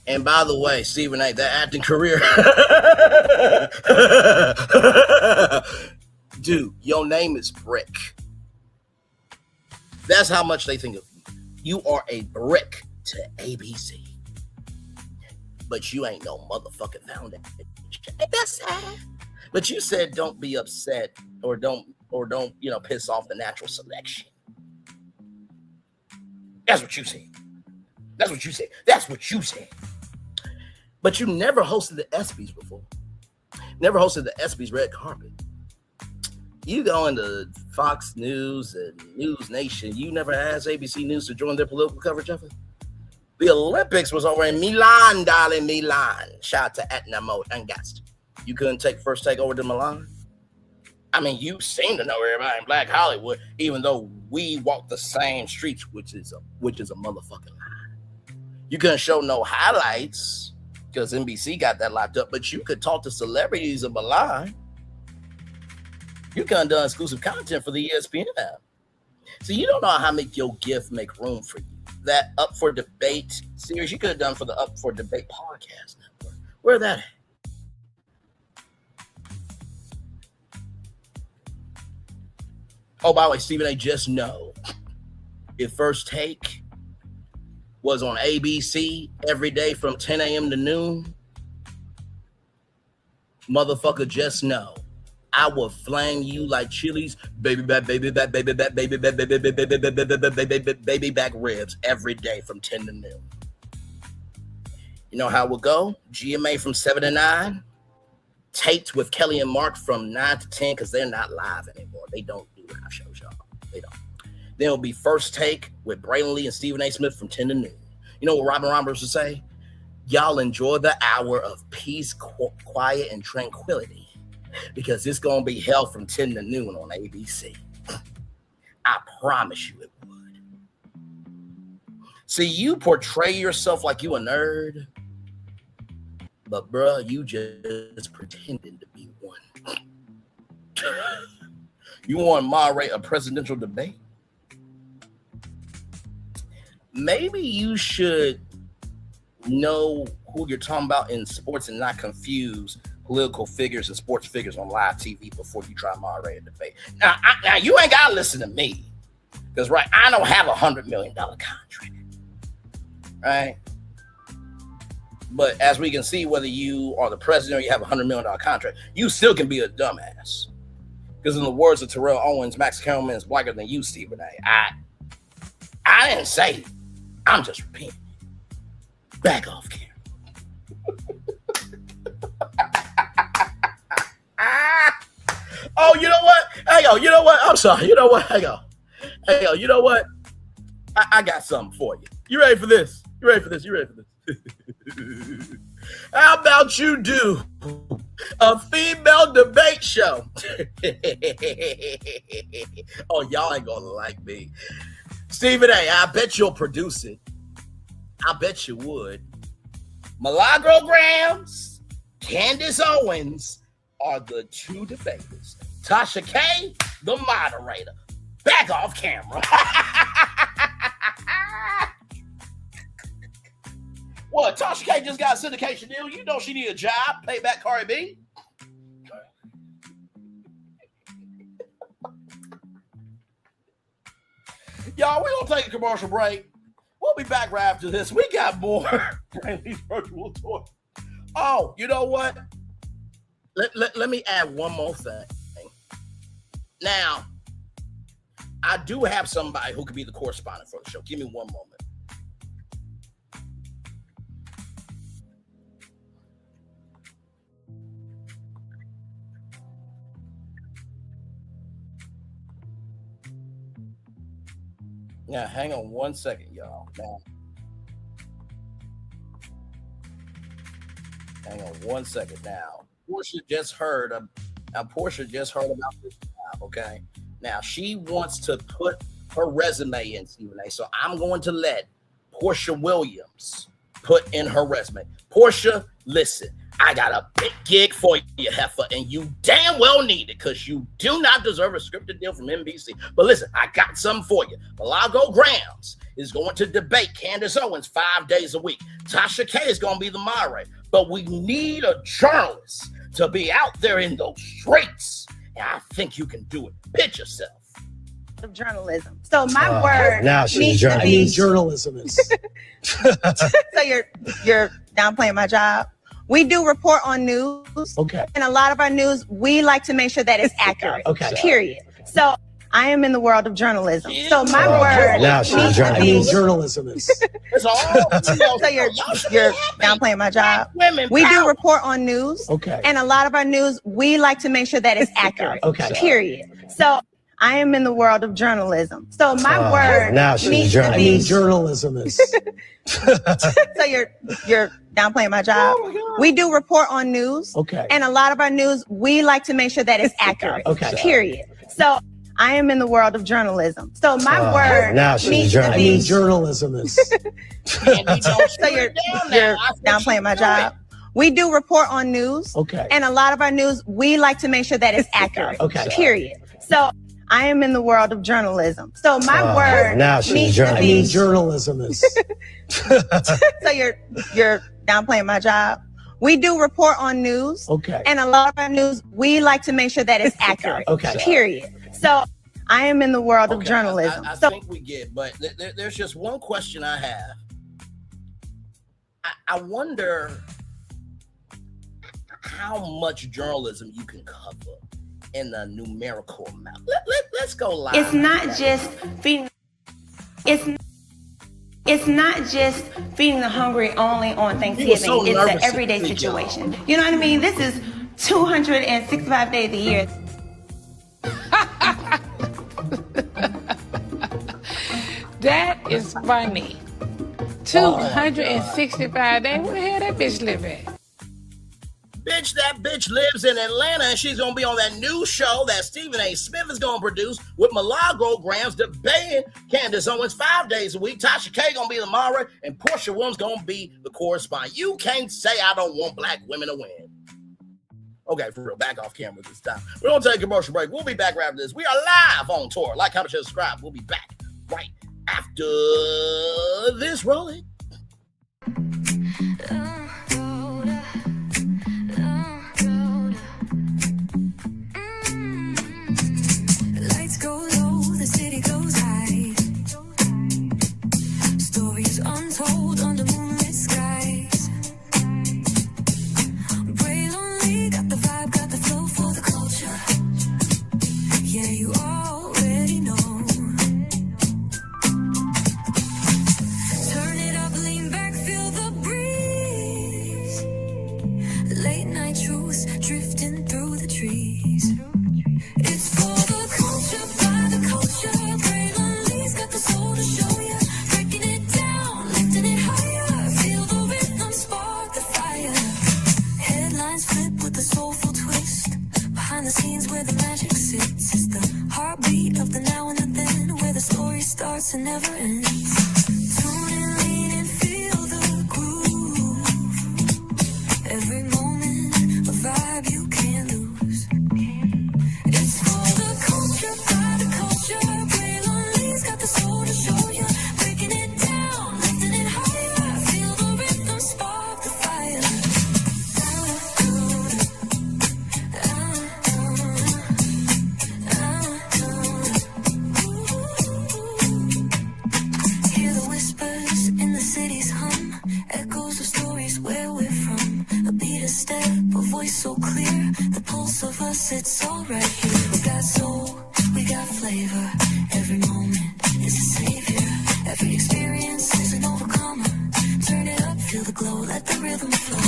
[SPEAKER 2] And by the way, Stephen A., that acting career. Dude, your name is Brick. That's how much they think of you. You are a brick to ABC. But you ain't no motherfucking foundation. That's sad. But you said don't be upset or don't piss off the natural selection. That's what you said. That's what you said. That's what you said. But you never hosted the ESPYs before. Never hosted the ESPYs red carpet. You go into Fox News and News Nation. You never asked ABC News to join their political coverage of it. The Olympics was over in Milan, darling, Milan. Shout out to Etna Mode and Gast. You couldn't take First Take over to Milan? I mean, you seem to know everybody in Black Hollywood, even though we walk the same streets, which is a motherfucking lie. You couldn't show no highlights because NBC got that locked up, but you could talk to celebrities of Milan. You could have done exclusive content for the ESPN app. So you don't know how to make your gift make room for you. That Up for Debate series you could have done for the Up for Debate podcast network. Where that at? Oh, by the way, Stephen A., just know if First Take was on ABC every day from 10 a.m. to noon, motherfucker, just know I will flame you like Chili's baby back ribs every day from 10 to noon. You know how it will go? GMA from 7 to 9. Taped with Kelly and Mark from 9 to 10 because they're not live anymore. They don't do live shows, y'all. They don't. Then it'll be First Take with Braylon Lee and Stephen A. Smith from 10 to noon. You know what Robin Roberts would say? Y'all enjoy the hour of peace, quiet, and tranquility because it's going to be hell from 10 to noon on ABC. I promise you it would. See, you portray yourself like you a nerd, but bruh, you just pretending to be one. You want to moderate a presidential debate? Maybe you should know who you're talking about in sports and not confuse political figures and sports figures on live TV before you try to moderate a debate. Now you ain't got to listen to me because, right, I don't have $100 million contract, right? But as we can see, whether you are the president or you have a $100 million contract, you still can be a dumbass. Because in the words of Terrell Owens, Max Kellerman is blacker than you, Stephen A. I didn't say it. I'm just repeating. Back off, camera. Oh, you know what? Hang on. You know what? I'm sorry. You know what? Hang on. You know what? I got something for you. You ready for this? You ready for this? How about you do a female debate show? Oh, y'all ain't gonna like me. Stephen A., I bet you'll produce it. I bet you would. Milagro Grams, Candace Owens are the two debaters. Tasha K., the moderator. Back off camera. What? Tasha K just got a syndication deal. You know she need a job. Pay back Cardi B. Y'all, we're going to take a commercial break. We'll be back right after this. We got more Brayley's virtual tour. Oh, you know what? Let me add one more thing. Now, I do have somebody who could be the correspondent for the show. Give me one moment. Now, hang on one second, y'all. Now, hang on one second. Now, Portia just heard about this job, okay? Now, she wants to put her resume in, Stephen A. So I'm going to let Portia Williams put in her resume. Portia, listen, I got a big gig for you, heifer, and you damn well need it because you do not deserve a scripted deal from NBC. But listen, I got something for you. Milagro Grams is going to debate Candace Owens 5 days a week. Tasha K is going to be the moderator. But we need a journalist to be out there in those streets. And I think you can do it. Pitch yourself.
[SPEAKER 16] Of journalism. So my word
[SPEAKER 17] now she's
[SPEAKER 16] needs
[SPEAKER 17] a
[SPEAKER 16] to
[SPEAKER 17] journalist.
[SPEAKER 16] be
[SPEAKER 17] I mean, journalism is.
[SPEAKER 16] So you're downplaying my job. We do report on news.
[SPEAKER 17] Okay.
[SPEAKER 16] And a lot of our news, we like to make sure that it's accurate.
[SPEAKER 17] Okay.
[SPEAKER 16] Period. So I am in the world of journalism. So my word
[SPEAKER 17] now she's a
[SPEAKER 16] needs to
[SPEAKER 17] journalist. I
[SPEAKER 16] be.
[SPEAKER 17] mean, journalism is.
[SPEAKER 2] It's all.
[SPEAKER 16] So you're downplaying my job. We do report on news.
[SPEAKER 17] Okay.
[SPEAKER 16] And a lot of our news, we like to make sure that it's accurate.
[SPEAKER 17] Okay.
[SPEAKER 16] Period. So I am in the world of journalism. So my word
[SPEAKER 17] now she's
[SPEAKER 16] needs
[SPEAKER 17] a
[SPEAKER 16] to
[SPEAKER 17] journalist.
[SPEAKER 16] be.
[SPEAKER 17] I mean, journalism is.
[SPEAKER 16] So you're downplaying my job. We do report on news.
[SPEAKER 17] Okay.
[SPEAKER 16] And a lot of our news, we like to make sure that it's accurate.
[SPEAKER 17] Okay.
[SPEAKER 16] Period. So I am in the world of journalism. So my word
[SPEAKER 17] now she's
[SPEAKER 16] needs
[SPEAKER 17] a
[SPEAKER 16] to
[SPEAKER 17] journalist. I
[SPEAKER 16] be.
[SPEAKER 17] mean, journalism is.
[SPEAKER 16] So you're downplaying my job. We do report on news.
[SPEAKER 17] Okay.
[SPEAKER 16] And a lot of our news, we like to make sure that it's accurate.
[SPEAKER 17] Okay.
[SPEAKER 16] Period. So I am in the world of journalism. So my word
[SPEAKER 17] now she's a
[SPEAKER 16] needs to
[SPEAKER 17] journalist. I mean,
[SPEAKER 16] be.
[SPEAKER 17] journalism is.
[SPEAKER 16] So you're downplaying my job. We do report on news.
[SPEAKER 17] Okay.
[SPEAKER 16] And a lot of our news, we like to make sure that it's accurate.
[SPEAKER 17] Okay.
[SPEAKER 16] Period. So I am in the world of journalism.
[SPEAKER 2] I
[SPEAKER 16] So
[SPEAKER 2] think we get, but there's just one question I have. I wonder how much journalism you can cover in a numerical amount. Let's go live.
[SPEAKER 18] It's not just feeding. It's not just feeding the hungry only on Thanksgiving.
[SPEAKER 2] So
[SPEAKER 18] it's an everyday situation. You know what I mean? This is 265 days a year.
[SPEAKER 19] That is funny. 265 days. Where the hell that bitch live at?
[SPEAKER 2] Bitch, that bitch lives in Atlanta, and she's going to be on that new show that Stephen A. Smith is going to produce with Milagro Grams debating Candace Owens 5 days a week. Tasha K going to be the moderator, and Portia Williams going to be the correspondent. You can't say I don't want black women to win. Okay, for real, back off camera this time. We're going to take a commercial break. We'll be back right after this. We are live on tour. Like, comment, share, subscribe. We'll be back right after this. Rolling.
[SPEAKER 1] Lights go low, the city goes high. Stories untold under moonlit skies. Pray lonely, got the vibe, got the flow for the culture. Yeah, you already know. Turn it up, lean back, feel the breeze. Late night truths drifting through the trees. It's for the culture, by the culture. Braylon got the soul to show ya. Breaking it down, lifting it higher. Feel the rhythm, spark the fire. Headlines flip with a soulful twist. Behind the scenes where the magic sits. It's the heartbeat of the now and the then. Where the story starts and never ends. Tune in, lean and feel the groove. Every moment, a vibe you can't lose. It's for the culture, by the culture. Braylon got the soul to show ya. Breaking it down, lifting it higher. Feel the rhythm, spark the fire. Hear the whispers in the city's hum. Echoes of stories where we're from. A beat, a step, a voice so clear. The pulse of us, it's all right here. We got soul, we got flavor. Every moment is a savior. Every experience is an overcomer. Turn it up, feel the glow, let the rhythm flow.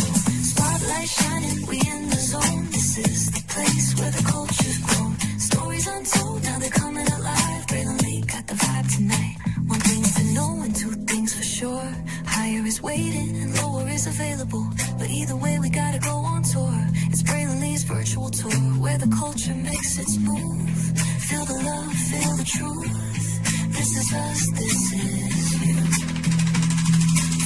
[SPEAKER 1] Spotlight shining, we in the zone. This is the place where the culture's grown. Stories untold, now they're coming alive. Braylon Lee got the vibe tonight. One thing to know and two things for sure. Higher is waiting and lower is available. But either way, we gotta go on tour. It's Braylon Lee's virtual tour, where the culture makes its move. Feel the love, feel the truth. This is us, this is you.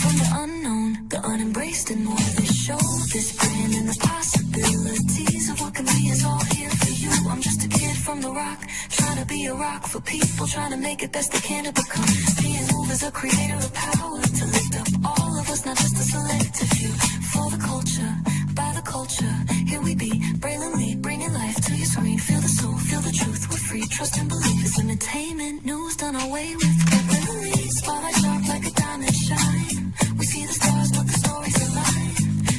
[SPEAKER 1] From the unknown, the unembraced and more. This show, this brand and the possibilities of what can be is all here for you. I'm just a kid from the rock, trying to be a rock for people, trying to make it best they can to become. Being moved as a creator of power to lift up all of us, not just a selective few. For the culture, by the culture, here we be. Braylon Lee, bringing life to your screen. Feel the soul, feel the truth. We're free, trust and believe. It's entertainment, news done away with. Braylon Lee, spotlight sharp like a diamond shine. We see the stars, but the stories align.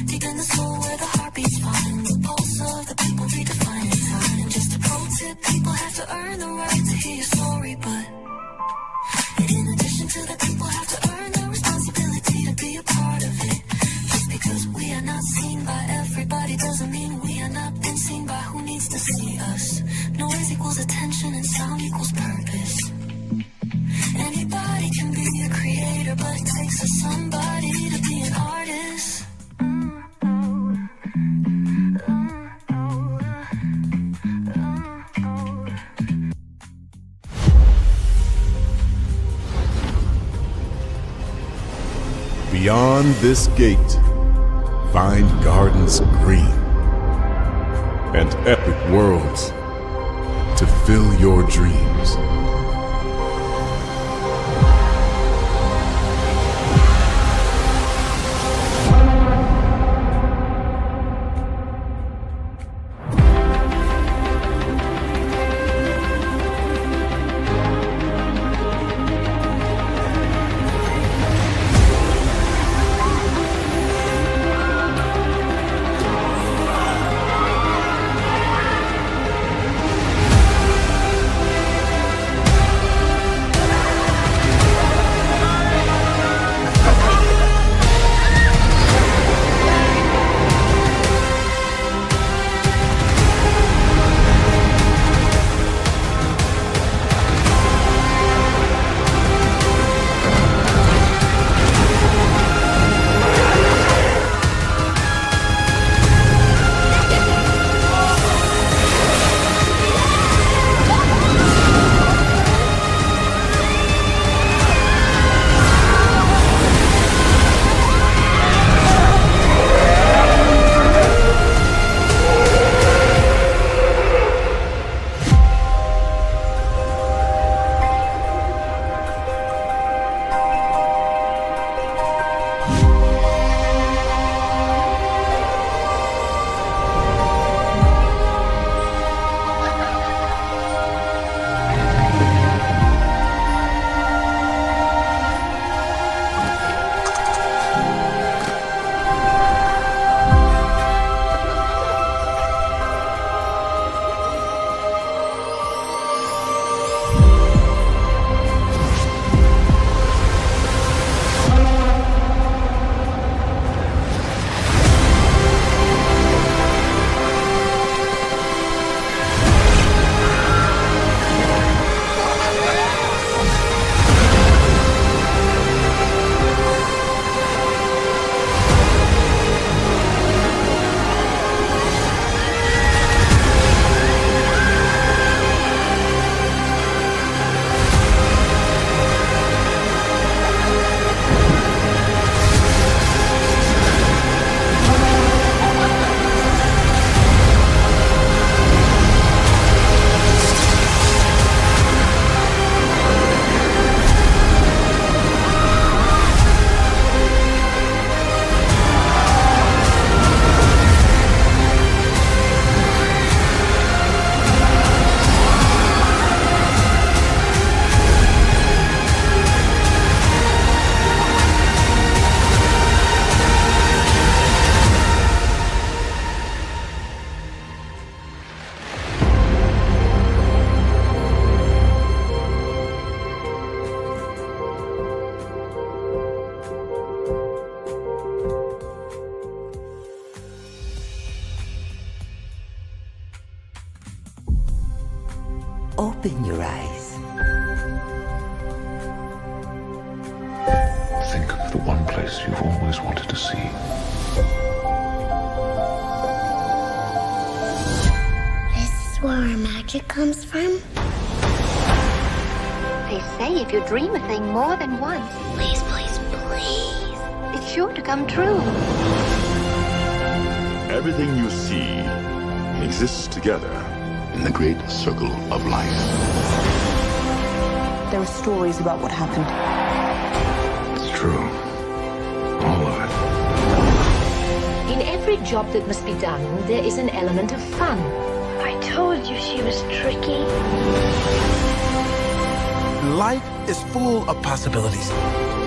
[SPEAKER 1] Deep in the soul where the heartbeats find. The pulse of the people redefining time. Just a pro tip, people have to earn the right to hear your story, but in addition to that, people have to earn the responsibility to be a part of it. Just because we are not seen by everybody doesn't mean we are not been seen by who needs to see us. Noise equals attention and sound equals purpose. Anybody can be a creator, but it takes a somebody to be an artist.
[SPEAKER 20] Beyond this gate, find gardens green and epic worlds to fill your dreams.
[SPEAKER 21] Open your eyes.
[SPEAKER 22] Think of the one place you've always wanted to see.
[SPEAKER 23] This is where our magic comes from?
[SPEAKER 24] They say if you dream a thing more than once,
[SPEAKER 23] Please, please, please.
[SPEAKER 24] it's sure to come true.
[SPEAKER 20] Everything you see exists together in the great circle of life.
[SPEAKER 25] There are stories about what happened.
[SPEAKER 22] It's true. All of it.
[SPEAKER 24] In every job that must be done, there is an element of fun.
[SPEAKER 23] I told you she was tricky.
[SPEAKER 26] Life is full of possibilities.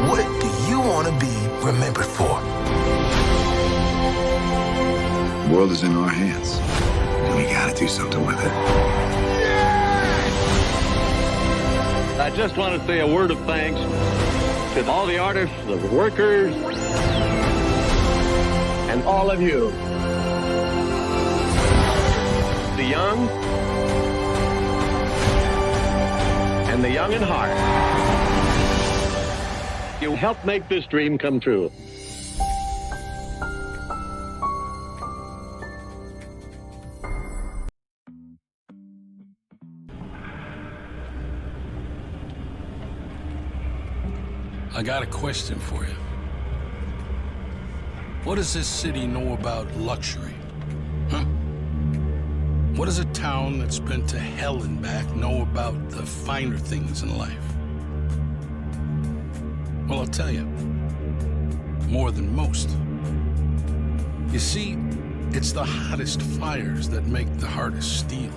[SPEAKER 26] What do you want to be remembered for?
[SPEAKER 22] The world is in our hands, and we gotta do something with it.
[SPEAKER 27] I just want to say a word of thanks to all the artists, the workers, and all of you. The young and the young in heart. You helped make this dream come true.
[SPEAKER 28] I got a question for you. What does this city know about luxury? Huh? What does a town that's been to hell and back know about the finer things in life? Well, I'll tell you. More than most. You see, it's the hottest fires that make the hardest steel.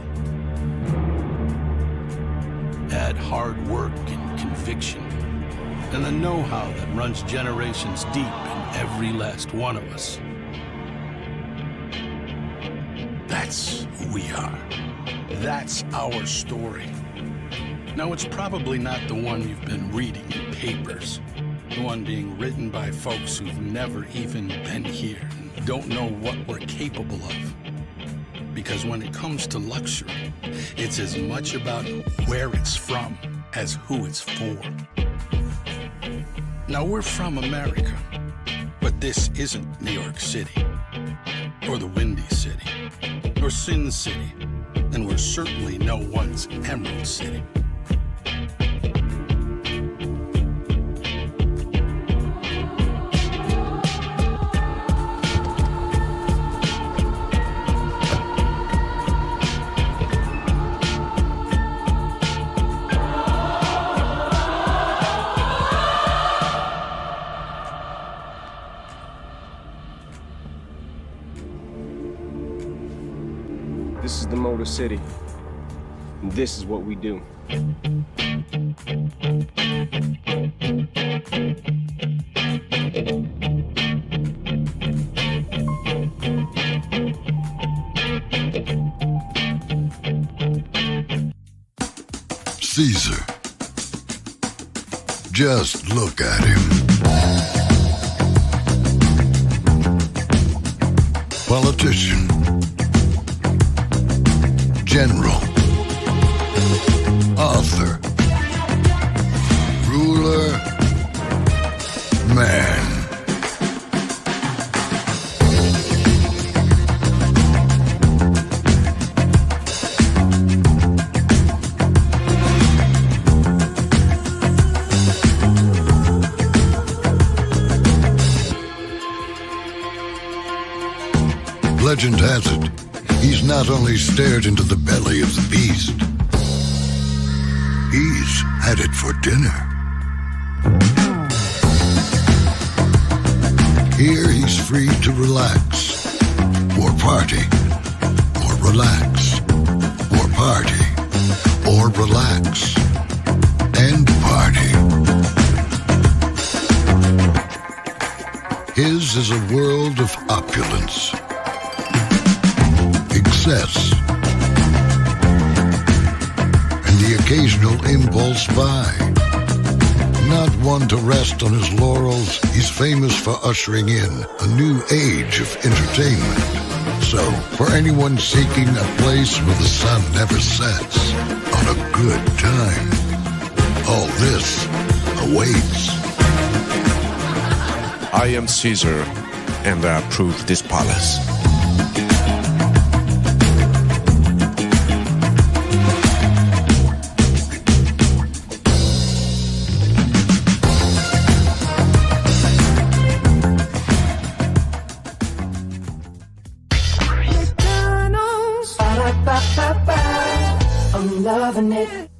[SPEAKER 28] Add hard work and conviction, and the know-how that runs generations deep in every last one of us. That's who we are. That's our story. Now, it's probably not the one you've been reading in papers. The one being written by folks who've never even been here and don't know what we're capable of. Because when it comes to luxury, it's as much about where it's from as who it's for. Now, we're from America, but this isn't New York City, or the Windy City, or Sin City, and we're certainly no one's Emerald City.
[SPEAKER 29] This is the Motor City, and this is what we do.
[SPEAKER 30] Caesar. Just look at him. Politician. General. Author. Ruler. Man. Legend has it, he's not only stared into the belly of the beast, he's had it for dinner. Here he's free to relax, or party, or relax, or party, or relax, and party. His is a world of opulence, excess, and the occasional impulse buy. Not one to rest on his laurels, he's famous for ushering in a new age of entertainment. So, for anyone seeking a place where the sun never sets, on a good time. All this awaits.
[SPEAKER 3] I am Caesar, and I approve this palace.
[SPEAKER 25] I'm loving it.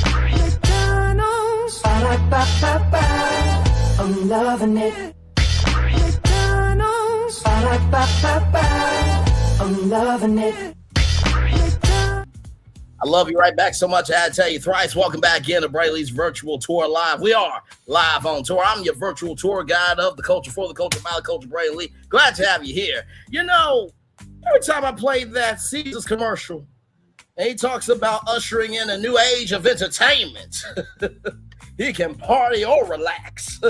[SPEAKER 25] McDonald's. I'm loving it. McDonald's. I'm loving it.
[SPEAKER 2] I love you right back so much. I had to tell you thrice. Welcome back in to Brayley's Virtual Tour Live. We are live on tour. I'm your virtual tour guide of the culture, for the culture, by the culture, Brayley. Glad to have you here. You know, every time I play that Caesar's commercial, and he talks about ushering in a new age of entertainment. He can party or relax.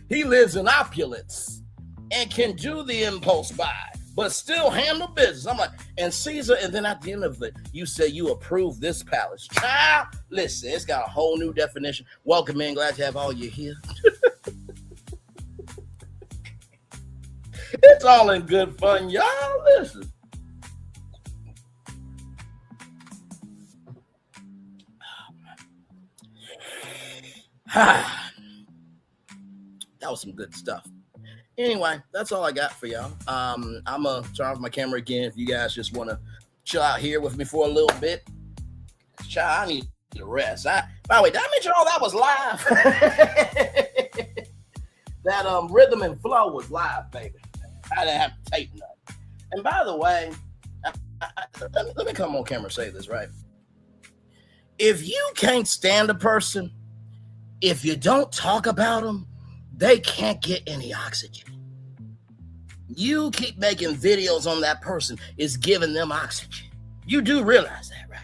[SPEAKER 2] He lives in opulence and can do the impulse buy, but still handle business. I'm like, and Caesar, and then at the end of it, you say you approve this palace. Child, listen, it's got a whole new definition. Welcome in, glad to have all you here. It's all in good fun, y'all. Listen. That was some good stuff. Anyway, that's all I got for y'all. I'm gonna turn off my camera again if you guys just want to chill out here with me for a little bit. Child, I need to rest. By the way, did I mention all that was live? That rhythm and flow was live, baby. I didn't have to tape nothing. And by the way, let me come on camera and say this, right? If you can't stand a person, if you don't talk about them, they can't get any oxygen. You keep making videos on that person is giving them oxygen. You do realize that, right?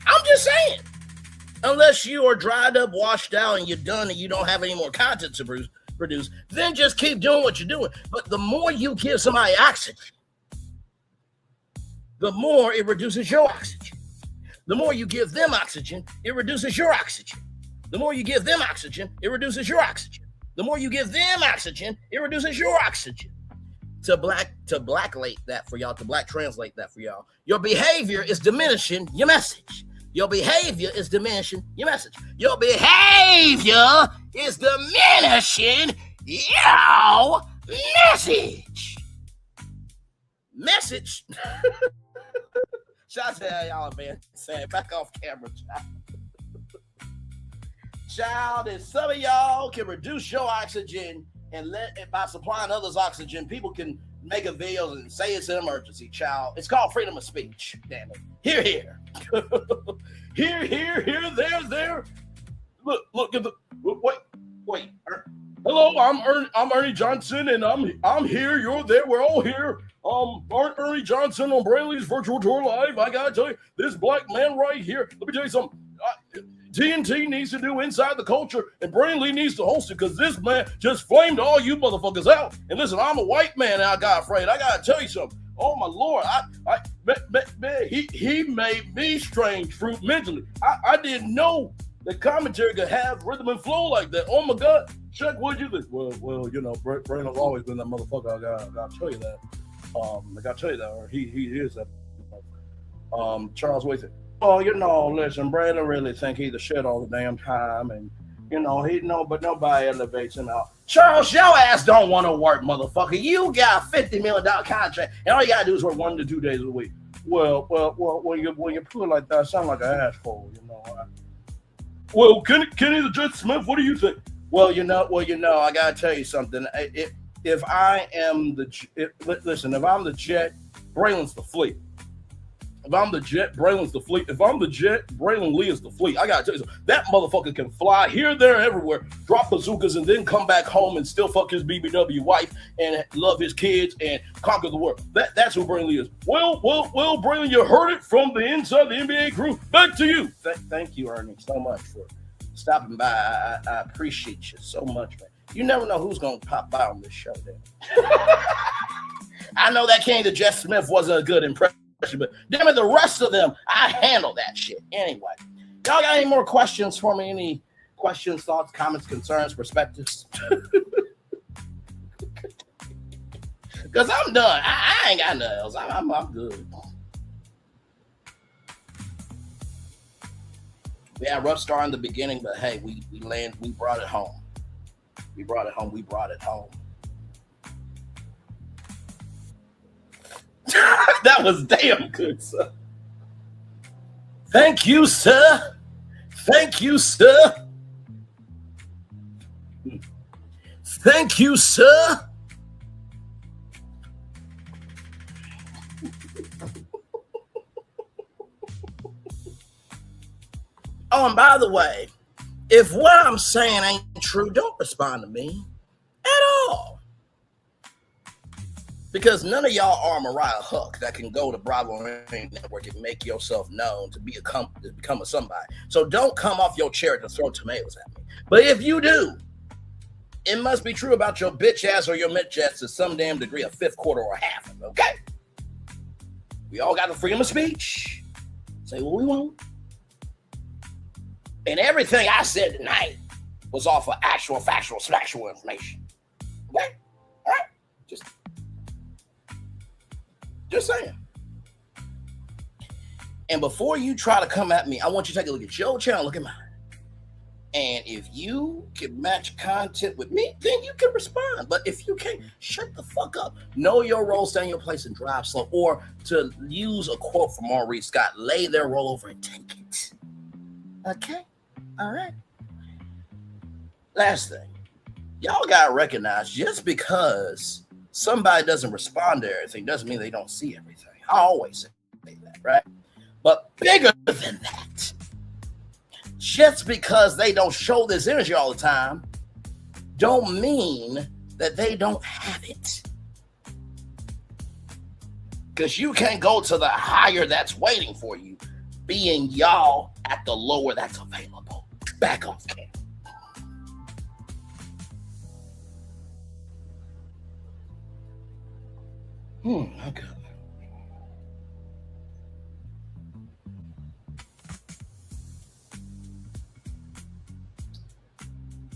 [SPEAKER 2] I'm just saying. Unless you are dried up, washed out, and you're done and you don't have any more content to produce, then just keep doing what you're doing. But the more you give somebody oxygen, the more it reduces your oxygen. The more you give them oxygen, it reduces your oxygen. The more you give them oxygen, it reduces your oxygen. The more you give them oxygen, it reduces your oxygen. To black translate that for y'all. Your behavior is diminishing your message. Your behavior is diminishing your message. Your behavior is diminishing your message. Message. Shout out to y'all, man. Saying back off camera, child. Child, if some of y'all can reduce your oxygen and by supplying others oxygen, people can make a video and say it's an emergency, child. It's called freedom of speech. Damn it. Here. Here, there. Look at the wait. Hello, I'm Ernie Johnson, and I'm here. You're there. We're all here. Ernie Johnson on Brayley's Virtual Tour Live. I gotta tell you, this black man right here. Let me tell you something. TNT needs to do Inside the Culture, and Brayley needs to host it because this man just flamed all you motherfuckers out. And listen, I'm a white man, and I got afraid. I gotta tell you something. Oh my Lord, he made me strange fruit mentally. I didn't know the commentary could have rhythm and flow like that. Oh my God, Chuck, what'd you think? Well, you know, Braylon's always been that motherfucker. I gotta tell you that. I gotta tell you that, or he is that. Charles Waithe. Oh, you know, listen, Braylon really think he's the shit all the damn time, and you know but nobody elevates him out. Charles, your ass don't want to work, motherfucker. You got a $50 million contract, and all you gotta do is work 1 to 2 days a week. Well, when you put it like that, it sounds like an asshole, you know. Well, Kenny the Jet Smith, what do you think? Well, you know, I gotta tell you something. If I'm the jet, Braylon's the fleet. If I'm the jet, Braylon's the fleet. If I'm the jet, Braylon Lee is the fleet. I gotta tell you something. That motherfucker can fly here, there, everywhere, drop bazookas, and then come back home and still fuck his BBW wife and love his kids and conquer the world. That's who Braylon Lee is. Well, Braylon, you heard it from the inside the NBA crew. Back to you. Thank you, Ernie, so much for stopping by. I appreciate you so much, man. You never know who's gonna pop by on this show, then. I know that Kenny the Jet Smith wasn't a good impression, but damn it, the rest of them, I handle that shit. Anyway, Y'all got any more questions for me? Any questions, thoughts, comments, concerns, perspectives? Because I'm done. I ain't got nothing else. I'm good. We had a rough start in the beginning, but hey, we brought it home. We brought it home. That was damn good, sir. Thank you, sir. Thank you, sir. Thank you, sir. Oh, and by the way, if what I'm saying ain't true, don't respond to me at all. Because none of y'all are Mariah Huck that can go to Bravo Network and make yourself known to become a somebody. So don't come off your chair to throw tomatoes at me. But if you do, it must be true about your bitch ass or your mitch ass to some damn degree, a fifth, quarter, or half of it, okay? We all got the freedom of speech. Say what we want. And everything I said tonight was off of actual, factual information. Okay? All right? Just saying. And before you try to come at me, I want you to take a look at your channel, look at mine. And if you can match content with me, then you can respond. But if you can't, shut the fuck up. Know your role, stay in your place, and drive slow. Or to use a quote from Maurice Scott, lay their role over and take it. Okay? All right. Last thing. Y'all got to recognize just because somebody doesn't respond to everything doesn't mean they don't see everything. I always say that, right? But bigger than that, just because they don't show this energy all the time don't mean that they don't have it. Because you can't go to the higher that's waiting for you, being y'all at the lower that's available. Back off, Cam. Okay.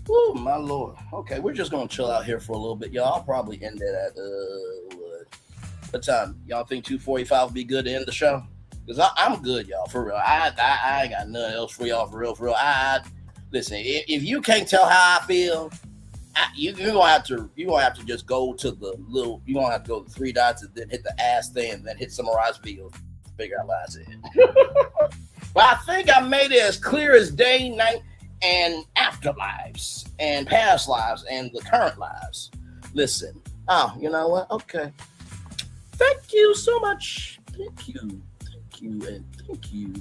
[SPEAKER 2] Oh my Lord. Okay, we're just gonna chill out here for a little bit, y'all. I'll probably end it at what time? Y'all think 2:45 would be good to end the show? Because I'm good, y'all, for real. I ain't got nothing else for y'all, for real. Listen, if you can't tell how I feel, you're gonna have to just go to the little. You're gonna have to go to the three dots and then hit the ass thing and then hit summarize videos to figure out what I said. But I think I made it as clear as day, night, and afterlives, and past lives, and the current lives. Listen. Oh, you know what? Okay. Thank you so much. Thank you, and thank you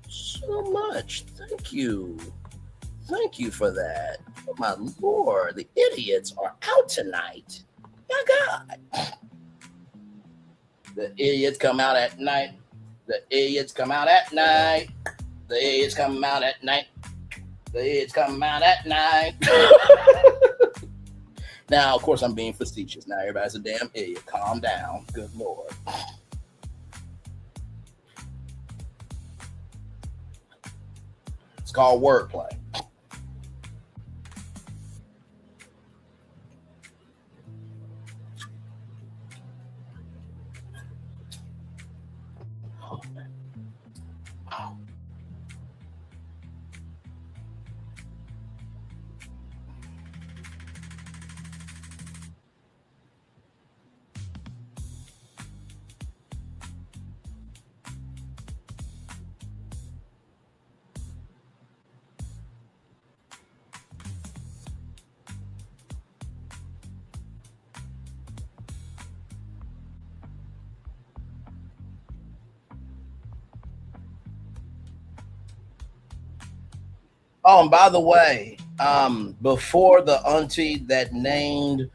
[SPEAKER 2] so much. Thank you. Thank you for that. Oh my Lord, the idiots are out tonight. My God. The idiots come out at night. The idiots come out at night. The idiots come out at night. The idiots come out at night. Now, of course, I'm being facetious. Now, everybody's a damn idiot. Calm down. Good Lord. It's called wordplay. Oh, and by the way, before the auntie that named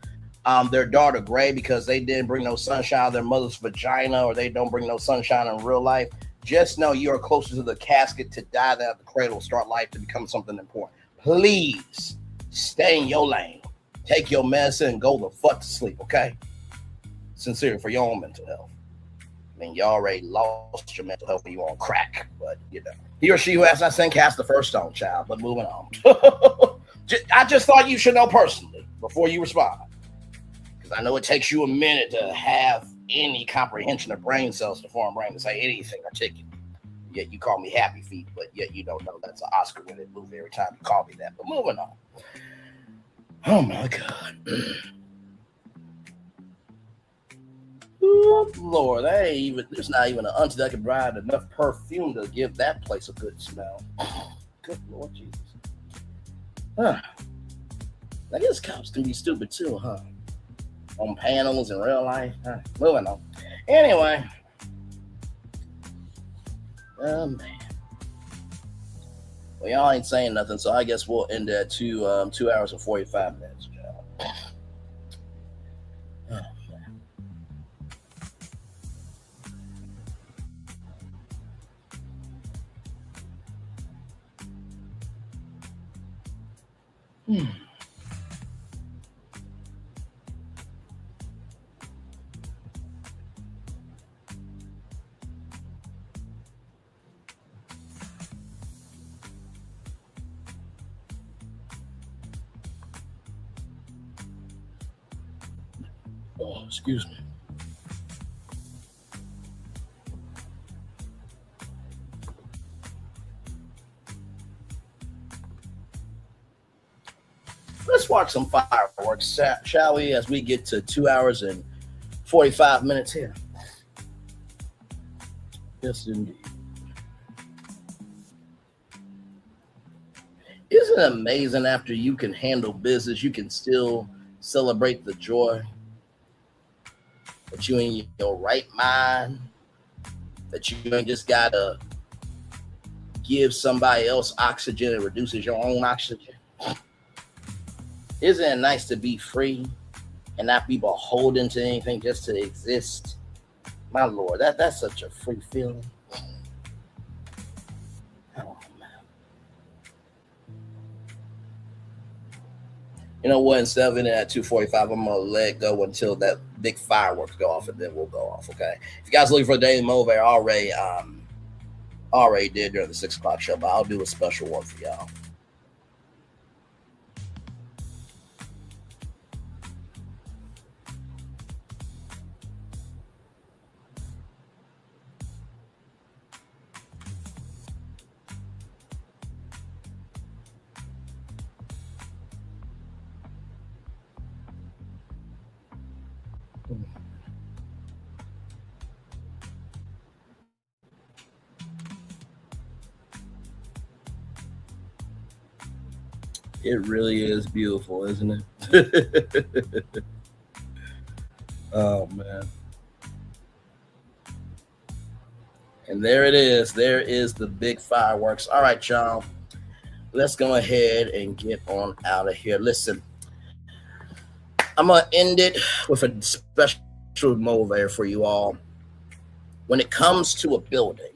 [SPEAKER 2] their daughter Gray because they didn't bring no sunshine out of their mother's vagina, or they don't bring no sunshine in real life, just know you are closer to the casket to die than at the cradle, start life to become something important. Please stay in your lane. Take your medicine and go the fuck to sleep, okay? Sincerely, for your own mental health. I mean, you already lost your mental health when you on crack, but you know. He or she who has not sinned cast the first stone, child. But moving on. I just thought you should know personally before you respond. Because I know it takes you a minute to have any comprehension of brain cells to form brain to say anything articulate. Yet you call me Happy Feet, but yet you don't know that's an Oscar-winning movie every time you call me that. But moving on. Oh my God. Oh, Lord, there's not even an auntie that can provide enough perfume to give that place a good smell. Good Lord Jesus. Huh. I guess cops can be stupid too, huh? On panels in real life. Huh. Moving on. Anyway. Oh, man. Well, y'all ain't saying nothing, so I guess we'll end at 2 hours and 45 minutes. Oh, man. Oh, excuse me. Let's watch some fireworks, shall we, as we get to 2 hours and 45 minutes here. Yes, indeed. Isn't it amazing after you can handle business, you can still celebrate the joy that you in your right mind, that you ain't just gotta give somebody else oxygen and reduces your own oxygen? Isn't it nice to be free and not be beholden to anything, just to exist? My Lord, that's such a free feeling. Oh, man. You know what? Instead of ending at 2:45, I'm gonna let it go until that big fireworks go off, and then we'll go off. Okay. If you guys are looking for a daily mover, already did during the 6 o'clock show, but I'll do a special one for y'all. It really is beautiful, isn't it? Oh, man. And there it is. There is the big fireworks. All right, y'all. Let's go ahead and get on out of here. Listen, I'm going to end it with a special motivator for you all. When it comes to a building,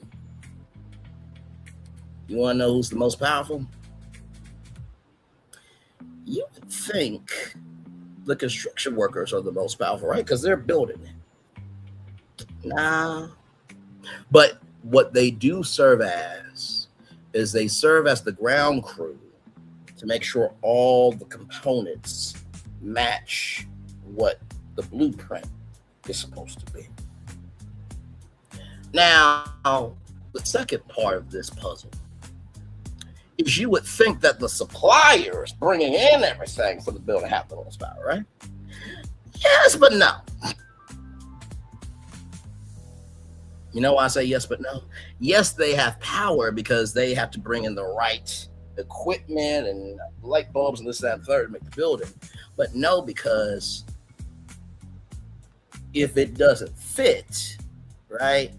[SPEAKER 2] you want to know who's the most powerful? You would think the construction workers are the most powerful, right? Because they're building it. Nah. But what they do serve as is they serve as the ground crew to make sure all the components match what the blueprint is supposed to be. Now, the second part of this puzzle is you would think that the suppliers bringing in everything for the building have the most power, right? Yes, but no. You know why I say yes, but no? Yes, they have power because they have to bring in the right equipment and light bulbs and this, that, and third to make the building. But no, because if it doesn't fit, right,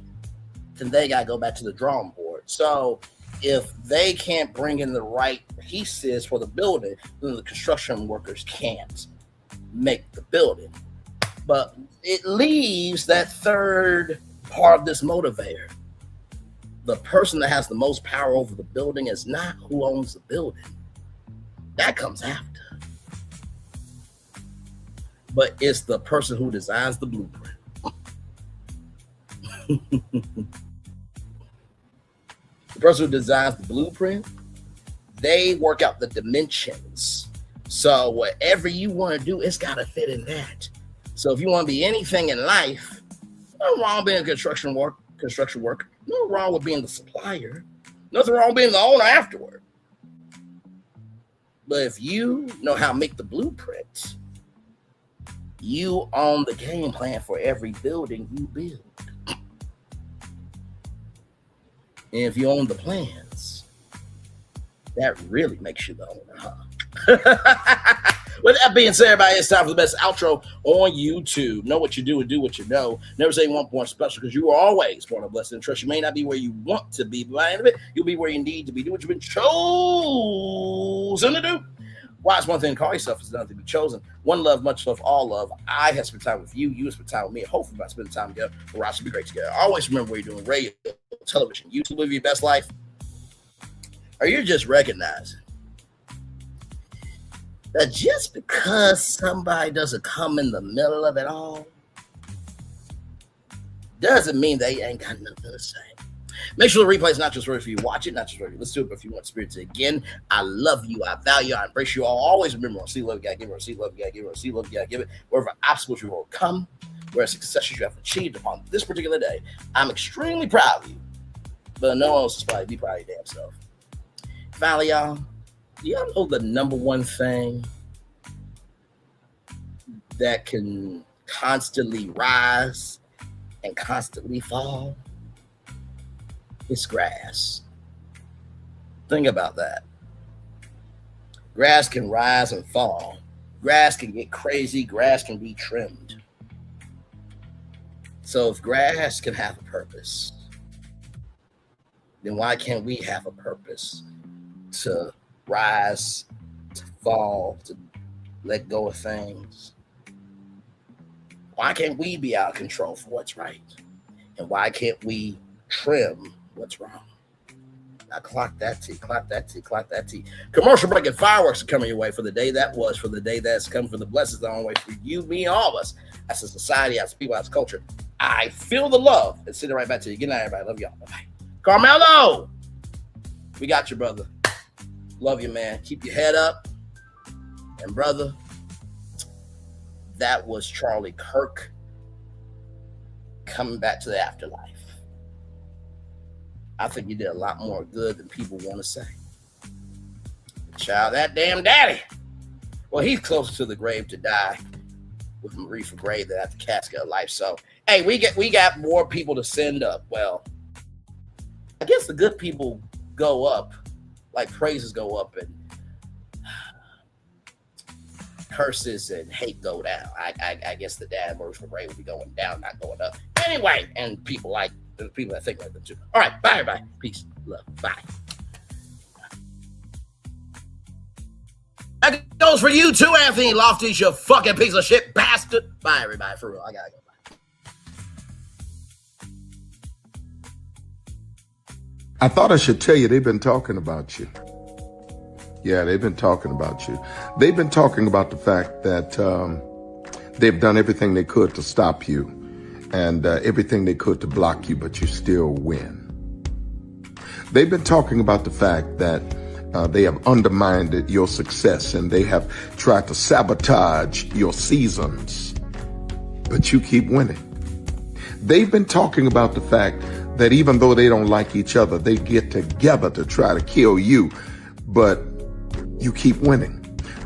[SPEAKER 2] then they got to go back to the drawing board. So if they can't bring in the right pieces for the building, then the construction workers can't make the building. But it leaves that third part of this motivator. The person that has the most power over the building is not who owns the building. That comes after. But it's the person who designs the blueprint. the person who designs the blueprint, they work out the dimensions. So whatever you want to do, it's got to fit in that. So if you want to be anything in life, nothing wrong with being a construction worker. No wrong with being the supplier. Nothing wrong with being the owner afterward. But if you know how to make the blueprint, you own the game plan for every building you build. And if you own the plans, that really makes you the owner, huh? With that being said, everybody, it's time for the best outro on YouTube. Know what you do and do what you know. Never say one point special, because you are always born of blessing and trust. You may not be where you want to be, but by the end of it, you'll be where you need to be. Do what you've been chosen to do. Why is one thing to call yourself is another to be chosen. One love, much love, all love. I have spent time with you. You have spent time with me. And hopefully, by spending time together, we'll also be great together. Always remember where you're doing radio, television, YouTube, live your best life, or you're just recognizing that just because somebody doesn't come in the middle of it all doesn't mean they ain't got nothing to say. Make sure the replay is not just for you watch it, not just for you listen to it, but if you want spirits again, I love you, I value you, I embrace you all. Always remember, see love, you gotta give it, see love, you gotta give it, see love, you gotta give it. Wherever obstacles you overcome, where successes you have achieved upon this particular day, I'm extremely proud of you. But no one else is probably be proud of your damn self. Finally, y'all, y'all know the number one thing that can constantly rise and constantly fall? It's grass. Think about that. Grass can rise and fall. Grass can get crazy. Grass can be trimmed. So if grass can have a purpose, then why can't we have a purpose to rise, to fall, to let go of things? Why can't we be out of control for what's right? And why can't we trim what's wrong? Now clock that T, clock that T, clock that T. Commercial break and fireworks are coming your way for the day that was, for the day that's come, for the blessings that are on the way for you, me, all of us, as a society, as people, as a culture. I feel the love and send it right back to you. Good night, everybody. Love y'all. Bye-bye. Karmelo, we got you, brother. Love you, man. Keep your head up. And brother, that was Charlie Kirk coming back to the afterlife. I think you did a lot more good than people want to say. Child, that damn daddy. Well, he's closer to the grave to die with Marie for grave than at the casket of life. So, hey, we got more people to send up. Well, I guess the good people go up, like praises go up and curses and hate go down. I guess the dad Marie for grave will be going down, not going up. Anyway, and people like the people that think like them too. All right, bye, everybody. Peace, love, bye. That goes for you too, Anthony Loftus, you fucking piece of shit bastard. Bye, everybody, for real. I gotta go.
[SPEAKER 4] I thought I should tell you they've been talking about you. Yeah, they've been talking about you. They've been talking about the fact that they've done everything they could to stop you and everything they could to block you, but you still win. They've been talking about the fact that they have undermined your success and they have tried to sabotage your seasons, but you keep winning. They've been talking about the fact that even though they don't like each other, they get together to try to kill you, but you keep winning.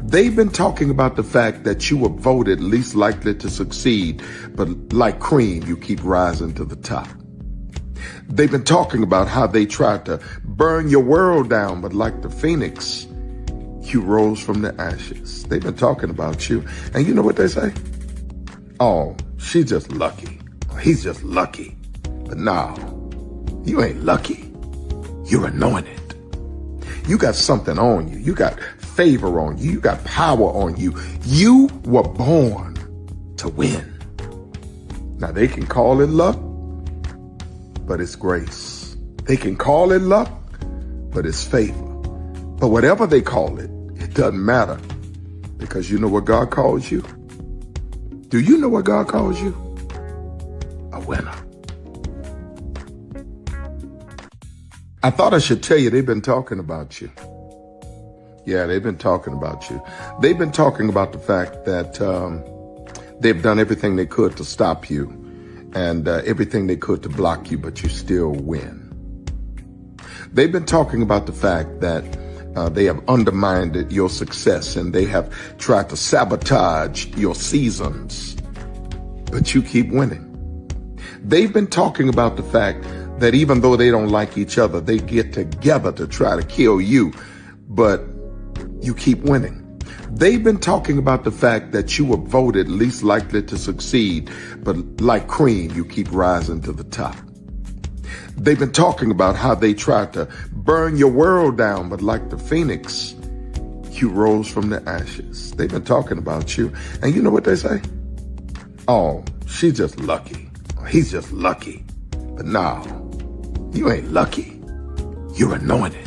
[SPEAKER 4] They've been talking about the fact that you were voted least likely to succeed, but like cream, you keep rising to the top. They've been talking about how they tried to burn your world down, but like the phoenix, you rose from the ashes. They've been talking about you. And you know what they say? Oh, she's just lucky. He's just lucky. But no, you ain't lucky. You're anointed. You got something on you. You got favor on you. You got power on you. You were born to win. Now they can call it luck, but it's grace. They can call it luck, but it's favor. But whatever they call it, it doesn't matter, because you know what God calls you? Do you know what God calls you? A winner. I thought I should tell you they've been talking about you. Yeah, they've been talking about you. They've been talking about the fact that they've done everything they could to stop you and everything they could to block you, but you still win. They've been talking about the fact that they have undermined your success and they have tried to sabotage your seasons, but you keep winning. They've been talking about the fact that even though they don't like each other, they get together to try to kill you, but you keep winning. They've been talking about the fact that you were voted least likely to succeed, but like cream, you keep rising to the top. They've been talking about how they tried to burn your world down, but like the phoenix, you rose from the ashes. They've been talking about you, and you know what they say? Oh, she's just lucky. He's just lucky. But no, you ain't lucky. You're anointed.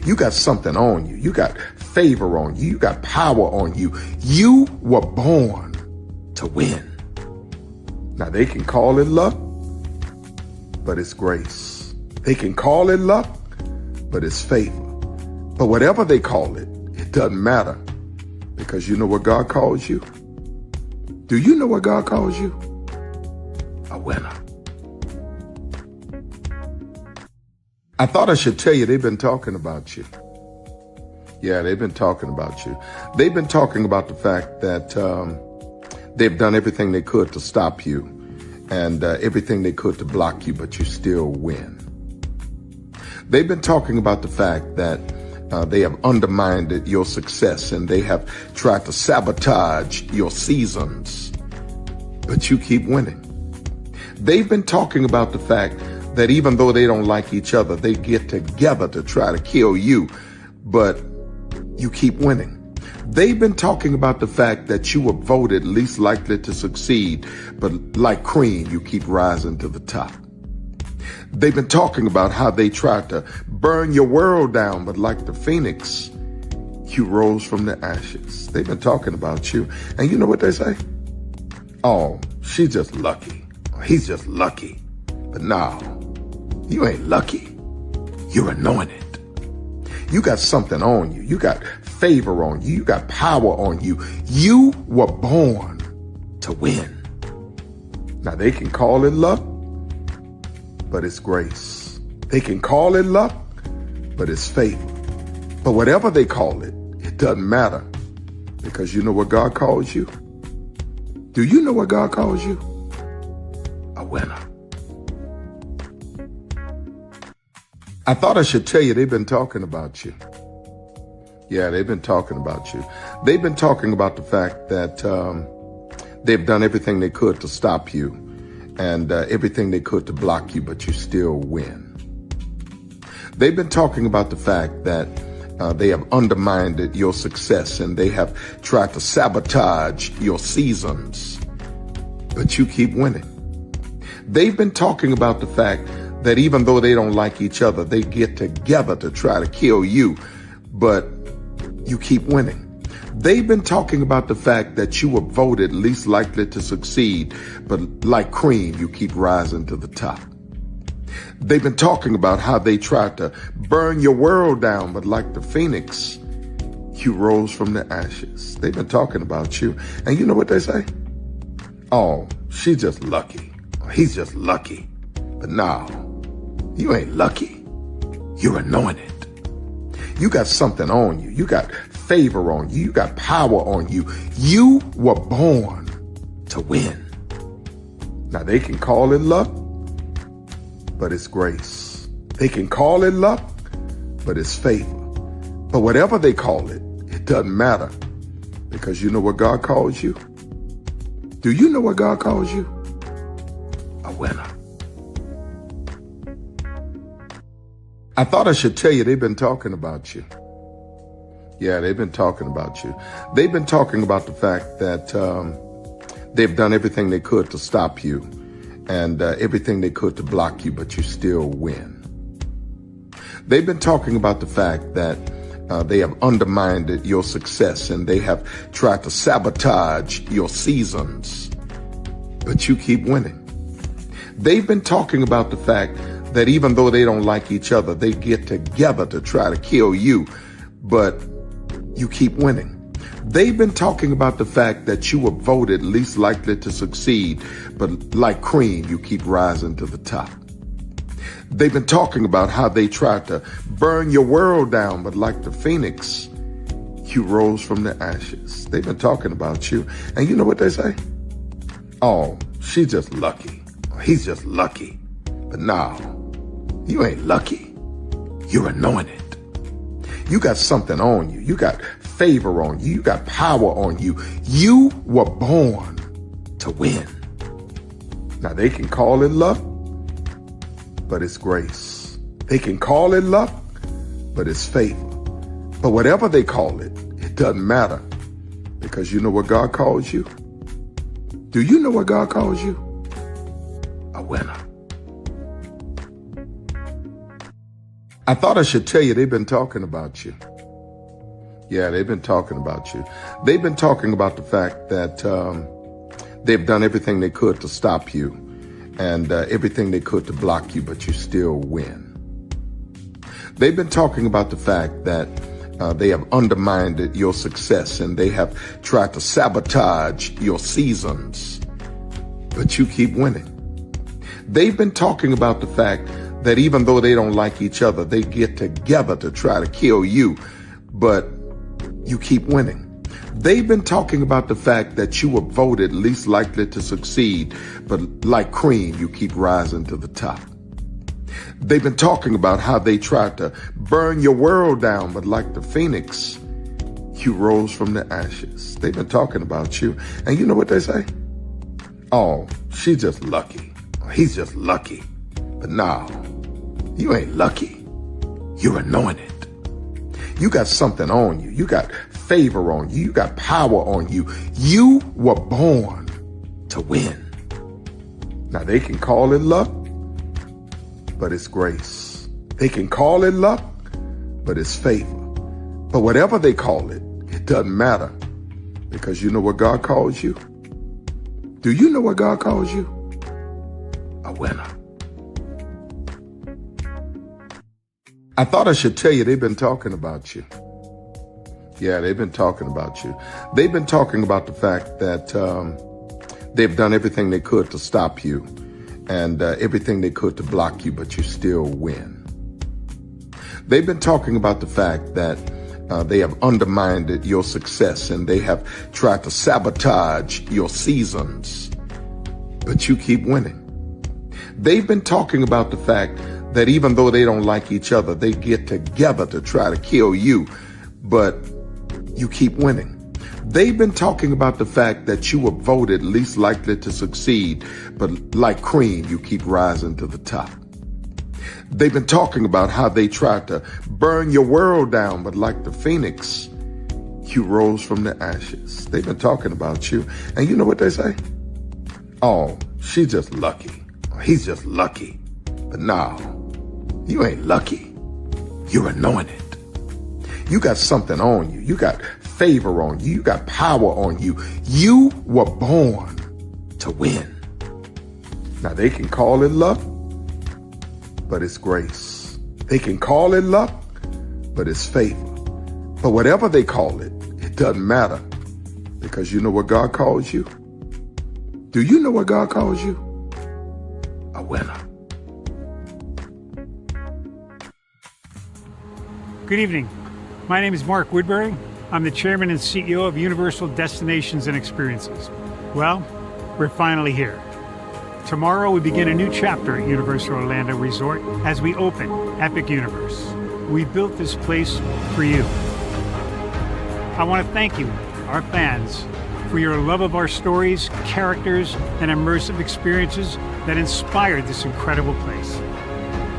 [SPEAKER 4] You got something on you. You got favor on you. You got power on you. You were born to win. Now they can call it luck, but it's grace. They can call it luck, but it's favor. But whatever they call it, it doesn't matter, because you know what God calls you? Do you know what God calls you? A winner. I thought I should tell you they've been talking about you. Yeah, they've been talking about you. They've been talking about the fact that they've done everything they could to stop you and everything they could to block you, but you still win. They've been talking about the fact that they have undermined your success and they have tried to sabotage your seasons, but you keep winning. They've been talking about the fact that even though they don't like each other, they get together to try to kill you, but you keep winning. They've been talking about the fact that you were voted least likely to succeed, but like cream, you keep rising to the top. They've been talking about how they tried to burn your world down, but like the phoenix, you rose from the ashes. They've been talking about you, and you know what they say? Oh, she's just lucky. He's just lucky. But no, you ain't lucky. You're anointed. You got something on you. You got favor on you. You got power on you. You were born to win. Now they can call it luck, but it's grace. They can call it luck, but it's favor. But whatever they call it, it doesn't matter, because you know what God calls you? Do you know what God calls you? A winner. I thought I should tell you they've been talking about you. Yeah, they've been talking about you. They've been talking about the fact that they've done everything they could to stop you and everything they could to block you, but you still win. They've been talking about the fact that they have undermined your success and they have tried to sabotage your seasons, but you keep winning. They've been talking about the fact that even though they don't like each other, they get together to try to kill you, but you keep winning. They've been talking about the fact that you were voted least likely to succeed, but like cream, you keep rising to the top. They've been talking about how they tried to burn your world down, but like the phoenix, you rose from the ashes. They've been talking about you, and you know what they say? Oh, she's just lucky. He's just lucky. But no, you ain't lucky. You're anointed. You got something on you. You got favor on you. You got power on you. You were born to win. Now they can call it luck, but it's grace. They can call it luck, but it's favor. But whatever they call it, it doesn't matter, because you know what God calls you? Do you know what God calls you? A winner. I thought I should tell you they've been talking about you. Yeah, they've been talking about you. They've been talking about the fact that they've done everything they could to stop you and everything they could to block you, but you still win. They've been talking about the fact that they have undermined your success and they have tried to sabotage your seasons, but you keep winning. They've been talking about the fact that even though they don't like each other, they get together to try to kill you, but you keep winning. They've been talking about the fact that you were voted least likely to succeed, but like cream, you keep rising to the top. They've been talking about how they tried to burn your world down, but like the phoenix, you rose from the ashes. They've been talking about you, and you know what they say? Oh, she's just lucky. He's just lucky. But no, you ain't lucky. You're anointed. You got something on you. You got favor on you. You got power on you. You were born to win. Now, they can call it luck, but it's grace. They can call it luck, but it's favor. But whatever they call it, it doesn't matter, because you know what God calls you? Do you know what God calls you? A winner. I thought I should tell you, they've been talking about you. Yeah, they've been talking about you. They've been talking about the fact that they've done everything they could to stop you and everything they could to block you, but you still win. They've been talking about the fact that they have undermined your success and they have tried to sabotage your seasons, but you keep winning. They've been talking about the fact that even though they don't like each other, they get together to try to kill you, but you keep winning. They've been talking about the fact that you were voted least likely to succeed, but like cream, you keep rising to the top. They've been talking about how they tried to burn your world down, but like the phoenix, you rose from the ashes. They've been talking about you, and you know what they say? Oh, she's just lucky. He's just lucky. But no, you ain't lucky. You're anointed. You got something on you. You got favor on you. You got power on you. You were born to win. Now, they can call it luck, but it's grace. They can call it luck, but it's favor. But whatever they call it, it doesn't matter, because you know what God calls you? Do you know what God calls you? A winner. I thought I should tell you, they've been talking about you. Yeah, they've been talking about you. They've been talking about the fact that they've done everything they could to stop you and everything they could to block you, but you still win. They've been talking about the fact that they have undermined your success and they have tried to sabotage your seasons, but you keep winning. They've been talking about the fact that even though they don't like each other, they get together to try to kill you, but you keep winning. They've been talking about the fact that you were voted least likely to succeed, but like cream, you keep rising to the top. They've been talking about how they tried to burn your world down, but like the phoenix, you rose from the ashes. They've been talking about you, and you know what they say? Oh, she's just lucky. He's just lucky. But no, you ain't lucky. You're anointed. You got something on you. You got favor on you. You got power on you. You were born to win. Now, they can call it luck, but it's grace. They can call it luck, but it's favor. But whatever they call it, it doesn't matter, because you know what God calls you? Do you know what God calls you? A winner.
[SPEAKER 5] Good evening. My name is Mark Woodbury. I'm the chairman and CEO of Universal Destinations and Experiences. Well, we're finally here. Tomorrow we begin a new chapter at Universal Orlando Resort as we open Epic Universe. We built this place for you. I want to thank you, our fans, for your love of our stories, characters, and immersive experiences that inspired this incredible place.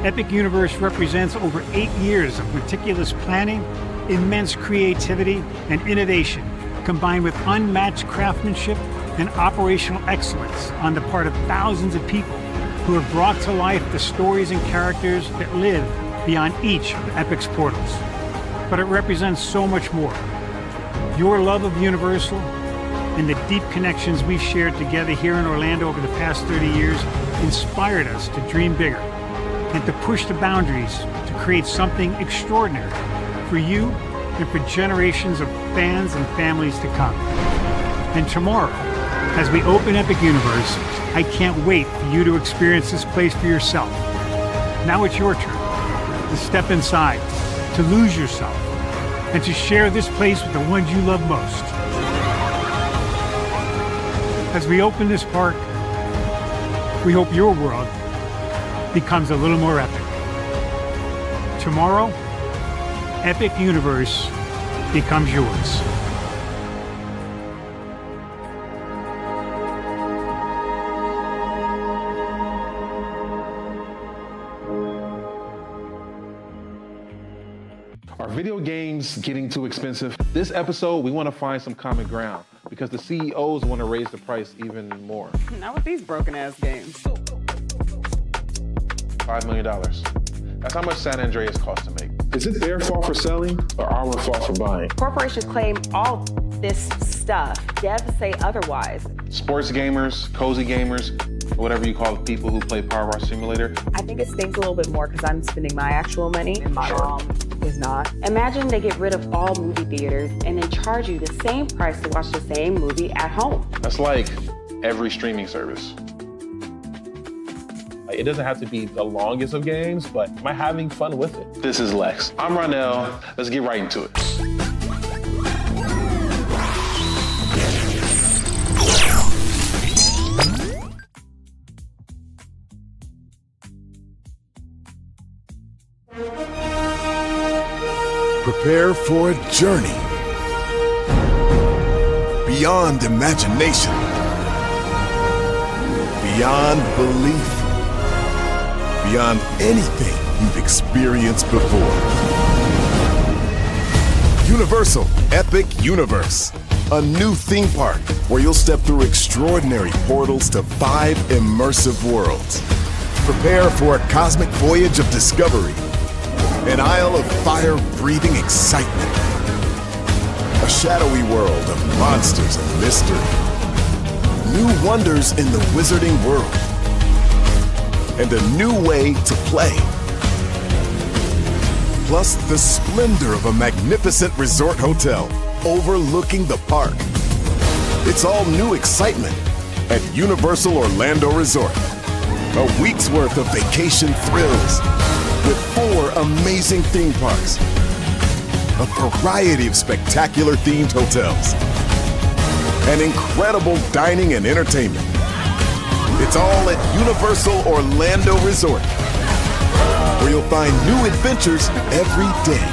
[SPEAKER 5] Epic Universe represents over 8 years of meticulous planning, immense creativity, and innovation, combined with unmatched craftsmanship and operational excellence on the part of thousands of people who have brought to life the stories and characters that live beyond each of Epic's portals. But it represents so much more. Your love of Universal and the deep connections we've shared together here in Orlando over the past 30 years inspired us to dream bigger and to push the boundaries to create something extraordinary for you and for generations of fans and families to come. And tomorrow, as we open Epic Universe, I can't wait for you to experience this place for yourself. Now it's your turn to step inside, to lose yourself, and to share this place with the ones you love most. As we open this park, we hope your world becomes a little more epic. Tomorrow, Epic Universe becomes yours.
[SPEAKER 7] Are video games getting too expensive? This episode, we want to find some common ground because the CEOs want to raise the price even more.
[SPEAKER 8] Not with these broken-ass games.
[SPEAKER 7] $5 million. That's how much San Andreas costs to make. Is it their fault for selling or our fault for buying?
[SPEAKER 8] Corporations claim all this stuff. Devs say otherwise.
[SPEAKER 7] Sports gamers, cozy gamers, whatever you call the people who play Power Wash Simulator.
[SPEAKER 8] I think it stings a little bit more because I'm spending my actual money and my mom is not. Imagine they get rid of all movie theaters and then charge you the same price to watch the same movie at home.
[SPEAKER 7] That's like every streaming service. It doesn't have to be the longest of games, but am I having fun with it? This is Lex. I'm Ronell. Let's get right into it.
[SPEAKER 9] Prepare for a journey beyond imagination, beyond belief, beyond anything you've experienced before. Universal Epic Universe, a new theme park where you'll step through extraordinary portals to 5 immersive worlds. Prepare for a cosmic voyage of discovery, an isle of fire-breathing excitement, a shadowy world of monsters and mystery, new wonders in the wizarding world, and a new way to play. Plus the splendor of a magnificent resort hotel overlooking the park. It's all new excitement at Universal Orlando Resort. A week's worth of vacation thrills with 4 amazing theme parks, a variety of spectacular themed hotels, and incredible dining and entertainment. It's all at Universal Orlando Resort, where you'll find new adventures every day.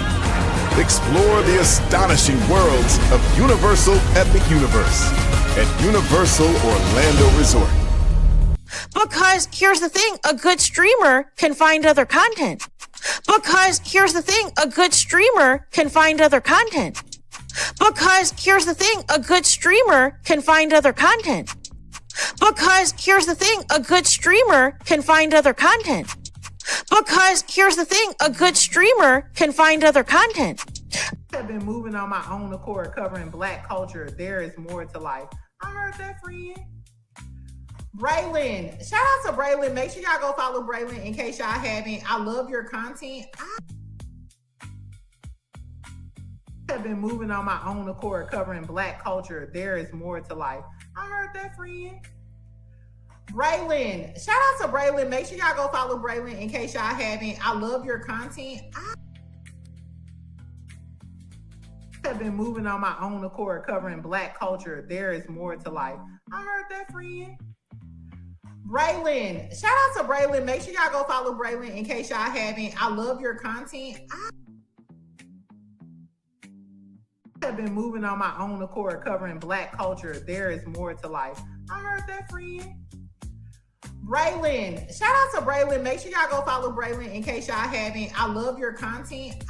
[SPEAKER 9] Explore the astonishing worlds of Universal Epic Universe at Universal Orlando Resort.
[SPEAKER 16] Because here's the thing, a good streamer can find other content. Because here's the thing, a good streamer can find other content. Because here's the thing, a good streamer can find other content. Because here's the thing, a good streamer can find other content. Because here's the thing, a good streamer can find other content.
[SPEAKER 10] I've been moving on my own accord, covering Black culture. There is more to life. I heard that, friend. Braylon, shout out to Braylon. Make sure y'all go follow Braylon in case y'all haven't. I love your content. I have been moving on my own accord, covering Black culture. There is more to life. I heard that, friend. Braylon, shout out to Braylon. Make sure y'all go follow Braylon in case y'all haven't. I love your content. I have been moving on my own accord, covering Black culture. There is more to life. I heard that, friend. Braylon, shout out to Braylon. Make sure y'all go follow Braylon in case y'all haven't. I love your content. I have been moving on my own accord, covering Black culture. There is more to life. I heard that, friend. Braylon, shout out to Braylon. Make sure y'all go follow Braylon in case y'all haven't. I love your content.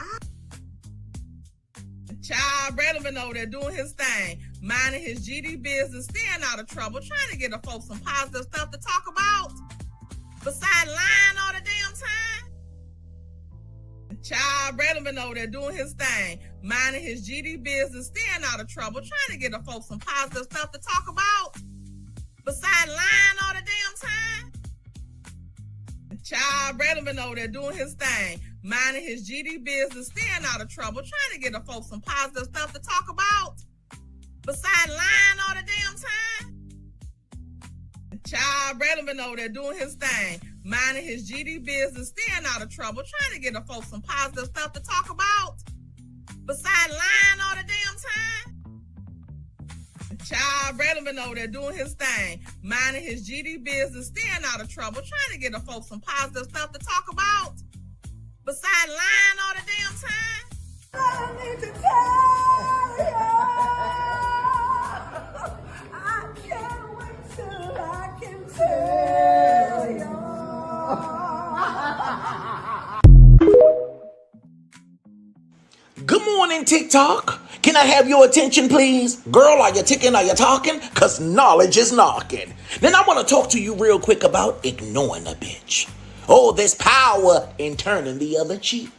[SPEAKER 11] Child, Braylon been over there doing his thing, minding his GD business, staying out of trouble, trying to get the folks some positive stuff to talk about, besides lying all the damn time. Child, Braylon been over there doing his thing, minding his GD business, staying out of trouble, trying to get the folks some positive stuff to talk about, besides lying all the damn time. Child, Child, Braylon been over there doing his thing, minding his GD business, staying out of trouble, trying to get the folks some positive stuff to talk about. Besides lying all the damn time. Child, Braylon been over there doing his thing, minding his GD business, staying out of trouble, trying to get the folks some positive stuff to talk about. Besides lying all the damn time. Child, Braylon been over there doing his thing, minding his GD business, staying out of trouble, trying to get the folks some positive stuff to talk about. Besides lying all the damn time.
[SPEAKER 25] I need to tell you. I can't wait till I can tell you.
[SPEAKER 1] Good morning, TikTok. Can I have your attention, please? Girl, are you ticking? Are you talking? Because knowledge is knocking. Then I want to talk to you real quick about ignoring a bitch. Oh, there's power in turning the other cheek.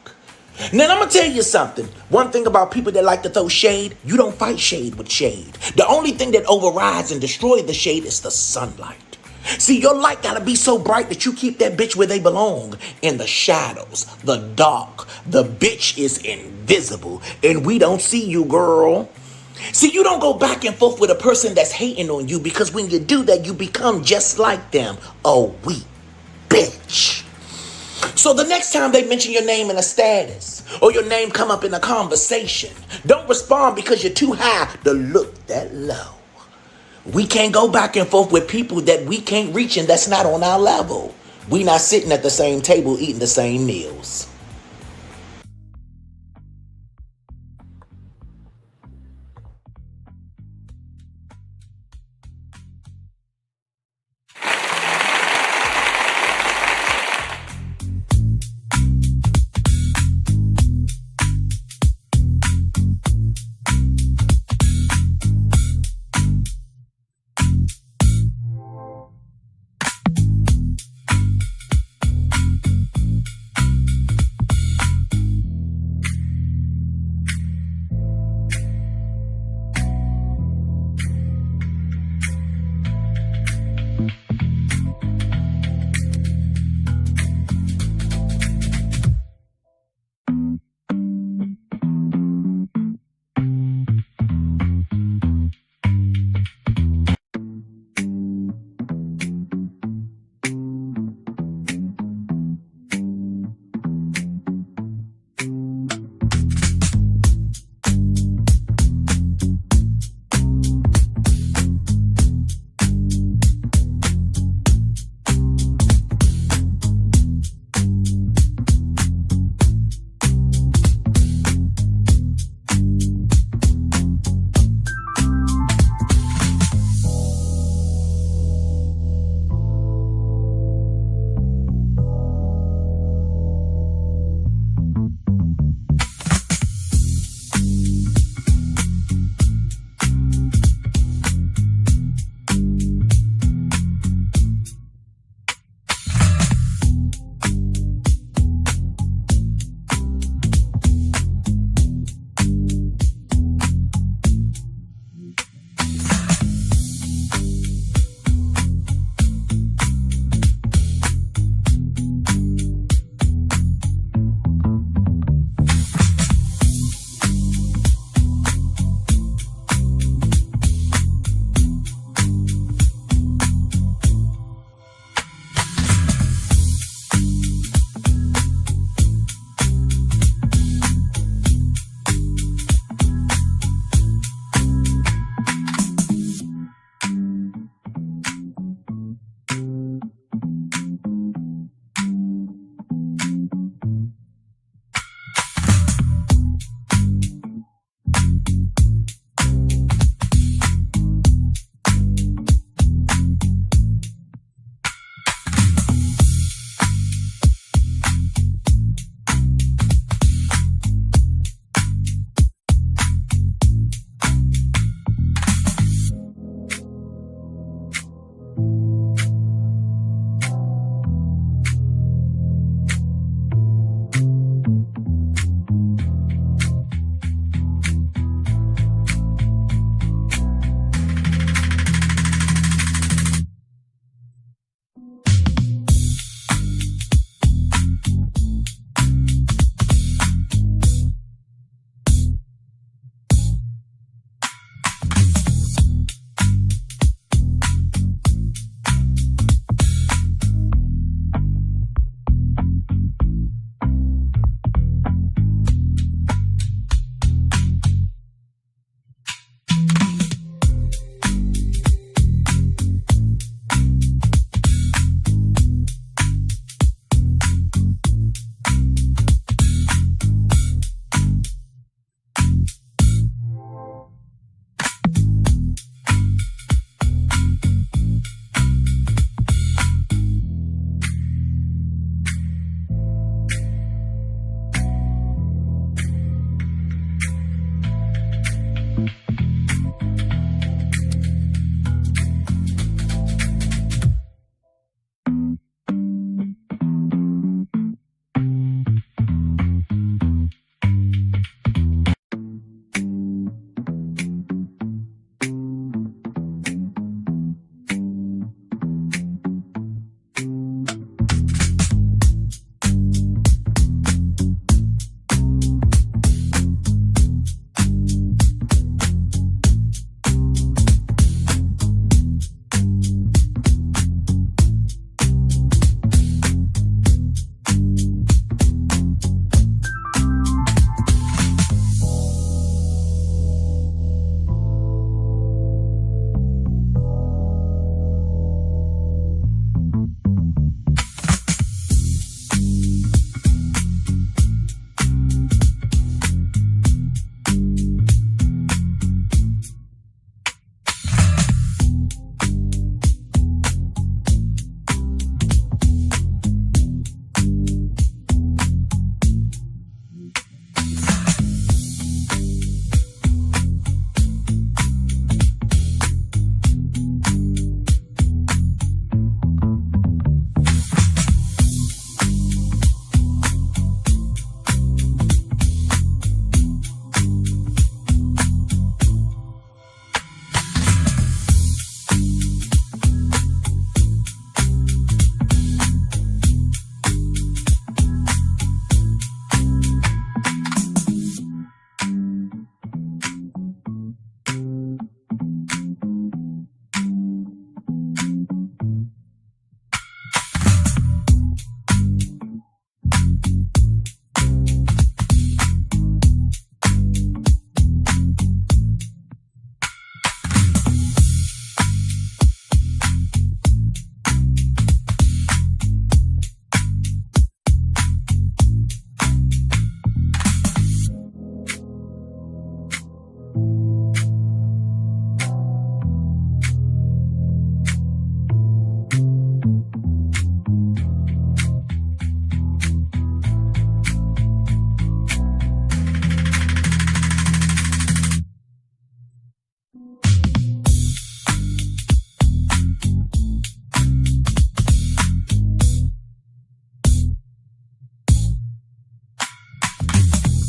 [SPEAKER 1] Now, I'm going to tell you something. One thing about people that like to throw shade, you don't fight shade with shade. The only thing that overrides and destroys the shade is the sunlight. See, your light got to be so bright that you keep that bitch where they belong. In the shadows, the dark. The bitch is invisible, and we don't see you, girl. See, you don't go back and forth with a person that's hating on you, because when you do that, you become just like them. A weak bitch. So the next time they mention your name in a status or your name come up in a conversation, don't respond because you're too high to look that low. We can't go back and forth with people that we can't reach and that's not on our level. We not sitting at the same table eating the same meals.